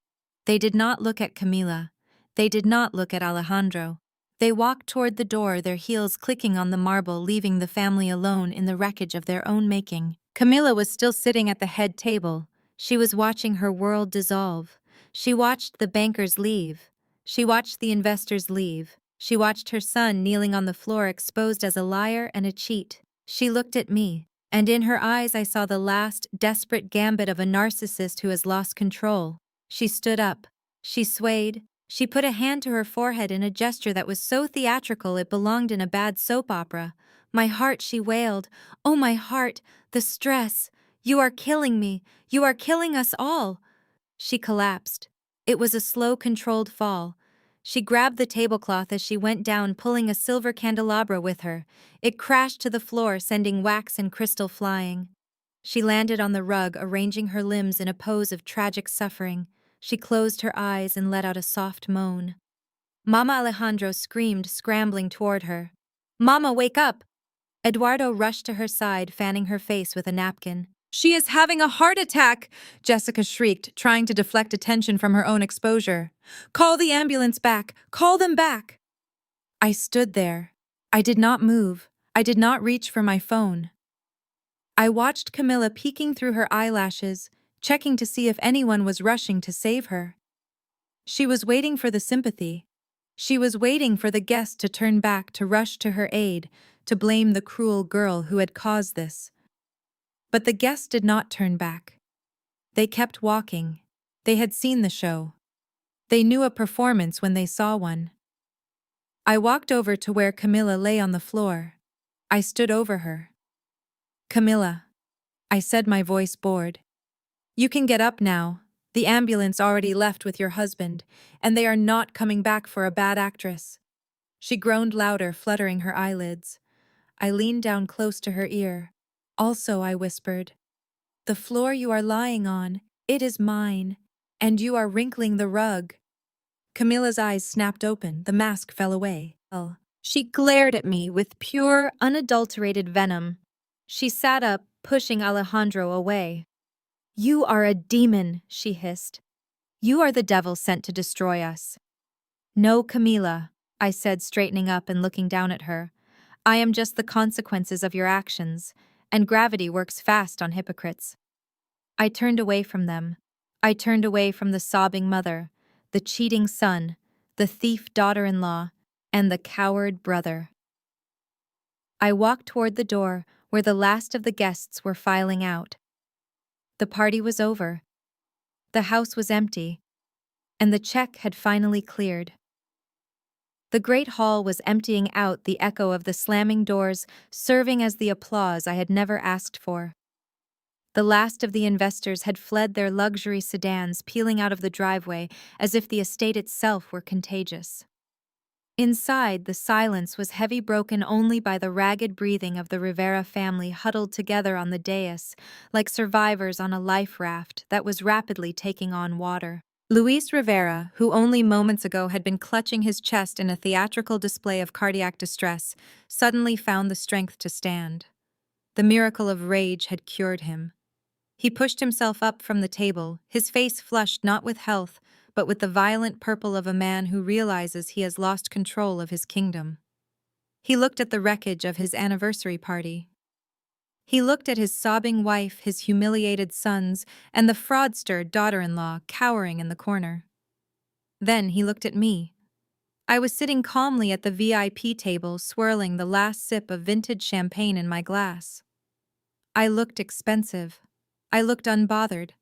They did not look at Camila. They did not look at Alejandro. They walked toward the door, their heels clicking on the marble, leaving the family alone in the wreckage of their own making. Camila was still sitting at the head table. She was watching her world dissolve. She watched the bankers leave. She watched the investors leave. She watched her son kneeling on the floor, exposed as a liar and a cheat. She looked at me, and in her eyes I saw the last, desperate gambit of a narcissist who has lost control. She stood up. She swayed. She put a hand to her forehead in a gesture that was so theatrical it belonged in a bad soap opera. My heart, she wailed. Oh, my heart, the stress. You are killing me. You are killing us all. She collapsed. It was a slow, controlled fall. She grabbed the tablecloth as she went down, pulling a silver candelabra with her. It crashed to the floor, sending wax and crystal flying. She landed on the rug, arranging her limbs in a pose of tragic suffering. She closed her eyes and let out a soft moan. Mama Alejandro screamed, scrambling toward her. Mama, wake up! Eduardo rushed to her side, fanning her face with a napkin. She is having a heart attack, Jessica shrieked, trying to deflect attention from her own exposure. Call the ambulance back! Call them back! I stood there. I did not move. I did not reach for my phone. I watched Camilla peeking through her eyelashes, checking to see if anyone was rushing to save her. She was waiting for the sympathy. She was waiting for the guest to turn back, to rush to her aid, to blame the cruel girl who had caused this. But the guest did not turn back. They kept walking. They had seen the show. They knew a performance when they saw one. I walked over to where Camilla lay on the floor. I stood over her. Camilla, I said, my voice bored. You can get up now. The ambulance already left with your husband, and they are not coming back for a bad actress. She groaned louder, fluttering her eyelids. I leaned down close to her ear. Also, I whispered, the floor you are lying on, it is mine, and you are wrinkling the rug. Camilla's eyes snapped open, the mask fell away. She glared at me with pure, unadulterated venom. She sat up, pushing Alejandro away. You are a demon, she hissed. You are the devil sent to destroy us. No, Camila, I said, straightening up and looking down at her. I am just the consequences of your actions, and gravity works fast on hypocrites. I turned away from them. I turned away from the sobbing mother, the cheating son, the thief daughter-in-law, and the coward brother. I walked toward the door where the last of the guests were filing out. The party was over. The house was empty, and the check had finally cleared. The great hall was emptying out, the echo of the slamming doors serving as the applause I had never asked for. The last of the investors had fled their luxury sedans, peeling out of the driveway as if the estate itself were contagious. Inside, the silence was heavy, broken only by the ragged breathing of the Rivera family huddled together on the dais, like survivors on a life raft that was rapidly taking on water. Luis Rivera, who only moments ago had been clutching his chest in a theatrical display of cardiac distress, suddenly found the strength to stand. The miracle of rage had cured him. He pushed himself up from the table, his face flushed not with health, but with the violent purple of a man who realizes he has lost control of his kingdom. He looked at the wreckage of his anniversary party. He looked at his sobbing wife, his humiliated sons, and the fraudster daughter-in-law cowering in the corner. Then he looked at me. I was sitting calmly at the VIP table, swirling the last sip of vintage champagne in my glass. I looked expensive. I looked unbothered.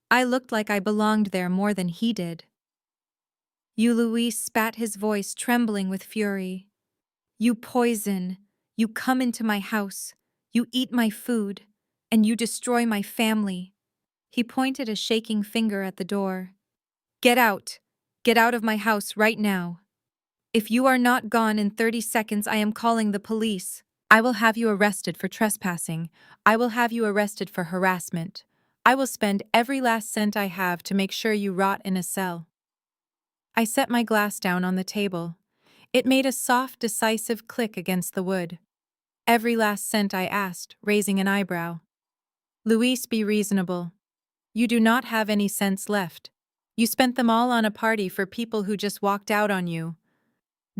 I looked like I belonged there more than he did. You, Luis, spat, his voice trembling with fury. You poison. You come into my house. You eat my food. And you destroy my family. He pointed a shaking finger at the door. Get out. Get out of my house right now. If you are not gone in 30 seconds, I am calling the police. I will have you arrested for trespassing. I will have you arrested for harassment. I will spend every last cent I have to make sure you rot in a cell. I set my glass down on the table. It made a soft, decisive click against the wood. Every last cent, I asked, raising an eyebrow. Luis, be reasonable. You do not have any cents left. You spent them all on a party for people who just walked out on you.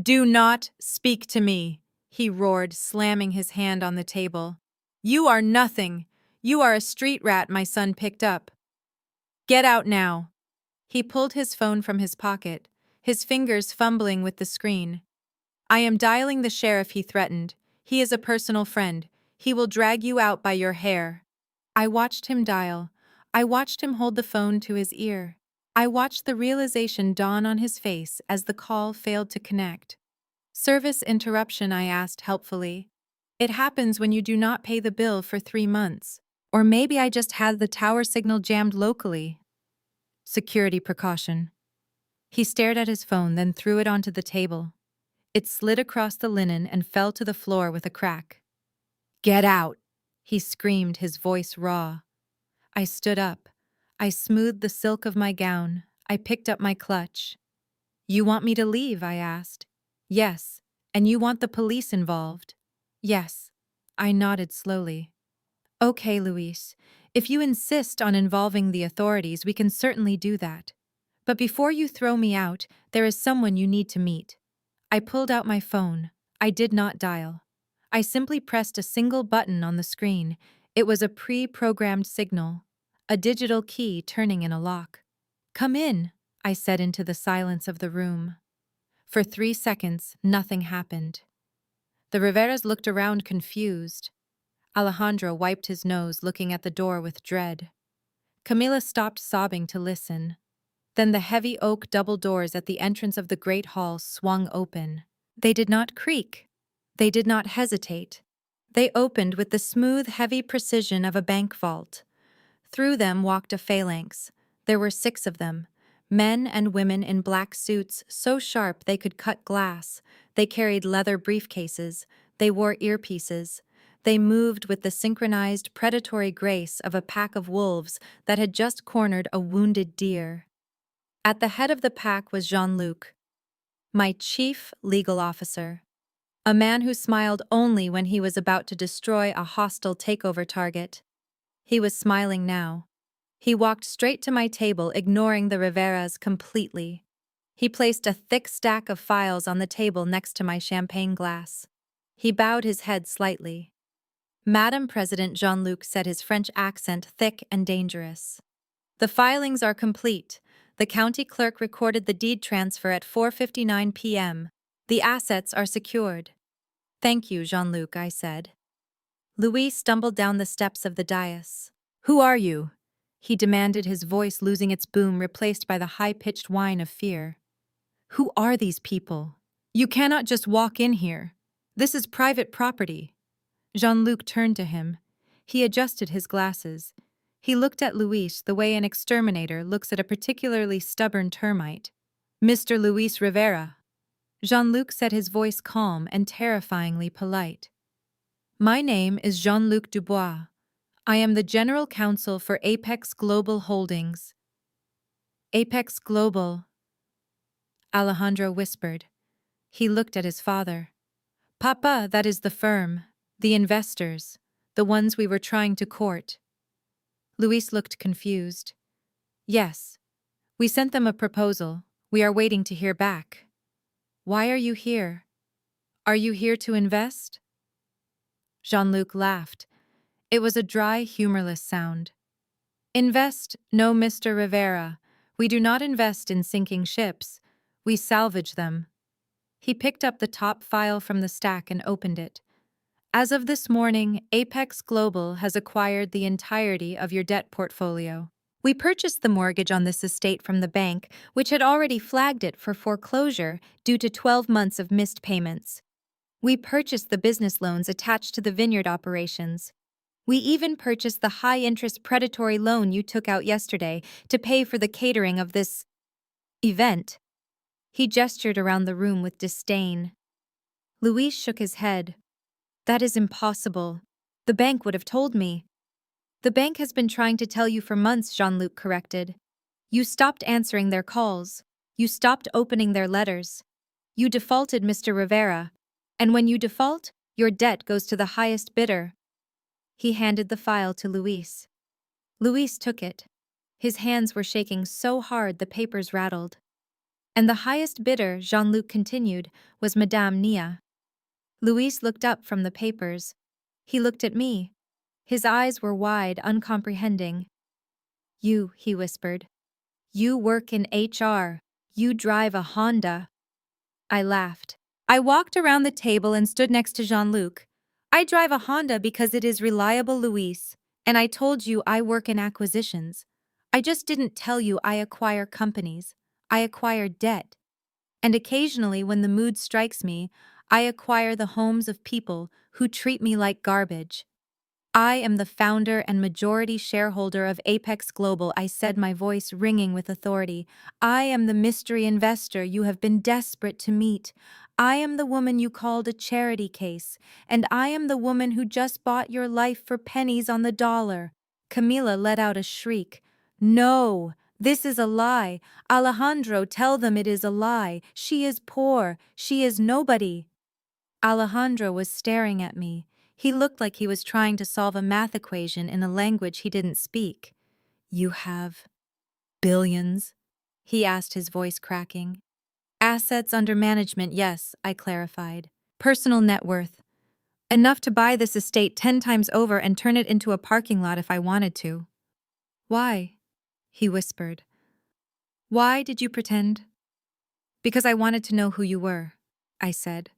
Do not speak to me, he roared, slamming his hand on the table. You are nothing. You are a street rat my son picked up. Get out now. He pulled his phone from his pocket, his fingers fumbling with the screen. I am dialing the sheriff, he threatened. He is a personal friend. He will drag you out by your hair. I watched him dial. I watched him hold the phone to his ear. I watched the realization dawn on his face as the call failed to connect. Service interruption, I asked helpfully. It happens when you do not pay the bill for 3 months. Or maybe I just had the tower signal jammed locally. Security precaution. He stared at his phone, then threw it onto the table. It slid across the linen and fell to the floor with a crack. Get out! He screamed, his voice raw. I stood up. I smoothed the silk of my gown. I picked up my clutch. You want me to leave? I asked. Yes. And you want the police involved? Yes. I nodded slowly. Okay, Luis. If you insist on involving the authorities, we can certainly do that. But before you throw me out, there is someone you need to meet. I pulled out my phone. I did not dial. I simply pressed a single button on the screen. It was a pre-programmed signal, a digital key turning in a lock. Come in, I said into the silence of the room. For 3 seconds, nothing happened. The Riveras looked around confused. Alejandro wiped his nose, looking at the door with dread. Camila stopped sobbing to listen. Then the heavy oak double doors at the entrance of the great hall swung open. They did not creak. They did not hesitate. They opened with the smooth, heavy precision of a bank vault. Through them walked a phalanx. There were 6 of them, men and women in black suits so sharp they could cut glass. They carried leather briefcases. They wore earpieces. They moved with the synchronized, predatory grace of a pack of wolves that had just cornered a wounded deer. At the head of the pack was Jean-Luc, my chief legal officer, a man who smiled only when he was about to destroy a hostile takeover target. He was smiling now. He walked straight to my table, ignoring the Riveras completely. He placed a thick stack of files on the table next to my champagne glass. He bowed his head slightly. Madam President, Jean-Luc said, his French accent thick and dangerous. The filings are complete. The county clerk recorded the deed transfer at 4:59 p.m. The assets are secured. Thank you, Jean-Luc, I said. Louis stumbled down the steps of the dais. Who are you? He demanded, his voice losing its boom, replaced by the high-pitched whine of fear. Who are these people? You cannot just walk in here. This is private property. Jean-Luc turned to him. He adjusted his glasses. He looked at Luis the way an exterminator looks at a particularly stubborn termite. Mr. Luis Rivera. Jean-Luc said, his voice calm and terrifyingly polite. My name is Jean-Luc Dubois. I am the General Counsel for Apex Global Holdings. Apex Global, Alejandro whispered. He looked at his father. Papa, that is the firm, the investors, the ones we were trying to court. Luis looked confused. Yes. We sent them a proposal. We are waiting to hear back. Why are you here? Are you here to invest? Jean-Luc laughed. It was a dry, humorless sound. Invest? No, Mr. Rivera. We do not invest in sinking ships. We salvage them. He picked up the top file from the stack and opened it. As of this morning, Apex Global has acquired the entirety of your debt portfolio. We purchased the mortgage on this estate from the bank, which had already flagged it for foreclosure due to 12 months of missed payments. We purchased the business loans attached to the vineyard operations. We even purchased the high-interest predatory loan you took out yesterday to pay for the catering of this event. He gestured around the room with disdain. Luis shook his head. That is impossible. The bank would have told me. The bank has been trying to tell you for months, Jean-Luc corrected. You stopped answering their calls. You stopped opening their letters. You defaulted, Mr. Rivera. And when you default, your debt goes to the highest bidder. He handed the file to Luis. Luis took it. His hands were shaking so hard the papers rattled. And the highest bidder, Jean-Luc continued, was Madame Nia. Luis looked up from the papers. He looked at me. His eyes were wide, uncomprehending. You, he whispered. You work in HR. You drive a Honda. I laughed. I walked around the table and stood next to Jean-Luc. I drive a Honda because it is reliable, Luis. And I told you I work in acquisitions. I just didn't tell you I acquire companies. I acquire debt. And occasionally, when the mood strikes me, I acquire the homes of people who treat me like garbage. I am the founder and majority shareholder of Apex Global, I said, my voice ringing with authority. I am the mystery investor you have been desperate to meet. I am the woman you called a charity case, and I am the woman who just bought your life for pennies on the dollar. Camila let out a shriek. No, this is a lie. Alejandro, tell them it is a lie. She is poor. She is nobody. Alejandro was staring at me. He looked like he was trying to solve a math equation in a language he didn't speak. You have billions? He asked, his voice cracking. Assets under management, yes, I clarified. Personal net worth. Enough to buy this estate 10 times over and turn it into a parking lot if I wanted to. Why? He whispered. Why did you pretend? Because I wanted to know who you were, I said.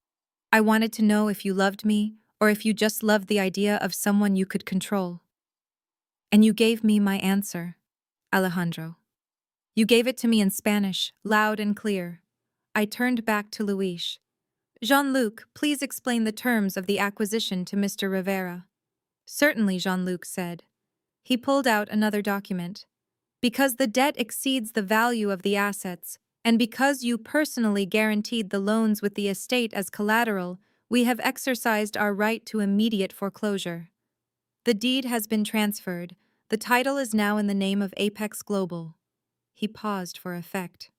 I wanted to know if you loved me, or if you just loved the idea of someone you could control. And you gave me my answer, Alejandro. You gave it to me in Spanish, loud and clear. I turned back to Luis. Jean-Luc, please explain the terms of the acquisition to Mr. Rivera. Certainly, Jean-Luc said. He pulled out another document. Because the debt exceeds the value of the assets, and because you personally guaranteed the loans with the estate as collateral, we have exercised our right to immediate foreclosure. The deed has been transferred. The title is now in the name of Apex Global. He paused for effect.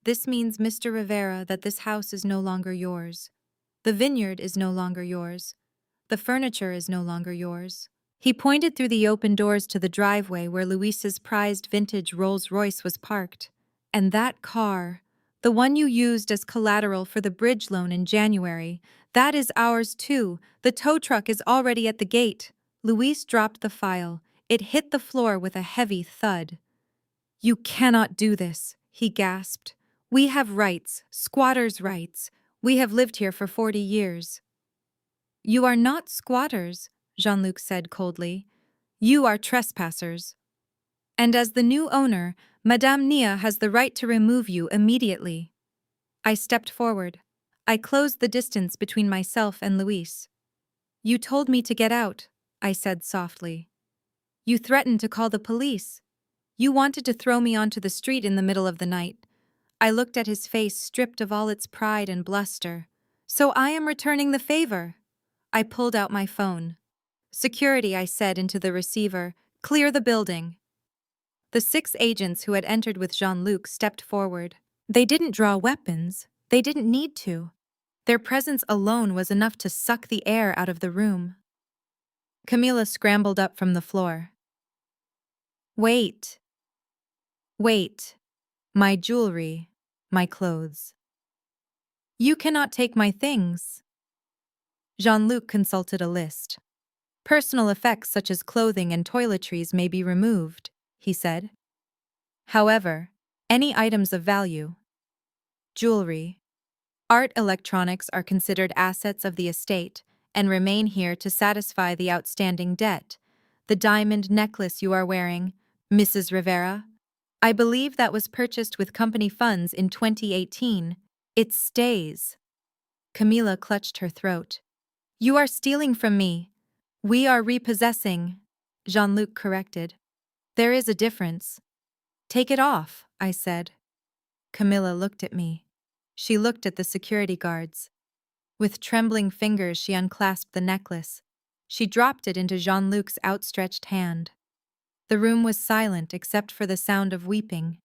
This means, Mr. Rivera, that this house is no longer yours. The vineyard is no longer yours. The furniture is no longer yours. He pointed through the open doors to the driveway where Luis's prized vintage Rolls-Royce was parked. And that car, the one you used as collateral for the bridge loan in January, that is ours too. The tow truck is already at the gate. Luis dropped the file. It hit the floor with a heavy thud. You cannot do this, he gasped. We have rights, squatters' rights. We have lived here for 40 years. You are not squatters, Jean-Luc said coldly. You are trespassers. And as the new owner, Madame Nia has the right to remove you immediately. I stepped forward. I closed the distance between myself and Luis. You told me to get out, I said softly. You threatened to call the police. You wanted to throw me onto the street in the middle of the night. I looked at his face stripped of all its pride and bluster. So I am returning the favor. I pulled out my phone. Security, I said into the receiver. Clear the building. The 6 agents who had entered with Jean-Luc stepped forward. They didn't draw weapons. They didn't need to. Their presence alone was enough to suck the air out of the room. Camila scrambled up from the floor. Wait. Wait. My jewelry. My clothes. You cannot take my things. Jean-Luc consulted a list. Personal effects such as clothing and toiletries may be removed, he said. However, any items of value, jewelry, art, electronics are considered assets of the estate and remain here to satisfy the outstanding debt. The diamond necklace you are wearing, Mrs. Rivera, I believe that was purchased with company funds in 2018. It stays. Camila clutched her throat. You are stealing from me. We are repossessing, Jean-Luc corrected. There is a difference. Take it off, I said. Camila looked at me. She looked at the security guards. With trembling fingers, she unclasped the necklace. She dropped it into Jean-Luc's outstretched hand. The room was silent except for the sound of weeping.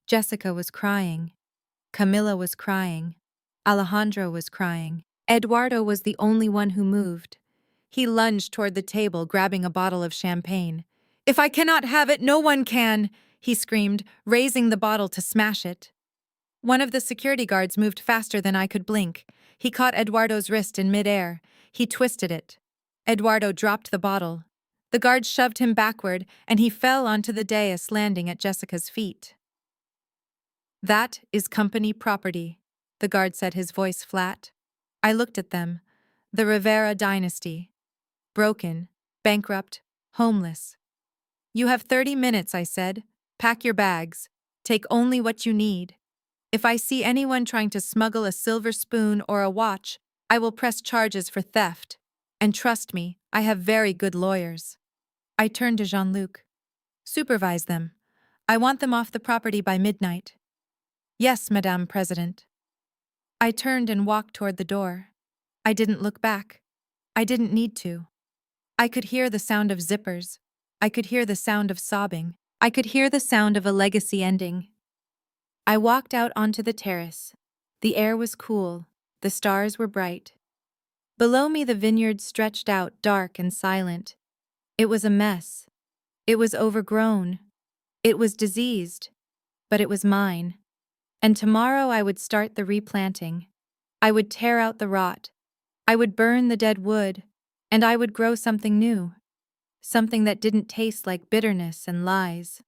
Jessica was crying. Camila was crying. Alejandro was crying. Eduardo was the only one who moved. He lunged toward the table, grabbing a bottle of champagne. If I cannot have it, no one can, he screamed, raising the bottle to smash it. One of the security guards moved faster than I could blink. He caught Eduardo's wrist in midair. He twisted it. Eduardo dropped the bottle. The guard shoved him backward, and he fell onto the dais, landing at Jessica's feet. That is company property, the guard said, his voice flat. I looked at them. The Rivera dynasty. Broken, bankrupt, homeless. You have 30 minutes, I said. Pack your bags. Take only what you need. If I see anyone trying to smuggle a silver spoon or a watch, I will press charges for theft. And trust me, I have very good lawyers. I turned to Jean-Luc. Supervise them. I want them off the property by midnight. Yes, Madame President. I turned and walked toward the door. I didn't look back. I didn't need to. I could hear the sound of zippers. I could hear the sound of sobbing. I could hear the sound of a legacy ending. I walked out onto the terrace. The air was cool. The stars were bright. Below me the vineyard stretched out dark and silent. It was a mess. It was overgrown. It was diseased. But it was mine. And tomorrow I would start the replanting. I would tear out the rot. I would burn the dead wood. And I would grow something new. Something that didn't taste like bitterness and lies.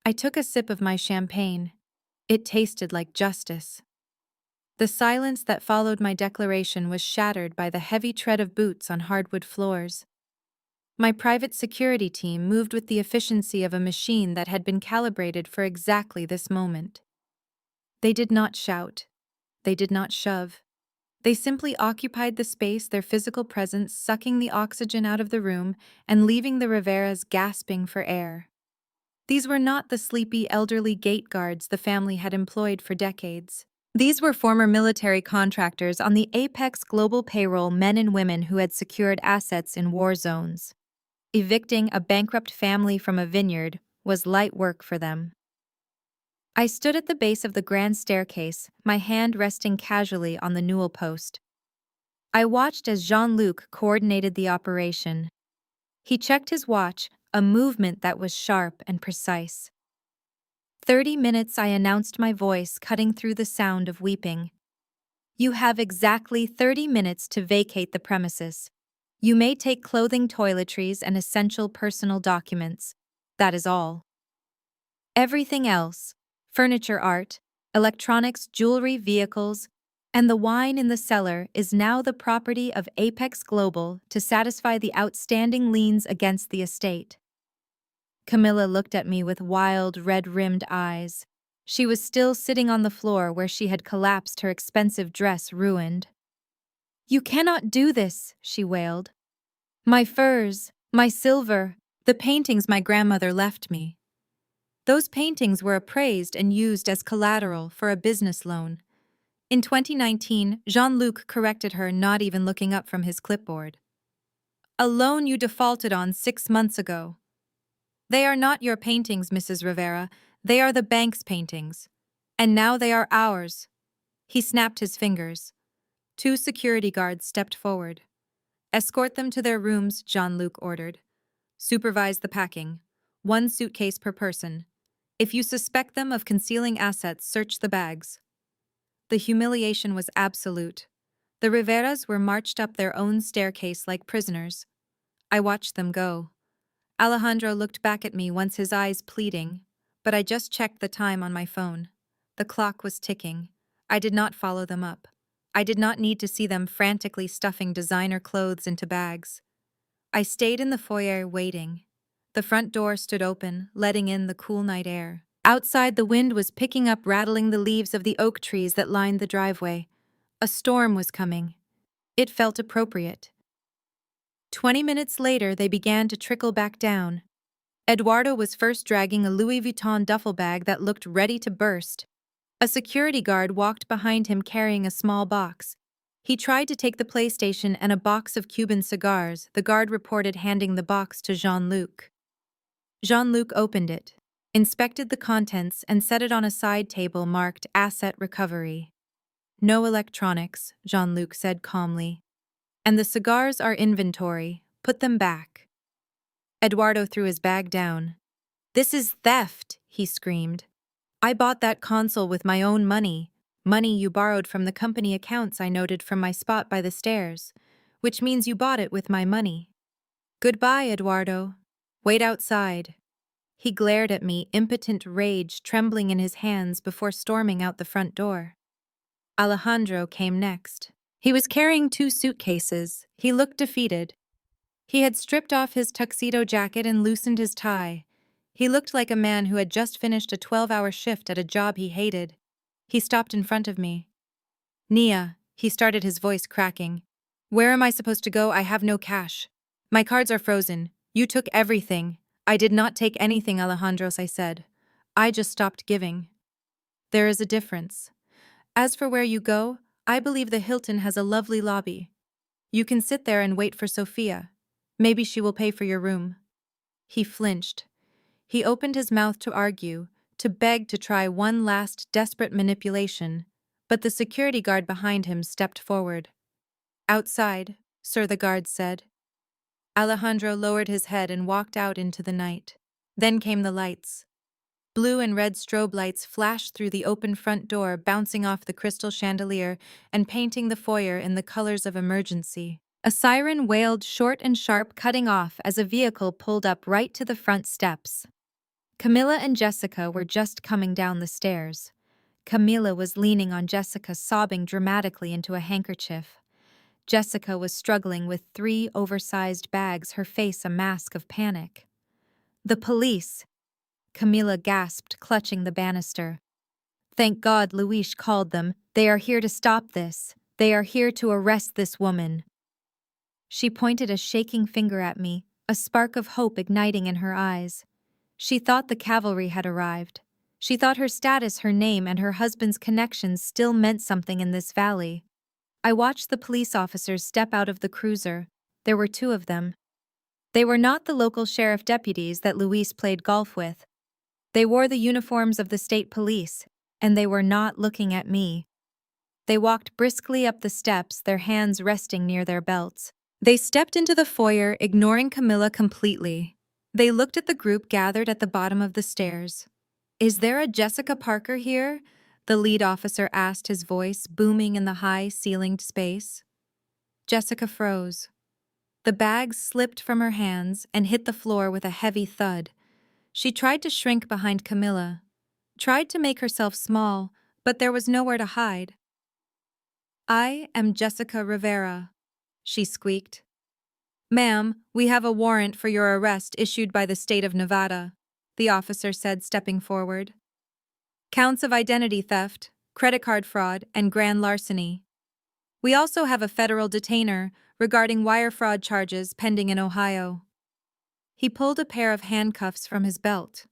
I took a sip of my champagne. It tasted like justice. The silence that followed my declaration was shattered by the heavy tread of boots on hardwood floors. My private security team moved with the efficiency of a machine that had been calibrated for exactly this moment. They did not shout. They did not shove. They simply occupied the space, their physical presence sucking the oxygen out of the room and leaving the Riveras gasping for air. These were not the sleepy elderly gate guards the family had employed for decades. These were former military contractors on the Apex global payroll, men and women who had secured assets in war zones. Evicting a bankrupt family from a vineyard was light work for them. I stood at the base of the grand staircase, my hand resting casually on the newel post. I watched as Jean-Luc coordinated the operation. He checked his watch, a movement that was sharp and precise. 30 minutes, I announced, my voice cutting through the sound of weeping. You have exactly 30 minutes to vacate the premises. You may take clothing, toiletries, and essential personal documents. That is all. Everything else, furniture, art, electronics, jewelry, vehicles, and the wine in the cellar is now the property of Apex Global to satisfy the outstanding liens against the estate. Camilla looked at me with wild, red-rimmed eyes. She was still sitting on the floor where she had collapsed, her expensive dress ruined. You cannot do this, she wailed. My furs, my silver, the paintings my grandmother left me. Those paintings were appraised and used as collateral for a business loan. In 2019, Jean-Luc corrected her, not even looking up from his clipboard. A loan you defaulted on 6 months ago. They are not your paintings, Mrs. Rivera. They are the bank's paintings. And now they are ours. He snapped his fingers. 2 security guards stepped forward. Escort them to their rooms, Jean-Luc ordered. Supervise the packing. 1 suitcase per person. If you suspect them of concealing assets, search the bags. The humiliation was absolute. The Riveras were marched up their own staircase like prisoners. I watched them go. Alejandro looked back at me, once his eyes pleading, but I just checked the time on my phone. The clock was ticking. I did not follow them up. I did not need to see them frantically stuffing designer clothes into bags. I stayed in the foyer waiting. The front door stood open, letting in the cool night air. Outside, the wind was picking up, rattling the leaves of the oak trees that lined the driveway. A storm was coming. It felt appropriate. 20 minutes later, they began to trickle back down. Eduardo was first, dragging a Louis Vuitton duffel bag that looked ready to burst. A security guard walked behind him carrying a small box. He tried to take the PlayStation and a box of Cuban cigars, the guard reported, handing the box to Jean-Luc. Jean-Luc opened it, inspected the contents, and set it on a side table marked Asset Recovery. No electronics, Jean-Luc said calmly. And the cigars are inventory. Put them back. Eduardo threw his bag down. This is theft, he screamed. I bought that console with my own money. Money you borrowed from the company accounts I noted from my spot by the stairs, which means you bought it with my money. Goodbye, Eduardo. Wait outside. He glared at me, impotent rage trembling in his hands, before storming out the front door. Alejandro came next. He was carrying 2 suitcases. He looked defeated. He had stripped off his tuxedo jacket and loosened his tie. He looked like a man who had just finished a 12-hour shift at a job he hated. He stopped in front of me. Nia, he started, his voice cracking. Where am I supposed to go? I have no cash. My cards are frozen. You took everything. I did not take anything, Alejandros, I said. I just stopped giving. There is a difference. As for where you go, I believe the Hilton has a lovely lobby. You can sit there and wait for Sophia. Maybe she will pay for your room. He flinched. He opened his mouth to argue, to beg to try one last desperate manipulation, but the security guard behind him stepped forward. Outside, sir, the guard said. Alejandro lowered his head and walked out into the night. Then came the lights. Blue and red strobe lights flashed through the open front door, bouncing off the crystal chandelier and painting the foyer in the colors of emergency. A siren wailed short and sharp, cutting off as a vehicle pulled up right to the front steps. Camilla and Jessica were just coming down the stairs. Camilla was leaning on Jessica, sobbing dramatically into a handkerchief. Jessica was struggling with 3 oversized bags, her face a mask of panic. The police! Camilla gasped, clutching the banister. Thank God Luis called them. They are here to stop this. They are here to arrest this woman. She pointed a shaking finger at me, a spark of hope igniting in her eyes. She thought the cavalry had arrived. She thought her status, her name, and her husband's connections still meant something in this valley. I watched the police officers step out of the cruiser. There were 2 of them. They were not the local sheriff deputies that Luis played golf with. They wore the uniforms of the state police, and they were not looking at me. They walked briskly up the steps, their hands resting near their belts. They stepped into the foyer, ignoring Camilla completely. They looked at the group gathered at the bottom of the stairs. Is there a Jessica Parker here? The lead officer asked, his voice booming in the high-ceilinged space. Jessica froze. The bags slipped from her hands and hit the floor with a heavy thud. She tried to shrink behind Camilla, tried to make herself small, but there was nowhere to hide. I am Jessica Rivera, she squeaked. Ma'am, we have a warrant for your arrest issued by the state of Nevada, the officer said, stepping forward. Counts of identity theft, credit card fraud, and grand larceny. We also have a federal detainer regarding wire fraud charges pending in Ohio. He pulled a pair of handcuffs from his belt.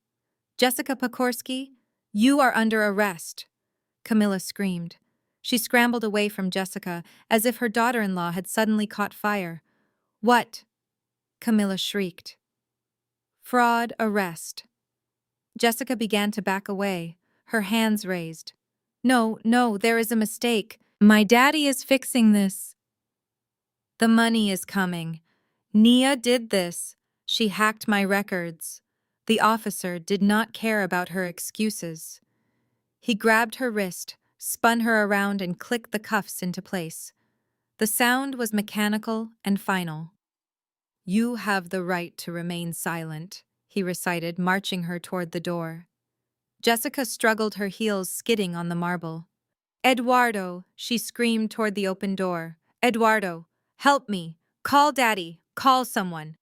Jessica Pokorsky, you are under arrest, Camilla screamed. She scrambled away from Jessica as if her daughter-in-law had suddenly caught fire. What? Camilla shrieked. Fraud arrest. Jessica began to back away, her hands raised. No, there is a mistake. My daddy is fixing this. The money is coming. Nia did this. She hacked my records. The officer did not care about her excuses. He grabbed her wrist, spun her around, and clicked the cuffs into place. The sound was mechanical and final. You have the right to remain silent, he recited, marching her toward the door. Jessica struggled, her heels skidding on the marble. Eduardo, she screamed toward the open door. Eduardo, help me. Call Daddy. Call someone.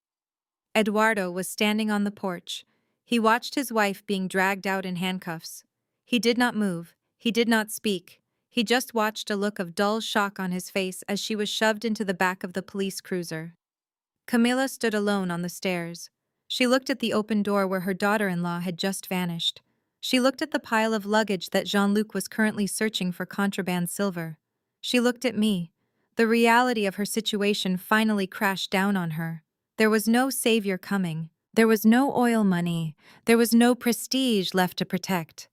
Eduardo was standing on the porch. He watched his wife being dragged out in handcuffs. He did not move. He did not speak. He just watched, a look of dull shock on his face as she was shoved into the back of the police cruiser. Camilla stood alone on the stairs. She looked at the open door where her daughter-in-law had just vanished. She looked at the pile of luggage that Jean-Luc was currently searching for contraband silver. She looked at me. The reality of her situation finally crashed down on her. There was no savior coming. There was no oil money. There was no prestige left to protect.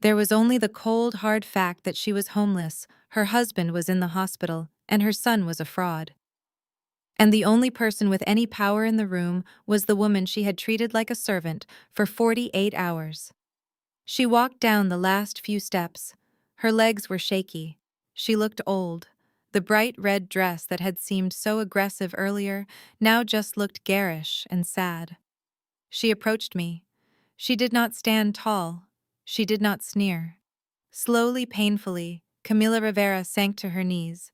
There was only the cold, hard fact that she was homeless, her husband was in the hospital, and her son was a fraud. And the only person with any power in the room was the woman she had treated like a servant for 48 hours. She walked down the last few steps. Her legs were shaky. She looked old. The bright red dress that had seemed so aggressive earlier now just looked garish and sad. She approached me. She did not stand tall. She did not sneer. Slowly, painfully, Camila Rivera sank to her knees.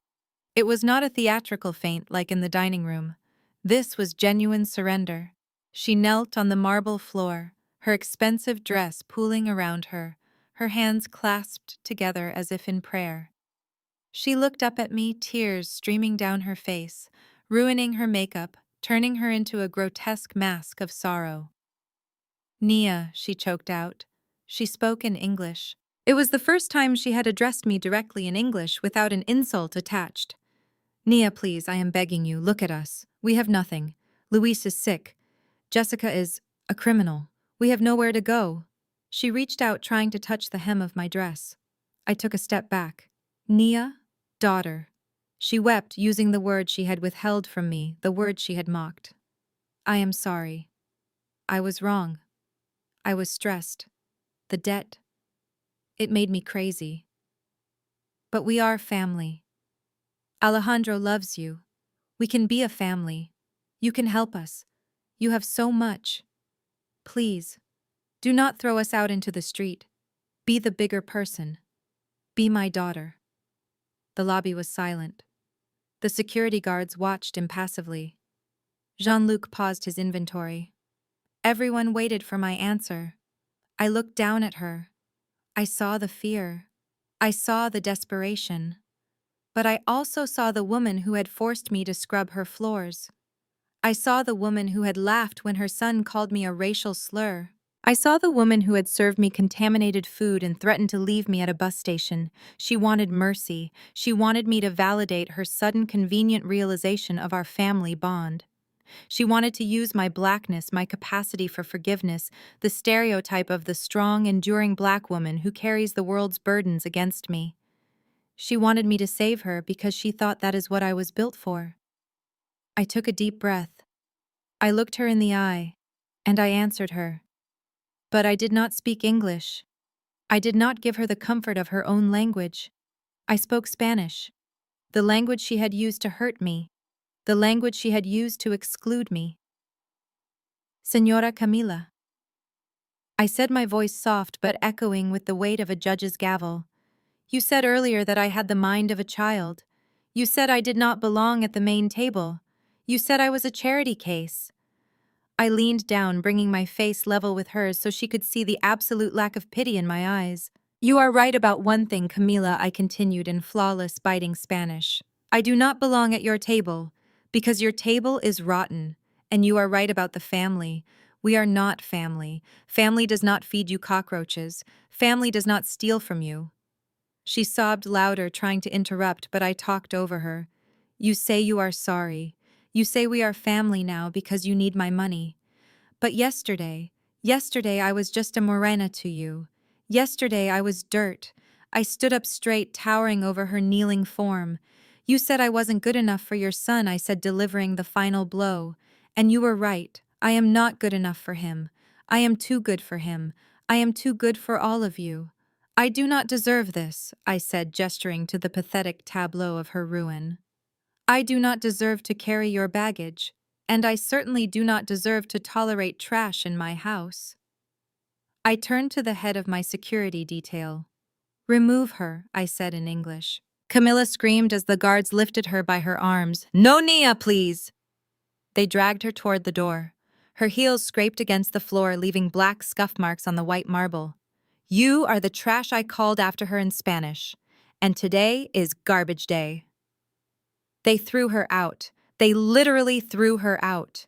It was not a theatrical faint like in the dining room. This was genuine surrender. She knelt on the marble floor, her expensive dress pooling around her, her hands clasped together as if in prayer. She looked up at me, tears streaming down her face, ruining her makeup, turning her into a grotesque mask of sorrow. Nia, she choked out. She spoke in English. It was the first time she had addressed me directly in English without an insult attached. Nia, please, I am begging you, look at us. We have nothing. Luis is sick. Jessica is a criminal. We have nowhere to go. She reached out, trying to touch the hem of my dress. I took a step back. Nia, daughter. She wept, using the word she had withheld from me, the word she had mocked. I am sorry. I was wrong. I was stressed. The debt. It made me crazy. But we are family. Alejandro loves you. We can be a family. You can help us. You have so much. Please, do not throw us out into the street. Be the bigger person. Be my daughter. The lobby was silent. The security guards watched impassively. Jean-Luc paused his inventory. Everyone waited for my answer. I looked down at her. I saw the fear. I saw the desperation. But I also saw the woman who had forced me to scrub her floors. I saw the woman who had laughed when her son called me a racial slur. I saw the woman who had served me contaminated food and threatened to leave me at a bus station. She wanted mercy. She wanted me to validate her sudden convenient realization of our family bond. She wanted to use my blackness, my capacity for forgiveness, the stereotype of the strong, enduring black woman who carries the world's burdens against me. She wanted me to save her because she thought that is what I was built for. I took a deep breath. I looked her in the eye, and I answered her. But I did not speak English. I did not give her the comfort of her own language. I spoke Spanish, the language she had used to hurt me, the language she had used to exclude me. Señora Camila. I said, my voice soft but echoing with the weight of a judge's gavel. You said earlier that I had the mind of a child. You said I did not belong at the main table. You said I was a charity case. I leaned down, bringing my face level with hers so she could see the absolute lack of pity in my eyes. You are right about one thing, Camila, I continued in flawless, biting Spanish. I do not belong at your table, because your table is rotten, and you are right about the family. We are not family. Family does not feed you cockroaches. Family does not steal from you. She sobbed louder, trying to interrupt, but I talked over her. You say you are sorry. You say we are family now because you need my money. But yesterday I was just a morena to you. Yesterday I was dirt. I stood up straight, towering over her kneeling form. You said I wasn't good enough for your son, I said, delivering the final blow. And you were right. I am not good enough for him. I am too good for him. I am too good for all of you. I do not deserve this, I said, gesturing to the pathetic tableau of her ruin. I do not deserve to carry your baggage, and I certainly do not deserve to tolerate trash in my house. I turned to the head of my security detail. Remove her, I said in English. Camilla screamed as the guards lifted her by her arms. No, Nia, please! They dragged her toward the door. Her heels scraped against the floor, leaving black scuff marks on the white marble. You are the trash I called after her in Spanish, and today is garbage day. They threw her out. They literally threw her out.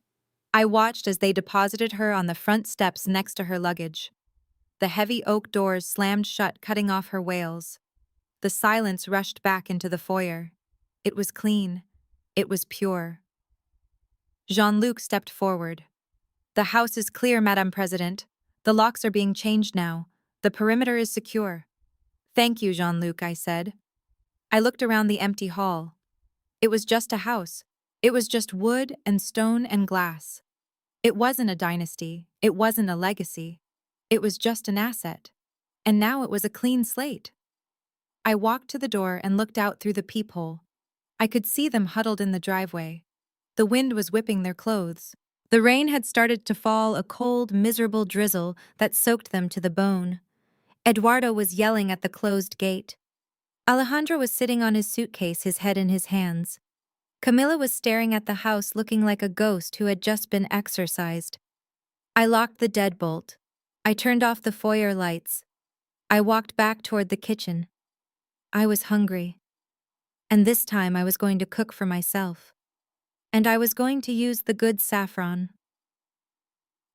I watched as they deposited her on the front steps next to her luggage. The heavy oak doors slammed shut, cutting off her wails. The silence rushed back into the foyer. It was clean. It was pure. Jean-Luc stepped forward. The house is clear, Madame President. The locks are being changed now. The perimeter is secure. Thank you, Jean-Luc, I said. I looked around the empty hall. It was just a house. It was just wood and stone and glass. It wasn't a dynasty. It wasn't a legacy. It was just an asset. And now it was a clean slate. I walked to the door and looked out through the peephole. I could see them huddled in the driveway. The wind was whipping their clothes. The rain had started to fall, a cold, miserable drizzle that soaked them to the bone. Eduardo was yelling at the closed gate. Alejandro was sitting on his suitcase, his head in his hands. Camilla was staring at the house, looking like a ghost who had just been exorcised. I locked the deadbolt. I turned off the foyer lights. I walked back toward the kitchen. I was hungry. And this time I was going to cook for myself. and I was going to use the good saffron.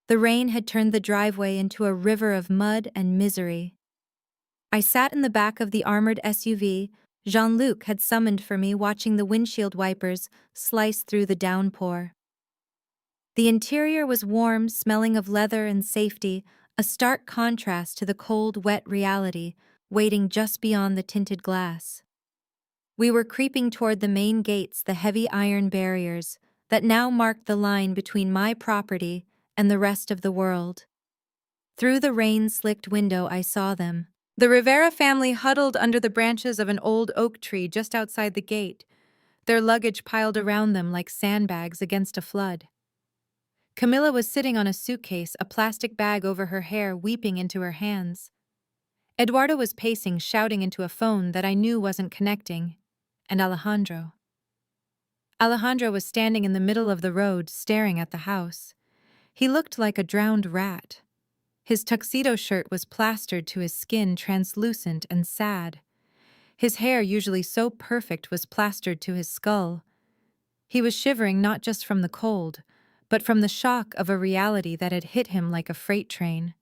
The rain had turned the driveway into a river of mud and misery. I sat in the back of the armored SUV Jean-Luc had summoned for me, watching the windshield wipers slice through the downpour. The interior was warm, smelling of leather and safety, a stark contrast to the cold, wet reality waiting just beyond the tinted glass. We were creeping toward the main gates, the heavy iron barriers that now marked the line between my property and the rest of the world. Through the rain-slicked window, I saw them. The Rivera family huddled under the branches of an old oak tree just outside the gate, their luggage piled around them like sandbags against a flood. Camilla was sitting on a suitcase, a plastic bag over her hair, weeping into her hands. Eduardo was pacing, shouting into a phone that I knew wasn't connecting. And Alejandro. Alejandro was standing in the middle of the road, staring at the house. He looked like a drowned rat. His tuxedo shirt was plastered to his skin, translucent and sad. His hair, usually so perfect, was plastered to his skull. He was shivering not just from the cold, but from the shock of a reality that had hit him like a freight train.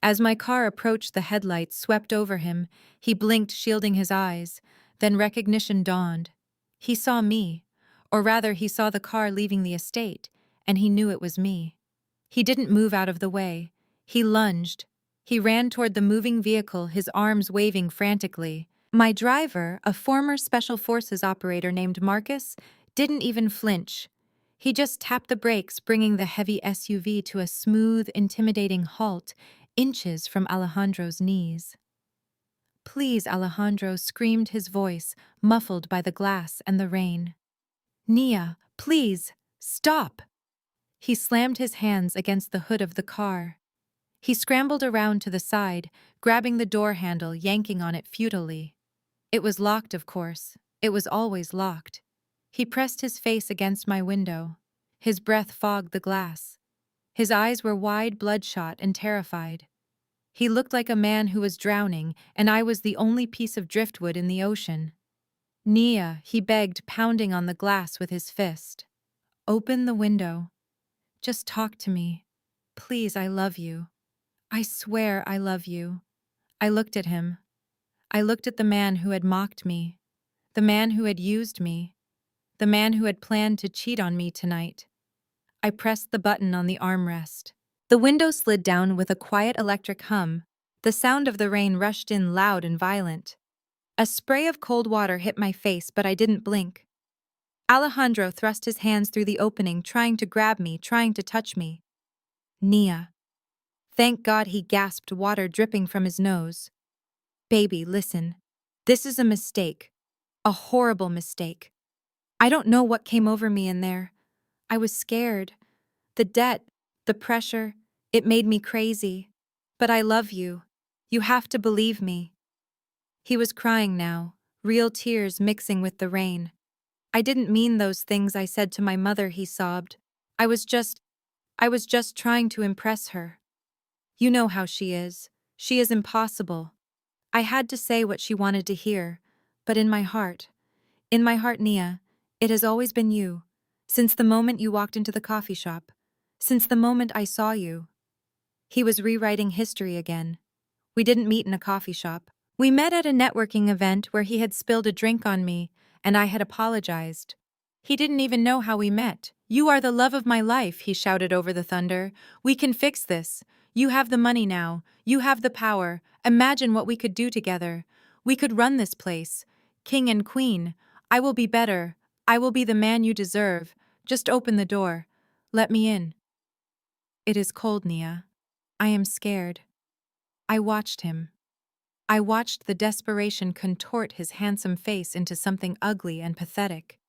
As my car approached, the headlights swept over him. He blinked, shielding his eyes. Then recognition dawned. He saw me, or rather he saw the car leaving the estate, and he knew it was me. He didn't move out of the way. He lunged. He ran toward the moving vehicle, his arms waving frantically. My driver, a former Special Forces operator named Marcus, didn't even flinch. He just tapped the brakes, bringing the heavy SUV to a smooth, intimidating halt, inches from Alejandro's knees. "Please," Alejandro screamed, his voice muffled by the glass and the rain. "Nia, please, stop!" He slammed his hands against the hood of the car. He scrambled around to the side, grabbing the door handle, yanking on it futilely. It was locked, of course. It was always locked. He pressed his face against my window. His breath fogged the glass. His eyes were wide, bloodshot, and terrified. He looked like a man who was drowning, and I was the only piece of driftwood in the ocean. "Nia," he begged, pounding on the glass with his fist. "Open the window. Just talk to me. Please, I love you. I swear I love you." I looked at him. I looked at the man who had mocked me, the man who had used me, the man who had planned to cheat on me tonight. I pressed the button on the armrest. The window slid down with a quiet electric hum. The sound of the rain rushed in, loud and violent. A spray of cold water hit my face, but I didn't blink. Alejandro thrust his hands through the opening, trying to grab me, trying to touch me. "Nia." Thank God, he gasped, water dripping from his nose. "Baby, listen. This is a mistake. A horrible mistake. I don't know what came over me in there. I was scared. The debt, the pressure, it made me crazy. But I love you. You have to believe me." He was crying now, real tears mixing with the rain. "I didn't mean those things I said to my mother," he sobbed. I was just trying to impress her. You know how she is. She is impossible." I had to say what she wanted to hear, but in my heart, Nia, it has always been you. Since the moment you walked into the coffee shop. Since the moment I saw you. He was rewriting history again. We didn't meet in a coffee shop. We met at a networking event where he had spilled a drink on me, and I had apologized. He didn't even know how we met. "You are the love of my life," he shouted over the thunder. "We can fix this. You have the money now. You have the power. Imagine what we could do together. We could run this place. King and queen. I will be better. I will be the man you deserve. Just open the door. Let me in." "It is cold, Nia. I am scared." I watched him. I watched the desperation contort his handsome face into something ugly and pathetic.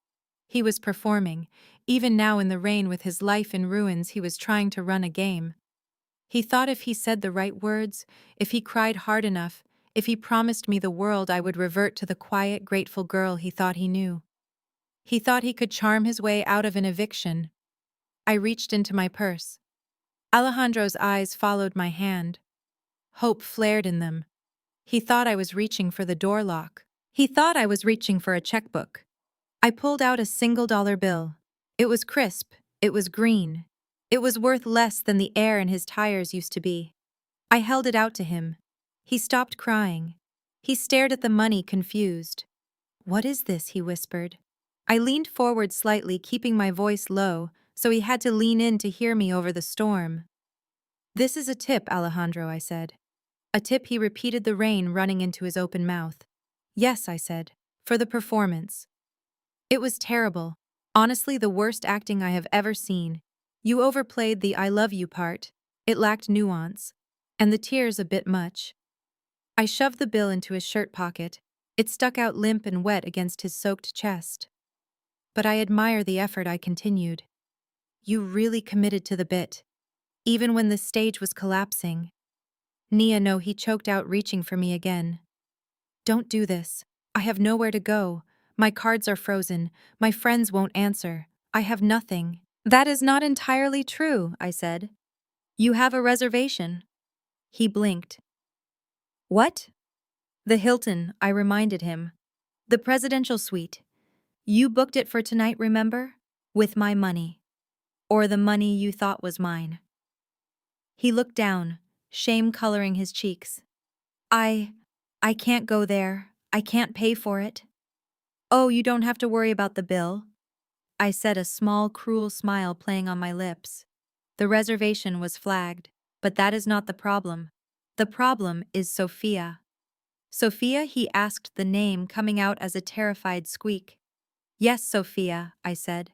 He was performing. Even now in the rain with his life in ruins, he was trying to run a game. He thought if he said the right words, if he cried hard enough, if he promised me the world, I would revert to the quiet, grateful girl he thought he knew. He thought he could charm his way out of an eviction. I reached into my purse. Alejandro's eyes followed my hand. Hope flared in them. He thought I was reaching for the door lock. He thought I was reaching for a checkbook. I pulled out a $1 bill. It was crisp, it was green. It was worth less than the air in his tires used to be. I held it out to him. He stopped crying. He stared at the money, confused. "What is this?" he whispered. I leaned forward slightly, keeping my voice low, so he had to lean in to hear me over the storm. "This is a tip, Alejandro," I said. A tip, he repeated, the rain running into his open mouth. "Yes," I said, "for the performance." It was terrible. Honestly, the worst acting I have ever seen. You overplayed the "I love you" part. It lacked nuance. And the tears a bit much. I shoved the bill into his shirt pocket. It stuck out limp and wet against his soaked chest. "But I admire the effort," I continued. "You really committed to the bit. Even when the stage was collapsing." "Nia, no," he choked out, reaching for me again. "Don't do this. I have nowhere to go. My cards are frozen. My friends won't answer. I have nothing." "That is not entirely true," I said. "You have a reservation." He blinked. "What?" "The Hilton," I reminded him. "The presidential suite. You booked it for tonight, remember? With my money. Or the money you thought was mine." He looked down, shame coloring his cheeks. I can't go there. I can't pay for it." "Oh, you don't have to worry about the bill," I said, a small, cruel smile playing on my lips. "The reservation was flagged, but that is not the problem. The problem is Sophia." "Sophia?" he asked, the name coming out as a terrified squeak. "Yes, Sophia," I said.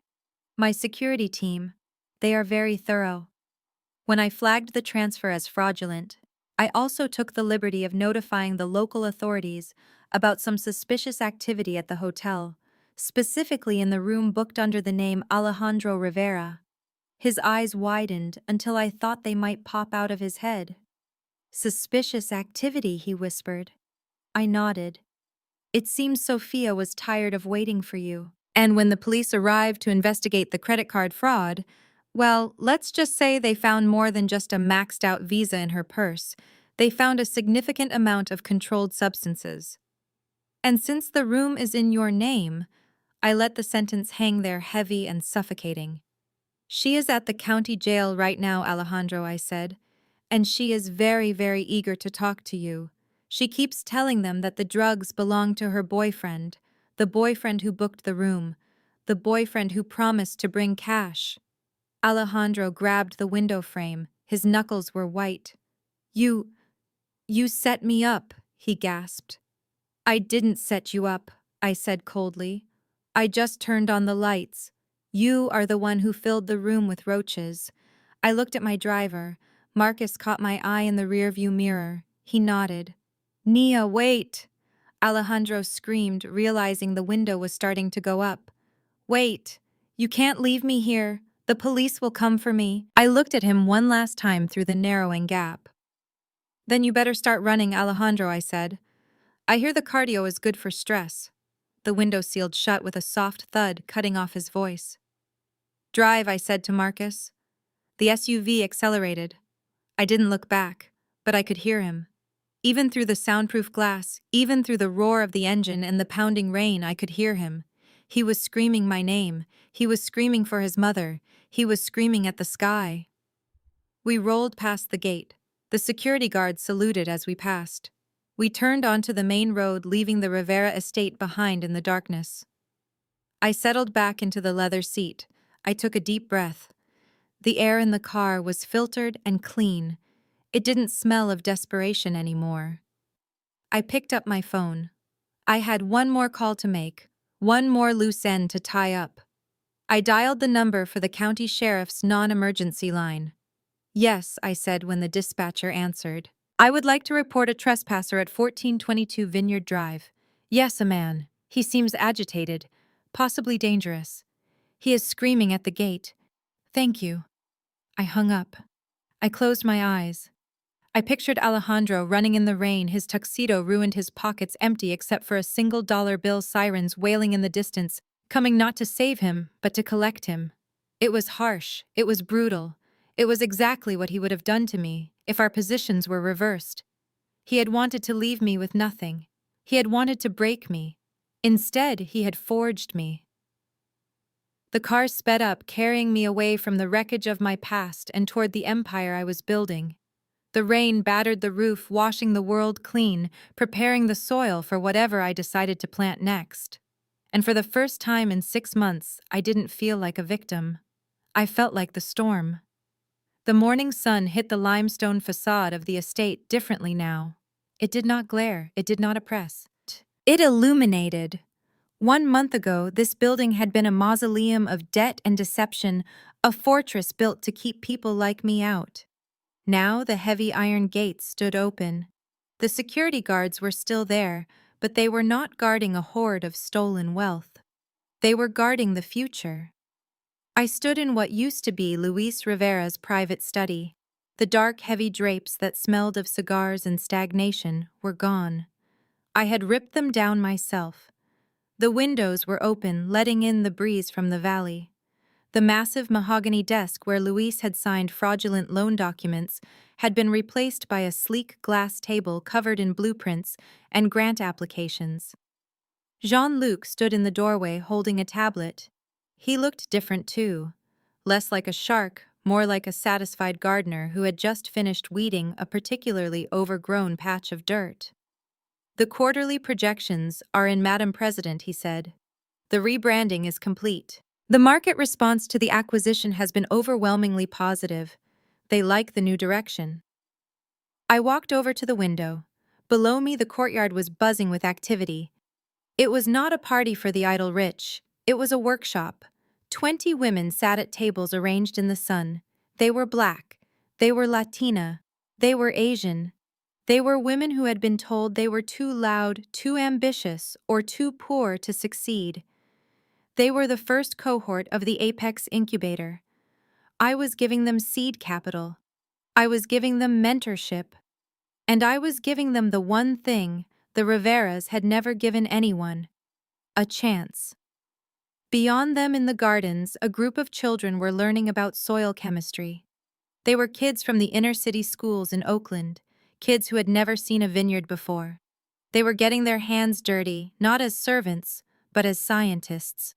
"My security team. They are very thorough." When I flagged the transfer as fraudulent, I also took the liberty of notifying the local authorities about some suspicious activity at the hotel, specifically in the room booked under the name Alejandro Rivera. His eyes widened until I thought they might pop out of his head. "Suspicious activity," he whispered. I nodded. "It seems Sophia was tired of waiting for you. And when the police arrived to investigate the credit card fraud, well, let's just say they found more than just a maxed-out Visa in her purse. They found a significant amount of controlled substances. And since the room is in your name," I let the sentence hang there, heavy and suffocating. "She is at the county jail right now, Alejandro," I said. "And she is very, very eager to talk to you. She keeps telling them that the drugs belong to her boyfriend, the boyfriend who booked the room, the boyfriend who promised to bring cash." Alejandro grabbed the window frame. His knuckles were white. You set me up," he gasped. "I didn't set you up," I said coldly. "I just turned on the lights. You are the one who filled the room with roaches." I looked at my driver. Marcus caught my eye in the rearview mirror. He nodded. "Nia, wait!" Alejandro screamed, realizing the window was starting to go up. "Wait! You can't leave me here. The police will come for me." I looked at him one last time through the narrowing gap. "Then you better start running, Alejandro," I said. "I hear the cardio is good for stress." The window sealed shut with a soft thud, cutting off his voice. "Drive," I said to Marcus. The SUV accelerated. I didn't look back, but I could hear him. Even through the soundproof glass, even through the roar of the engine and the pounding rain, I could hear him. He was screaming my name. He was screaming for his mother. He was screaming at the sky. We rolled past the gate. The security guards saluted as we passed. We turned onto the main road, leaving the Rivera estate behind in the darkness. I settled back into the leather seat. I took a deep breath. The air in the car was filtered and clean. It didn't smell of desperation anymore. I picked up my phone. I had one more call to make, one more loose end to tie up. I dialed the number for the county sheriff's non-emergency line. "Yes," I said when the dispatcher answered. "I would like to report a trespasser at 1422 Vineyard Drive." "Yes, a man. He seems agitated, possibly dangerous. He is screaming at the gate." "Thank you." I hung up. I closed my eyes. I pictured Alejandro running in the rain, his tuxedo ruined, his pockets empty except for a single dollar bill, sirens wailing in the distance, coming not to save him, but to collect him. It was harsh. It was brutal. It was exactly what he would have done to me if our positions were reversed. He had wanted to leave me with nothing. He had wanted to break me. Instead, he had forged me. The car sped up, carrying me away from the wreckage of my past and toward the empire I was building. The rain battered the roof, washing the world clean, preparing the soil for whatever I decided to plant next. And for the first time in 6 months, I didn't feel like a victim. I felt like the storm. The morning sun hit the limestone facade of the estate differently now. It did not glare, it did not oppress. It illuminated. 1 month ago, this building had been a mausoleum of debt and deception, a fortress built to keep people like me out. Now the heavy iron gates stood open. The security guards were still there, but they were not guarding a hoard of stolen wealth. They were guarding the future. I stood in what used to be Luis Rivera's private study. The dark, heavy drapes that smelled of cigars and stagnation were gone. I had ripped them down myself. The windows were open, letting in the breeze from the valley. The massive mahogany desk where Luis had signed fraudulent loan documents had been replaced by a sleek glass table covered in blueprints and grant applications. Jean-Luc stood in the doorway holding a tablet. He looked different too. Less like a shark, more like a satisfied gardener who had just finished weeding a particularly overgrown patch of dirt. "The quarterly projections are in, Madam President," he said. "The rebranding is complete. The market response to the acquisition has been overwhelmingly positive. They like the new direction." I walked over to the window. Below me, the courtyard was buzzing with activity. It was not a party for the idle rich. It was a workshop. 20 women sat at tables arranged in the sun. They were black. They were Latina. They were Asian. They were women who had been told they were too loud, too ambitious, or too poor to succeed. They were the first cohort of the Apex incubator. I was giving them seed capital. I was giving them mentorship. And I was giving them the one thing the Riveras had never given anyone: a chance. Beyond them in the gardens, a group of children were learning about soil chemistry. They were kids from the inner-city schools in Oakland, kids who had never seen a vineyard before. They were getting their hands dirty, not as servants, but as scientists.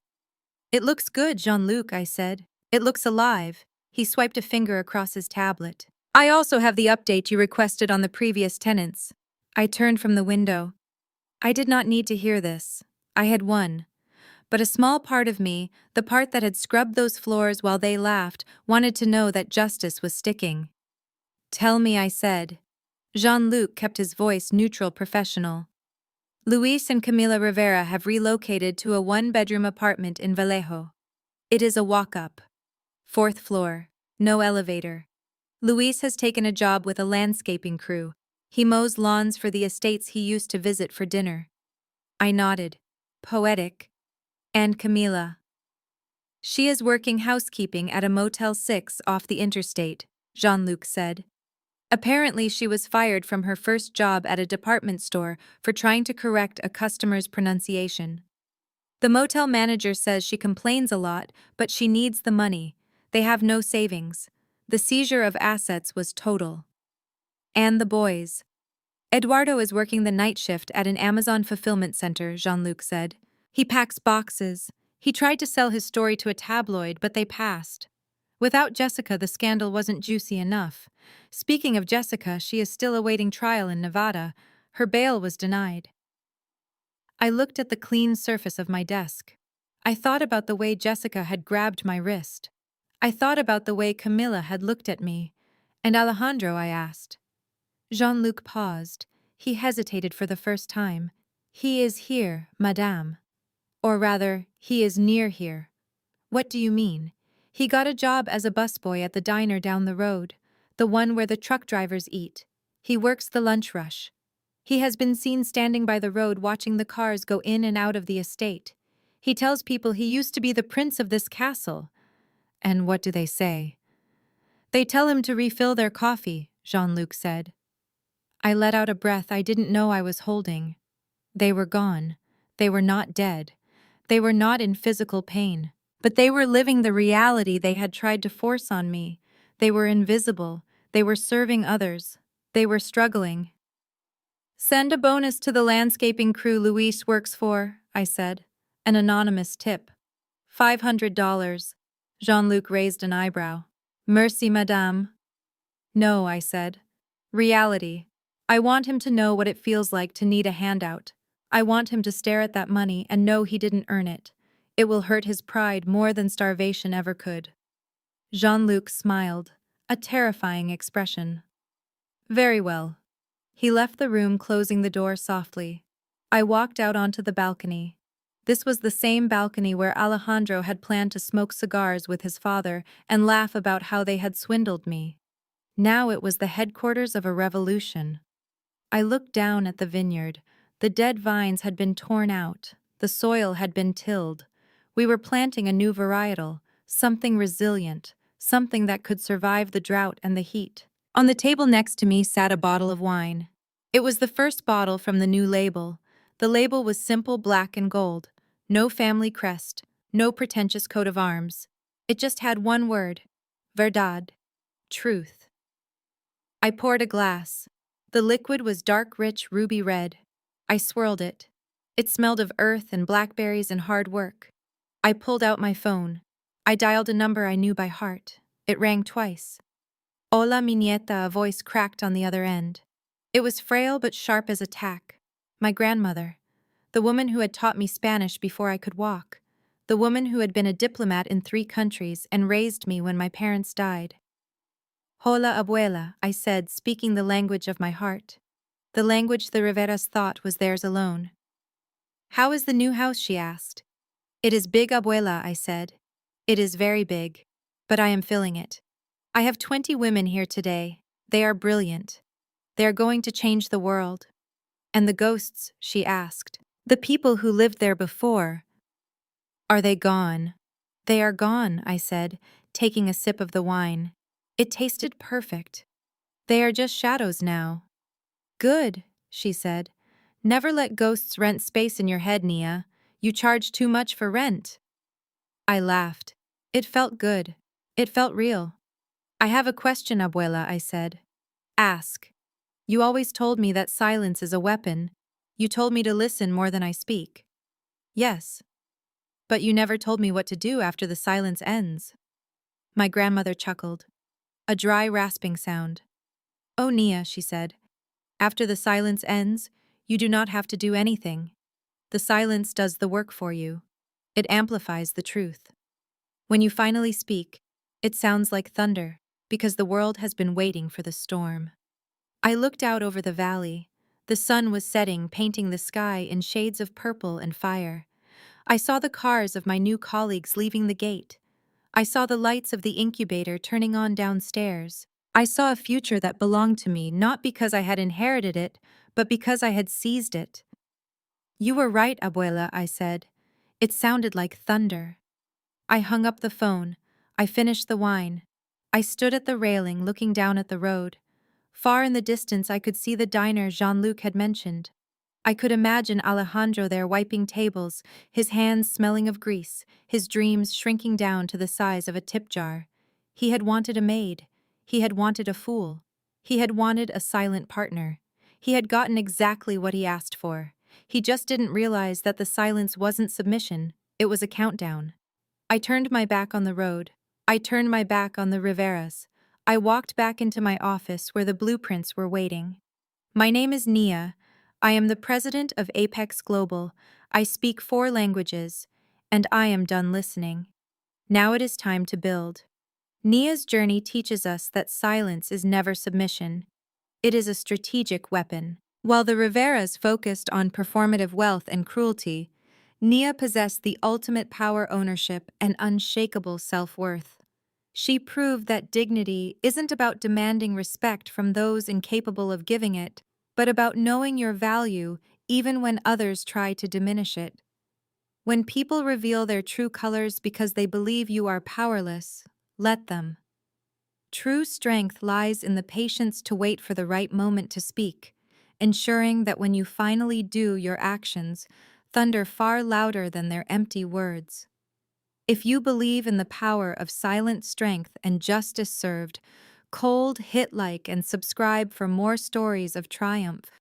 "It looks good, Jean-Luc," I said. "It looks alive." He swiped a finger across his tablet. "I also have the update you requested on the previous tenants." I turned from the window. I did not need to hear this. I had won. But a small part of me, the part that had scrubbed those floors while they laughed, wanted to know that justice was sticking. "Tell me," I said. Jean-Luc kept his voice neutral, professional. "Luis and Camila Rivera have relocated to a one-bedroom apartment in Vallejo. It is a walk-up. 4th floor. No elevator. Luis has taken a job with a landscaping crew. He mows lawns for the estates he used to visit for dinner." I nodded. "Poetic. And Camila?" "She is working housekeeping at a Motel 6 off the interstate," Jean-Luc said. "Apparently she was fired from her first job at a department store for trying to correct a customer's pronunciation. The motel manager says she complains a lot, but she needs the money. They have no savings. The seizure of assets was total." "And the boys?" "Eduardo is working the night shift at an Amazon fulfillment center," Jean-Luc said. "He packs boxes. He tried to sell his story to a tabloid, but they passed. Without Jessica, the scandal wasn't juicy enough. Speaking of Jessica, she is still awaiting trial in Nevada. Her bail was denied." I looked at the clean surface of my desk. I thought about the way Jessica had grabbed my wrist. I thought about the way Camila had looked at me. "And Alejandro?" I asked. Jean-Luc paused. He hesitated for the first time. "He is here, madame. Or rather, he is near here." "What do you mean?" "He got a job as a busboy at the diner down the road, the one where the truck drivers eat. He works the lunch rush. He has been seen standing by the road watching the cars go in and out of the estate. He tells people he used to be the prince of this castle." "And what do they say?" "They tell him to refill their coffee," Jean-Luc said. I let out a breath I didn't know I was holding. They were gone. They were not dead. They were not in physical pain. But they were living the reality they had tried to force on me. They were invisible. They were serving others. They were struggling. "Send a bonus to the landscaping crew Luis works for," I said. "An anonymous tip." $500. Jean-Luc raised an eyebrow. Merci, madame. No, I said. Reality. I want him to know what it feels like to need a handout. I want him to stare at that money and know he didn't earn it. It will hurt his pride more than starvation ever could. Jean-Luc smiled, a terrifying expression. Very well. He left the room, closing the door softly. I walked out onto the balcony. This was the same balcony where Alejandro had planned to smoke cigars with his father and laugh about how they had swindled me. Now it was the headquarters of a revolution. I looked down at the vineyard. The dead vines had been torn out. The soil had been tilled. We were planting a new varietal, something resilient, something that could survive the drought and the heat. On the table next to me sat a bottle of wine. It was the first bottle from the new label. The label was simple black and gold. No family crest, no pretentious coat of arms. It just had one word: verdad, truth. I poured a glass. The liquid was dark, rich, ruby red. I swirled it. It smelled of earth and blackberries and hard work. I pulled out my phone. I dialed a number I knew by heart. It rang twice. Hola, mi nieta, a voice cracked on the other end. It was frail but sharp as a tack. My grandmother. The woman who had taught me Spanish before I could walk. The woman who had been a diplomat in 3 countries and raised me when my parents died. Hola, abuela, I said, speaking the language of my heart. The language the Riveras thought was theirs alone. How is the new house, she asked. It is big, abuela, I said. It is very big. But I am filling it. I have 20 women here today. They are brilliant. They are going to change the world. And the ghosts, she asked. The people who lived there before. Are they gone? They are gone, I said, taking a sip of the wine. It tasted perfect. They are just shadows now. Good, she said. Never let ghosts rent space in your head, Nia. You charge too much for rent. I laughed. It felt good. It felt real. I have a question, abuela, I said. Ask. You always told me that silence is a weapon. You told me to listen more than I speak. Yes. But you never told me what to do after the silence ends. My grandmother chuckled. A dry, rasping sound. Oh, Nia, she said. After the silence ends, you do not have to do anything. The silence does the work for you. It amplifies the truth. When you finally speak, it sounds like thunder, because the world has been waiting for the storm. I looked out over the valley. The sun was setting, painting the sky in shades of purple and fire. I saw the cars of my new colleagues leaving the gate. I saw the lights of the incubator turning on downstairs. I saw a future that belonged to me, not because I had inherited it, but because I had seized it. You were right, abuela, I said. It sounded like thunder. I hung up the phone. I finished the wine. I stood at the railing, looking down at the road. Far in the distance, I could see the diner Jean-Luc had mentioned. I could imagine Alejandro there wiping tables, his hands smelling of grease, his dreams shrinking down to the size of a tip jar. He had wanted a maid. He had wanted a fool. He had wanted a silent partner. He had gotten exactly what he asked for. He just didn't realize that the silence wasn't submission, it was a countdown. I turned my back on the road. I turned my back on the Riveras. I walked back into my office where the blueprints were waiting. My name is Nia. I am the president of Apex Global. I speak 4 languages, and I am done listening. Now it is time to build. Nia's journey teaches us that silence is never submission. It is a strategic weapon. While the Riveras focused on performative wealth and cruelty, Nia possessed the ultimate power, ownership, and unshakable self-worth. She proved that dignity isn't about demanding respect from those incapable of giving it, but about knowing your value even when others try to diminish it. When people reveal their true colors because they believe you are powerless, let them. True strength lies in the patience to wait for the right moment to speak, ensuring that when you finally do, your actions thunder far louder than their empty words. If you believe in the power of silent strength and justice served, cold, hit like, and subscribe for more stories of triumph.